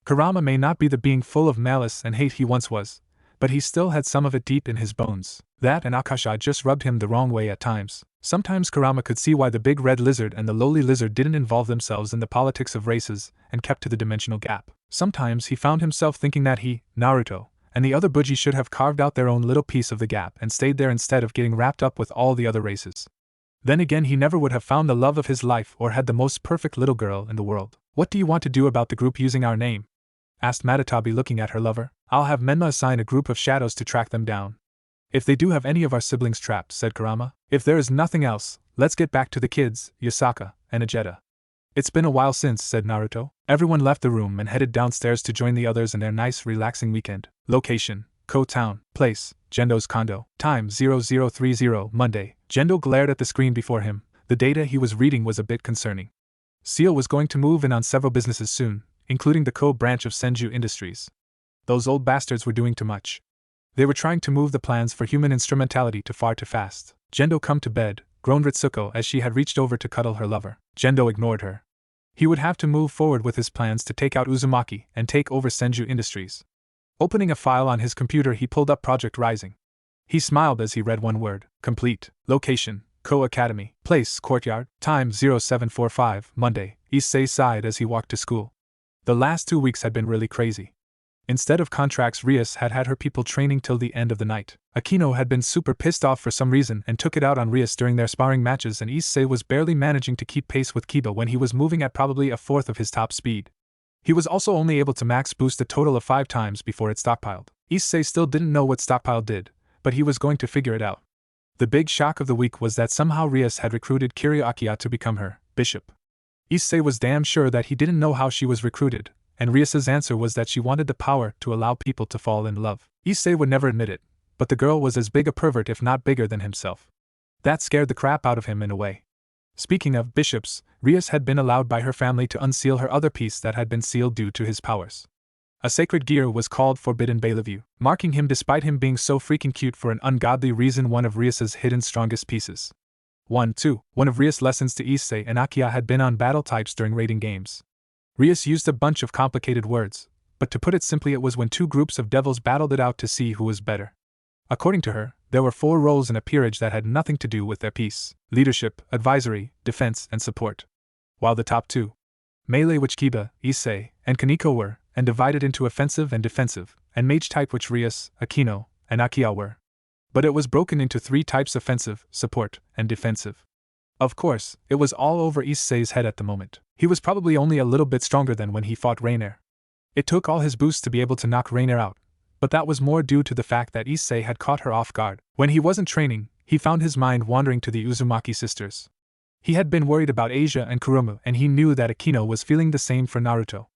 A: Kurama may not be the being full of malice and hate he once was, but he still had some of it deep in his bones. That and Akasha just rubbed him the wrong way at times. Sometimes Kurama could see why the big red lizard and the lowly lizard didn't involve themselves in the politics of races and kept to the dimensional gap. Sometimes he found himself thinking that he, Naruto, and the other Buji should have carved out their own little piece of the gap and stayed there instead of getting wrapped up with all the other races. Then again, he never would have found the love of his life or had the most perfect little girl in the world. "What do you want to do about the group using our name?" asked Matatabi, looking at her lover. "I'll have Menma assign a group of shadows to track them down. If they do have any of our siblings trapped," said Kurama. "If there is nothing else, let's get back to the kids, Yasaka and Ajeta." "It's been a while since," said Naruto. Everyone left the room and headed downstairs to join the others in their nice, relaxing weekend. Location: Kuo Town. Place: Jendo's condo. Time: 0030 Monday. Jendo glared at the screen before him. The data he was reading was a bit concerning. Seal was going to move in on several businesses soon, including the Kuo branch of Senju Industries. Those old bastards were doing too much. They were trying to move the plans for human instrumentality too far too fast. "Jendo, come to bed," groaned Ritsuko as she had reached over to cuddle her lover. Jendo ignored her. He would have to move forward with his plans to take out Uzumaki and take over Senju Industries. Opening a file on his computer, he pulled up Project Rising. He smiled as he read one word: complete. Location: Kuo Academy. Place: Courtyard. Time: 0745 Monday. Issei sighed as he walked to school. The last 2 weeks had been really crazy. Instead of contracts, Rias had her people training till the end of the night. Akeno had been super pissed off for some reason and took it out on Rias during their sparring matches, and Issei was barely managing to keep pace with Kiba when he was moving at probably a fourth of his top speed. He was also only able to max boost a total of 5 times before it stockpiled. Issei still didn't know what stockpile did, but he was going to figure it out. The big shock of the week was that somehow Rias had recruited Kiryu Akiya to become her bishop. Issei was damn sure that he didn't know how she was recruited, and Rias's answer was that she wanted the power to allow people to fall in love. Issei would never admit it, but the girl was as big a pervert, if not bigger, than himself. That scared the crap out of him in a way. Speaking of bishops, Rias had been allowed by her family to unseal her other piece that had been sealed due to his powers. A sacred gear was called Forbidden Bellevue, marking him despite him being so freaking cute for an ungodly reason one of Rias's hidden strongest pieces. 1-2. One of Rias' lessons to Issei and Akiya had been on battle types during raiding games. Rias used a bunch of complicated words, but to put it simply, it was when 2 groups of devils battled it out to see who was better. According to her, there were 4 roles in a peerage that had nothing to do with their piece: leadership, advisory, defense, and support. While the top 2, melee, which Kiba, Issei, and Kaneko were, and divided into offensive and defensive, and mage type, which Rias, Akeno, and Akiya were. But it was broken into 3 types: offensive, support, and defensive. Of course, it was all over Issei's head at the moment. He was probably only a little bit stronger than when he fought Rainier. It took all his boosts to be able to knock Rainier out, but that was more due to the fact that Issei had caught her off guard. When he wasn't training, he found his mind wandering to the Uzumaki sisters. He had been worried about Asia and Kurumu, and he knew that Akeno was feeling the same for Naruto.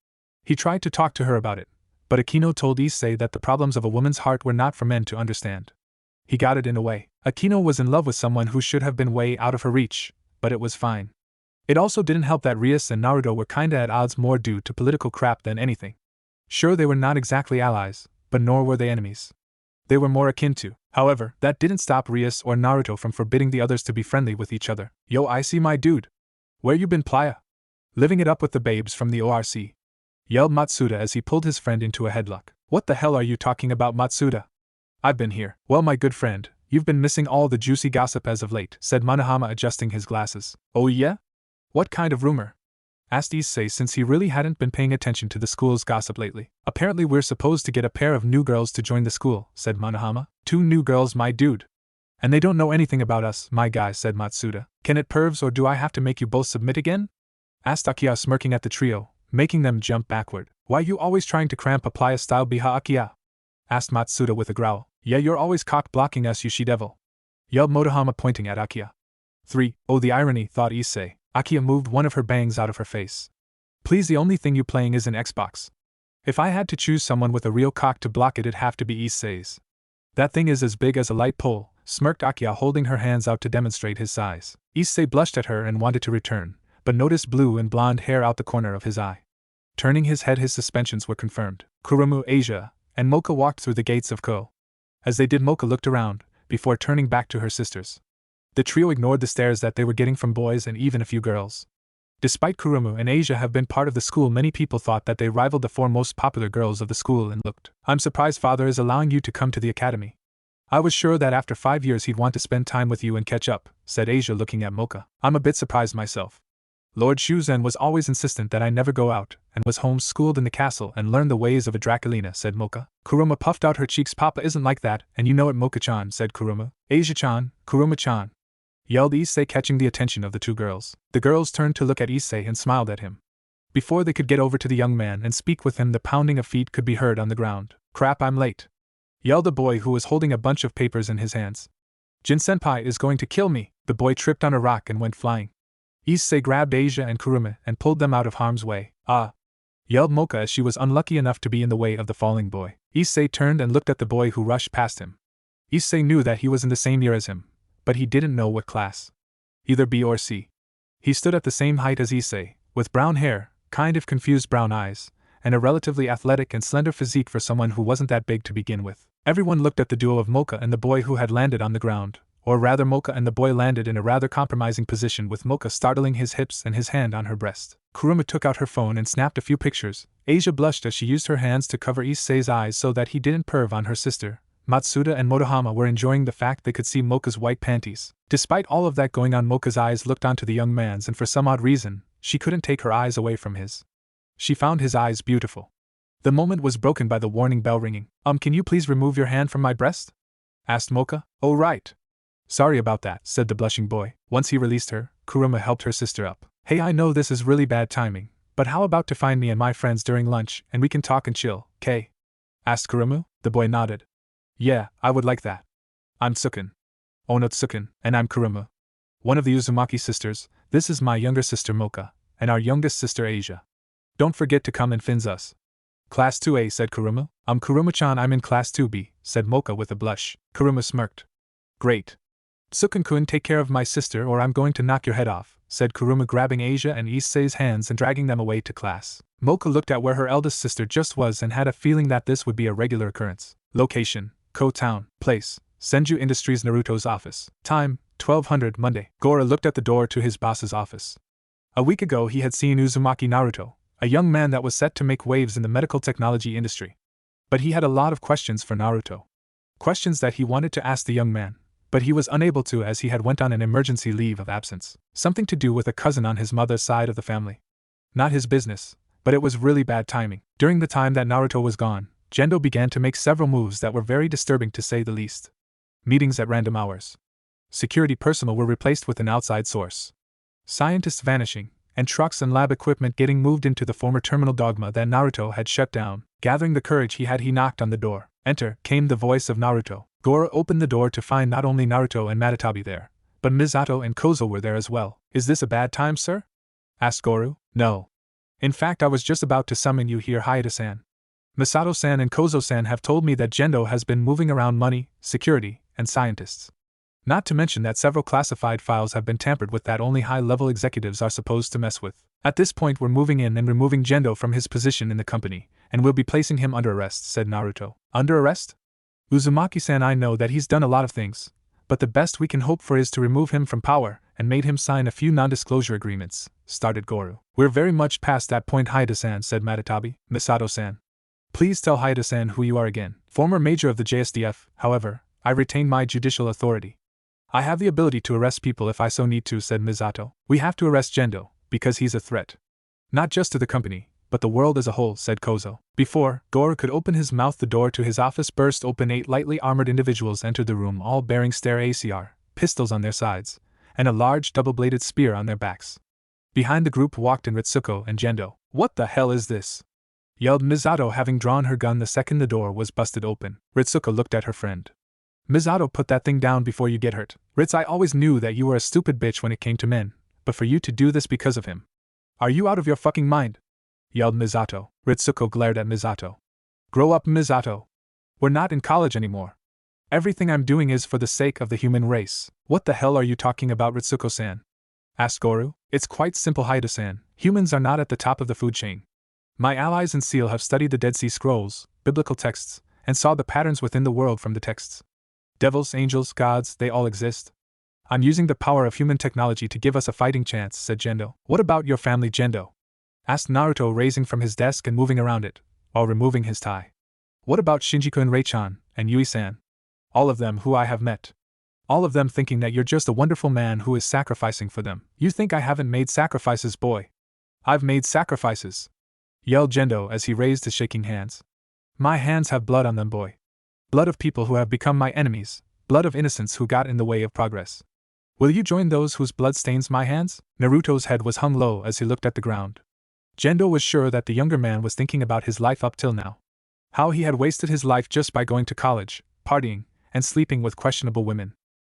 A: He tried to talk to her about it, but Akeno told Issei that the problems of a woman's heart were not for men to understand. He got it in a way. Akeno was in love with someone who should have been way out of her reach, but it was fine. It also didn't help that Rias and Naruto were kinda at odds, more due to political crap than anything. Sure, they were not exactly allies, but nor were they enemies. They were more akin to. However, that didn't stop Rias or Naruto from forbidding the others to be friendly with each other. "Yo, I see my dude. Where you been, playa? Living it up with the babes from the ORC?" yelled Matsuda as he pulled his friend into a headlock. "What the hell are you talking about, Matsuda?" "I've been here." "Well, my good friend, you've been missing all the juicy gossip as of late," said Monohama, adjusting his glasses. "Oh yeah? What kind of rumor?" asked Issei, since he really hadn't been paying attention to the school's gossip lately. "Apparently we're supposed to get a pair of new girls to join the school," said Monohama. "2 new girls, my dude. And they don't know anything about us, my guy," said Matsuda. "Can it pervs, or do I have to make you both submit again?" asked Akiya, smirking at the trio, making them jump backward. "Why you always trying to cramp a playa style, Biha Akiya?" asked Matsuda with a growl. "Yeah, you're always cock-blocking us, you she-devil," yelled Motohama, pointing at Akiya. 3. Oh, the irony, thought Issei. Akiya moved one of her bangs out of her face. "Please, the only thing you playing is an Xbox. If I had to choose someone with a real cock to block it, it'd have to be Issei's. That thing is as big as a light pole," smirked Akiya, holding her hands out to demonstrate his size. Issei blushed at her and wanted to return, but noticed blue and blonde hair out the corner of his eye. Turning his head, his suspicions were confirmed. Kurumu, Asia, and Mocha walked through the gates of Kuo. As they did, Mocha looked around, before turning back to her sisters. The trio ignored the stares that they were getting from boys and even a few girls. Despite Kurumu and Asia have been part of the school, many people thought that they rivaled the four most popular girls of the school and looked. I'm surprised father is allowing you to come to the academy. I was sure that after 5 years he'd want to spend time with you and catch up, said Asia looking at Mocha. I'm a bit surprised myself. Lord Shuzen was always insistent that I never go out, and was homeschooled in the castle and learned the ways of a Draculina, said Mocha. Kuruma puffed out her cheeks. Papa isn't like that, and you know it, Mocha-chan, said Kurumu. Asia-chan, Kuruma-chan, yelled Issei, catching the attention of the two girls. The girls turned to look at Issei and smiled at him. Before they could get over to the young man and speak with him, the pounding of feet could be heard on the ground. Crap, I'm late, yelled a boy who was holding a bunch of papers in his hands. Jin-senpai is going to kill me. The boy tripped on a rock and went flying. Issei grabbed Asia and Kurumu and pulled them out of harm's way. Ah! Yelled Mocha as she was unlucky enough to be in the way of the falling boy. Issei turned and looked at the boy who rushed past him. Issei knew that he was in the same year as him, but he didn't know what class. Either B or C. He stood at the same height as Issei, with brown hair, kind of confused brown eyes, and a relatively athletic and slender physique for someone who wasn't that big to begin with. Everyone looked at the duo of Mocha and the boy who had landed on the ground. Or rather, Mocha and the boy landed in a rather compromising position, with Mocha startling his hips and his hand on her breast. Kurumu took out her phone and snapped a few pictures. Asia blushed as she used her hands to cover Issei's eyes so that he didn't perv on her sister. Matsuda and Motohama were enjoying the fact they could see Mocha's white panties. Despite all of that going on, Mocha's eyes looked onto the young man's, and for some odd reason, she couldn't take her eyes away from his. She found his eyes beautiful. The moment was broken by the warning bell ringing. Can you please remove your hand from my breast? Asked Mocha. Oh right. Sorry about that, said the blushing boy. Once he released her, Kuruma helped her sister up. Hey, I know this is really bad timing, but how about to find me and my friends during lunch and we can talk and chill, K? Asked Kurumu. The boy nodded. Yeah, I would like that. I'm Tsuken. Tsuken, and I'm Kurumu. One of the Uzumaki sisters. This is my younger sister Mocha, and our youngest sister Asia. Don't forget to come and fins us. Class 2A, said Kurumu. Kurumu-chan, I'm in Class 2B, said Mocha with a blush. Kurumu smirked. Great. Tsuken-kun, take care of my sister or I'm going to knock your head off, said Kurumu, grabbing Asia and Issei's hands and dragging them away to class. Mocha looked at where her eldest sister just was and had a feeling that this would be a regular occurrence. Location: Ko Town. Place: Senju Industries. Naruto's office. Time: 1200 Monday. Gora looked at the door to his boss's office. A week ago he had seen Uzumaki Naruto, a young man that was set to make waves in the medical technology industry. But he had a lot of questions for Naruto. Questions that he wanted to ask the young man, but he was unable to as he had went on an emergency leave of absence. Something to do with a cousin on his mother's side of the family. Not his business, but it was really bad timing. During the time that Naruto was gone, Jendo began to make several moves that were very disturbing to say the least. Meetings at random hours. Security personnel were replaced with an outside source. Scientists vanishing, and trucks and lab equipment getting moved into the former terminal dogma that Naruto had shut down. Gathering the courage he knocked on the door. Enter, came the voice of Naruto. Gora opened the door to find not only Naruto and Matatabi there, but Misato and Kozo were there as well. Is this a bad time, sir? Asked Goru. No. In fact, I was just about to summon you here, Hayata-san. Misato-san and Kozo-san have told me that Jendo has been moving around money, security, and scientists. Not to mention that several classified files have been tampered with that only high-level executives are supposed to mess with. At this point we're moving in and removing Jendo from his position in the company, and we'll be placing him under arrest, said Naruto. Under arrest? Uzumaki-san, I know that he's done a lot of things, but the best we can hope for is to remove him from power and made him sign a few non-disclosure agreements, started Goru. We're very much past that point, Hayata-san, said Matatabi. Misato-san. Please tell Hayata-san who you are again. Former major of the JSDF, however, I retain my judicial authority. I have the ability to arrest people if I so need to, said Misato. We have to arrest Jendo, because he's a threat. Not just to the company, but the world as a whole, said Kozo. Before Goru could open his mouth, the door to his office burst open. 8 lightly armored individuals entered the room, all bearing stare ACR, pistols on their sides, and a large double-bladed spear on their backs. Behind the group walked in Ritsuko and Jendo. What the hell is this? Yelled Misato, having drawn her gun the second the door was busted open. Ritsuko looked at her friend. Misato, put that thing down before you get hurt. Ritz, I always knew that you were a stupid bitch when it came to men, but for you to do this because of him. Are you out of your fucking mind? Yelled Misato. Ritsuko glared at Misato. Grow up, Misato. We're not in college anymore. Everything I'm doing is for the sake of the human race. What the hell are you talking about, Ritsuko-san? Asked Goru. It's quite simple, Haida-san. Humans are not at the top of the food chain. My allies in Seal have studied the Dead Sea Scrolls, biblical texts, and saw the patterns within the world from the texts. Devils, angels, gods, they all exist. I'm using the power of human technology to give us a fighting chance, said Jendo. What about your family, Jendo? Asked Naruto, raising from his desk and moving around it, while removing his tie. What about Shinjiku and Rei-chan, and Yui-san? All of them who I have met. All of them thinking that you're just a wonderful man who is sacrificing for them. You think I haven't made sacrifices, boy? I've made sacrifices, yelled Jendo as he raised his shaking hands. My hands have blood on them, boy. Blood of people who have become my enemies, blood of innocents who got in the way of progress. Will you join those whose blood stains my hands? Naruto's head was hung low as he looked at the ground. Jendo was sure that the younger man was thinking about his life up till now. How he had wasted his life just by going to college, partying, and sleeping with questionable women.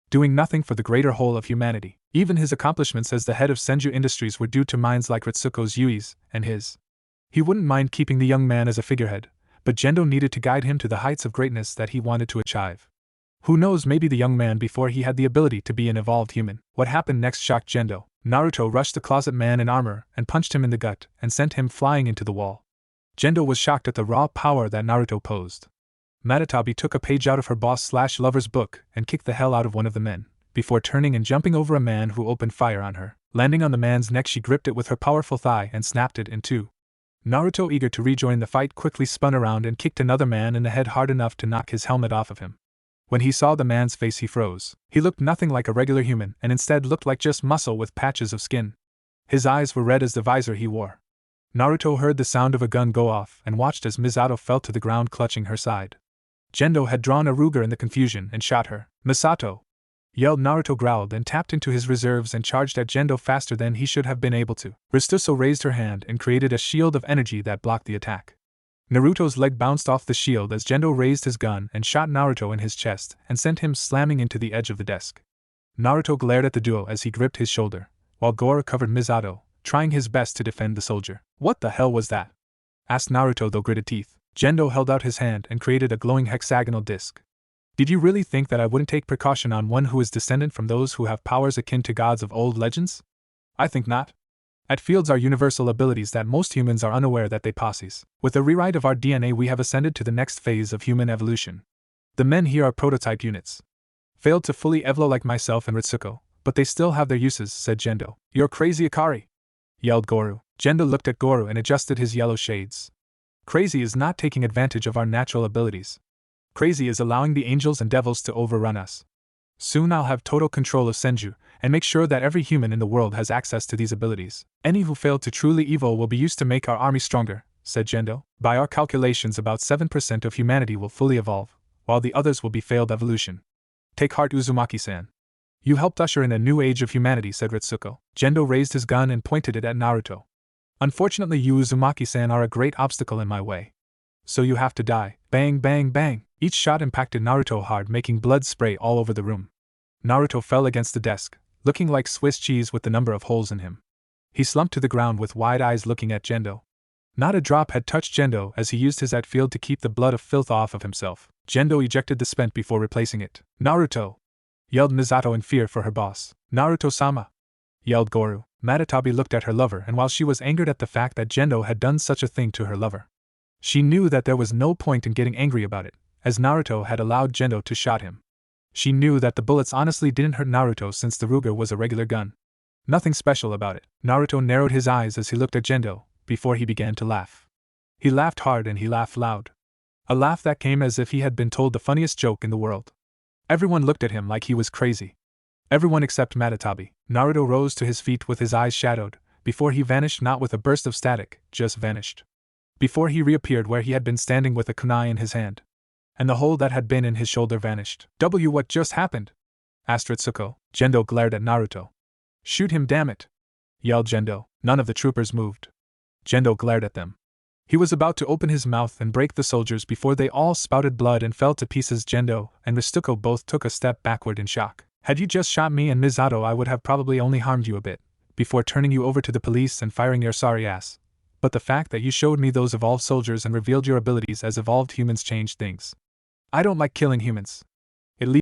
A: Doing nothing for the greater whole of humanity. Even his accomplishments as the head of Senju Industries were due to minds like Ritsuko's, Yui's, and his. He wouldn't mind keeping the young man as a figurehead, but Jendo needed to guide him to the heights of greatness that he wanted to achieve. Who knows, maybe the young man before he had the ability to be an evolved human. What happened next shocked Jendo. Naruto rushed the closet man in armor and punched him in the gut and sent him flying into the wall. Jendo was shocked at the raw power that Naruto posed. Matatabi took a page out of her boss/lover's book and kicked the hell out of one of the men, before turning and jumping over a man who opened fire on her. Landing on the man's neck, she gripped it with her powerful thigh and snapped it in two. Naruto, eager to rejoin the fight, quickly spun around and kicked another man in the head hard enough to knock his helmet off of him. When he saw the man's face, he froze. He looked nothing like a regular human and instead looked like just muscle with patches of skin. His eyes were red as the visor he wore. Naruto heard the sound of a gun go off and watched as Misato fell to the ground clutching her side. Jendo had drawn a Ruger in the confusion and shot her. Misato! Yelled Naruto, growled and tapped into his reserves and charged at Jendo faster than he should have been able to. Ristuso raised her hand and created a shield of energy that blocked the attack. Naruto's leg bounced off the shield as Jendo raised his gun and shot Naruto in his chest and sent him slamming into the edge of the desk. Naruto glared at the duo as he gripped his shoulder, while Goro covered Misato, trying his best to defend the soldier. What the hell was that? Asked Naruto through gritted teeth. Jendo held out his hand and created a glowing hexagonal disc. Did you really think that I wouldn't take precaution on one who is descendant from those who have powers akin to gods of old legends? I think not. At fields are universal abilities that most humans are unaware that they possess. With a rewrite of our DNA, we have ascended to the next phase of human evolution. The men here are prototype units. Failed to fully evolve like myself and Ritsuko, but they still have their uses, said Jendo. You're crazy, Akari! Yelled Goro. Jendo looked at Goro and adjusted his yellow shades. Crazy is not taking advantage of our natural abilities. Crazy is allowing the angels and devils to overrun us. Soon I'll have total control of Senju, and make sure that every human in the world has access to these abilities. Any who fail to truly evolve will be used to make our army stronger, said Jendo. By our calculations, about 7% of humanity will fully evolve, while the others will be failed evolution. Take heart, Uzumaki-san. You helped usher in a new age of humanity, said Ritsuko. Jendo raised his gun and pointed it at Naruto. Unfortunately, you Uzumaki-san are a great obstacle in my way. So you have to die. Bang, bang, bang. Each shot impacted Naruto hard, making blood spray all over the room. Naruto fell against the desk, looking like Swiss cheese with the number of holes in him. He slumped to the ground with wide eyes looking at Jendo. Not a drop had touched Jendo as he used his field to keep the blood of filth off of himself. Jendo ejected the spent before replacing it. Naruto! Yelled Misato in fear for her boss. Naruto-sama! Yelled Goro. Matatabi looked at her lover, and while she was angered at the fact that Jendo had done such a thing to her lover, she knew that there was no point in getting angry about it, as Naruto had allowed Jendo to shot him. She knew that the bullets honestly didn't hurt Naruto since the Ruger was a regular gun. Nothing special about it. Naruto narrowed his eyes as he looked at Jendo, before he began to laugh. He laughed hard and he laughed loud. A laugh that came as if he had been told the funniest joke in the world. Everyone looked at him like he was crazy. Everyone except Matatabi. Naruto rose to his feet with his eyes shadowed, before he vanished, not with a burst of static, just vanished. Before he reappeared where he had been standing with a kunai in his hand. And the hole that had been in his shoulder vanished. What just happened? Asked Ritsuko. Jendo glared at Naruto. Shoot him, damn it! Yelled Jendo. None of the troopers moved. Jendo glared at them. He was about to open his mouth and break the soldiers before they all spouted blood and fell to pieces. Jendo and Ritsuko both took a step backward in shock. Had you just shot me and Misato, I would have probably only harmed you a bit, before turning you over to the police and firing your sorry ass. But the fact that you showed me those evolved soldiers and revealed your abilities as evolved humans changed things. I don't like killing humans.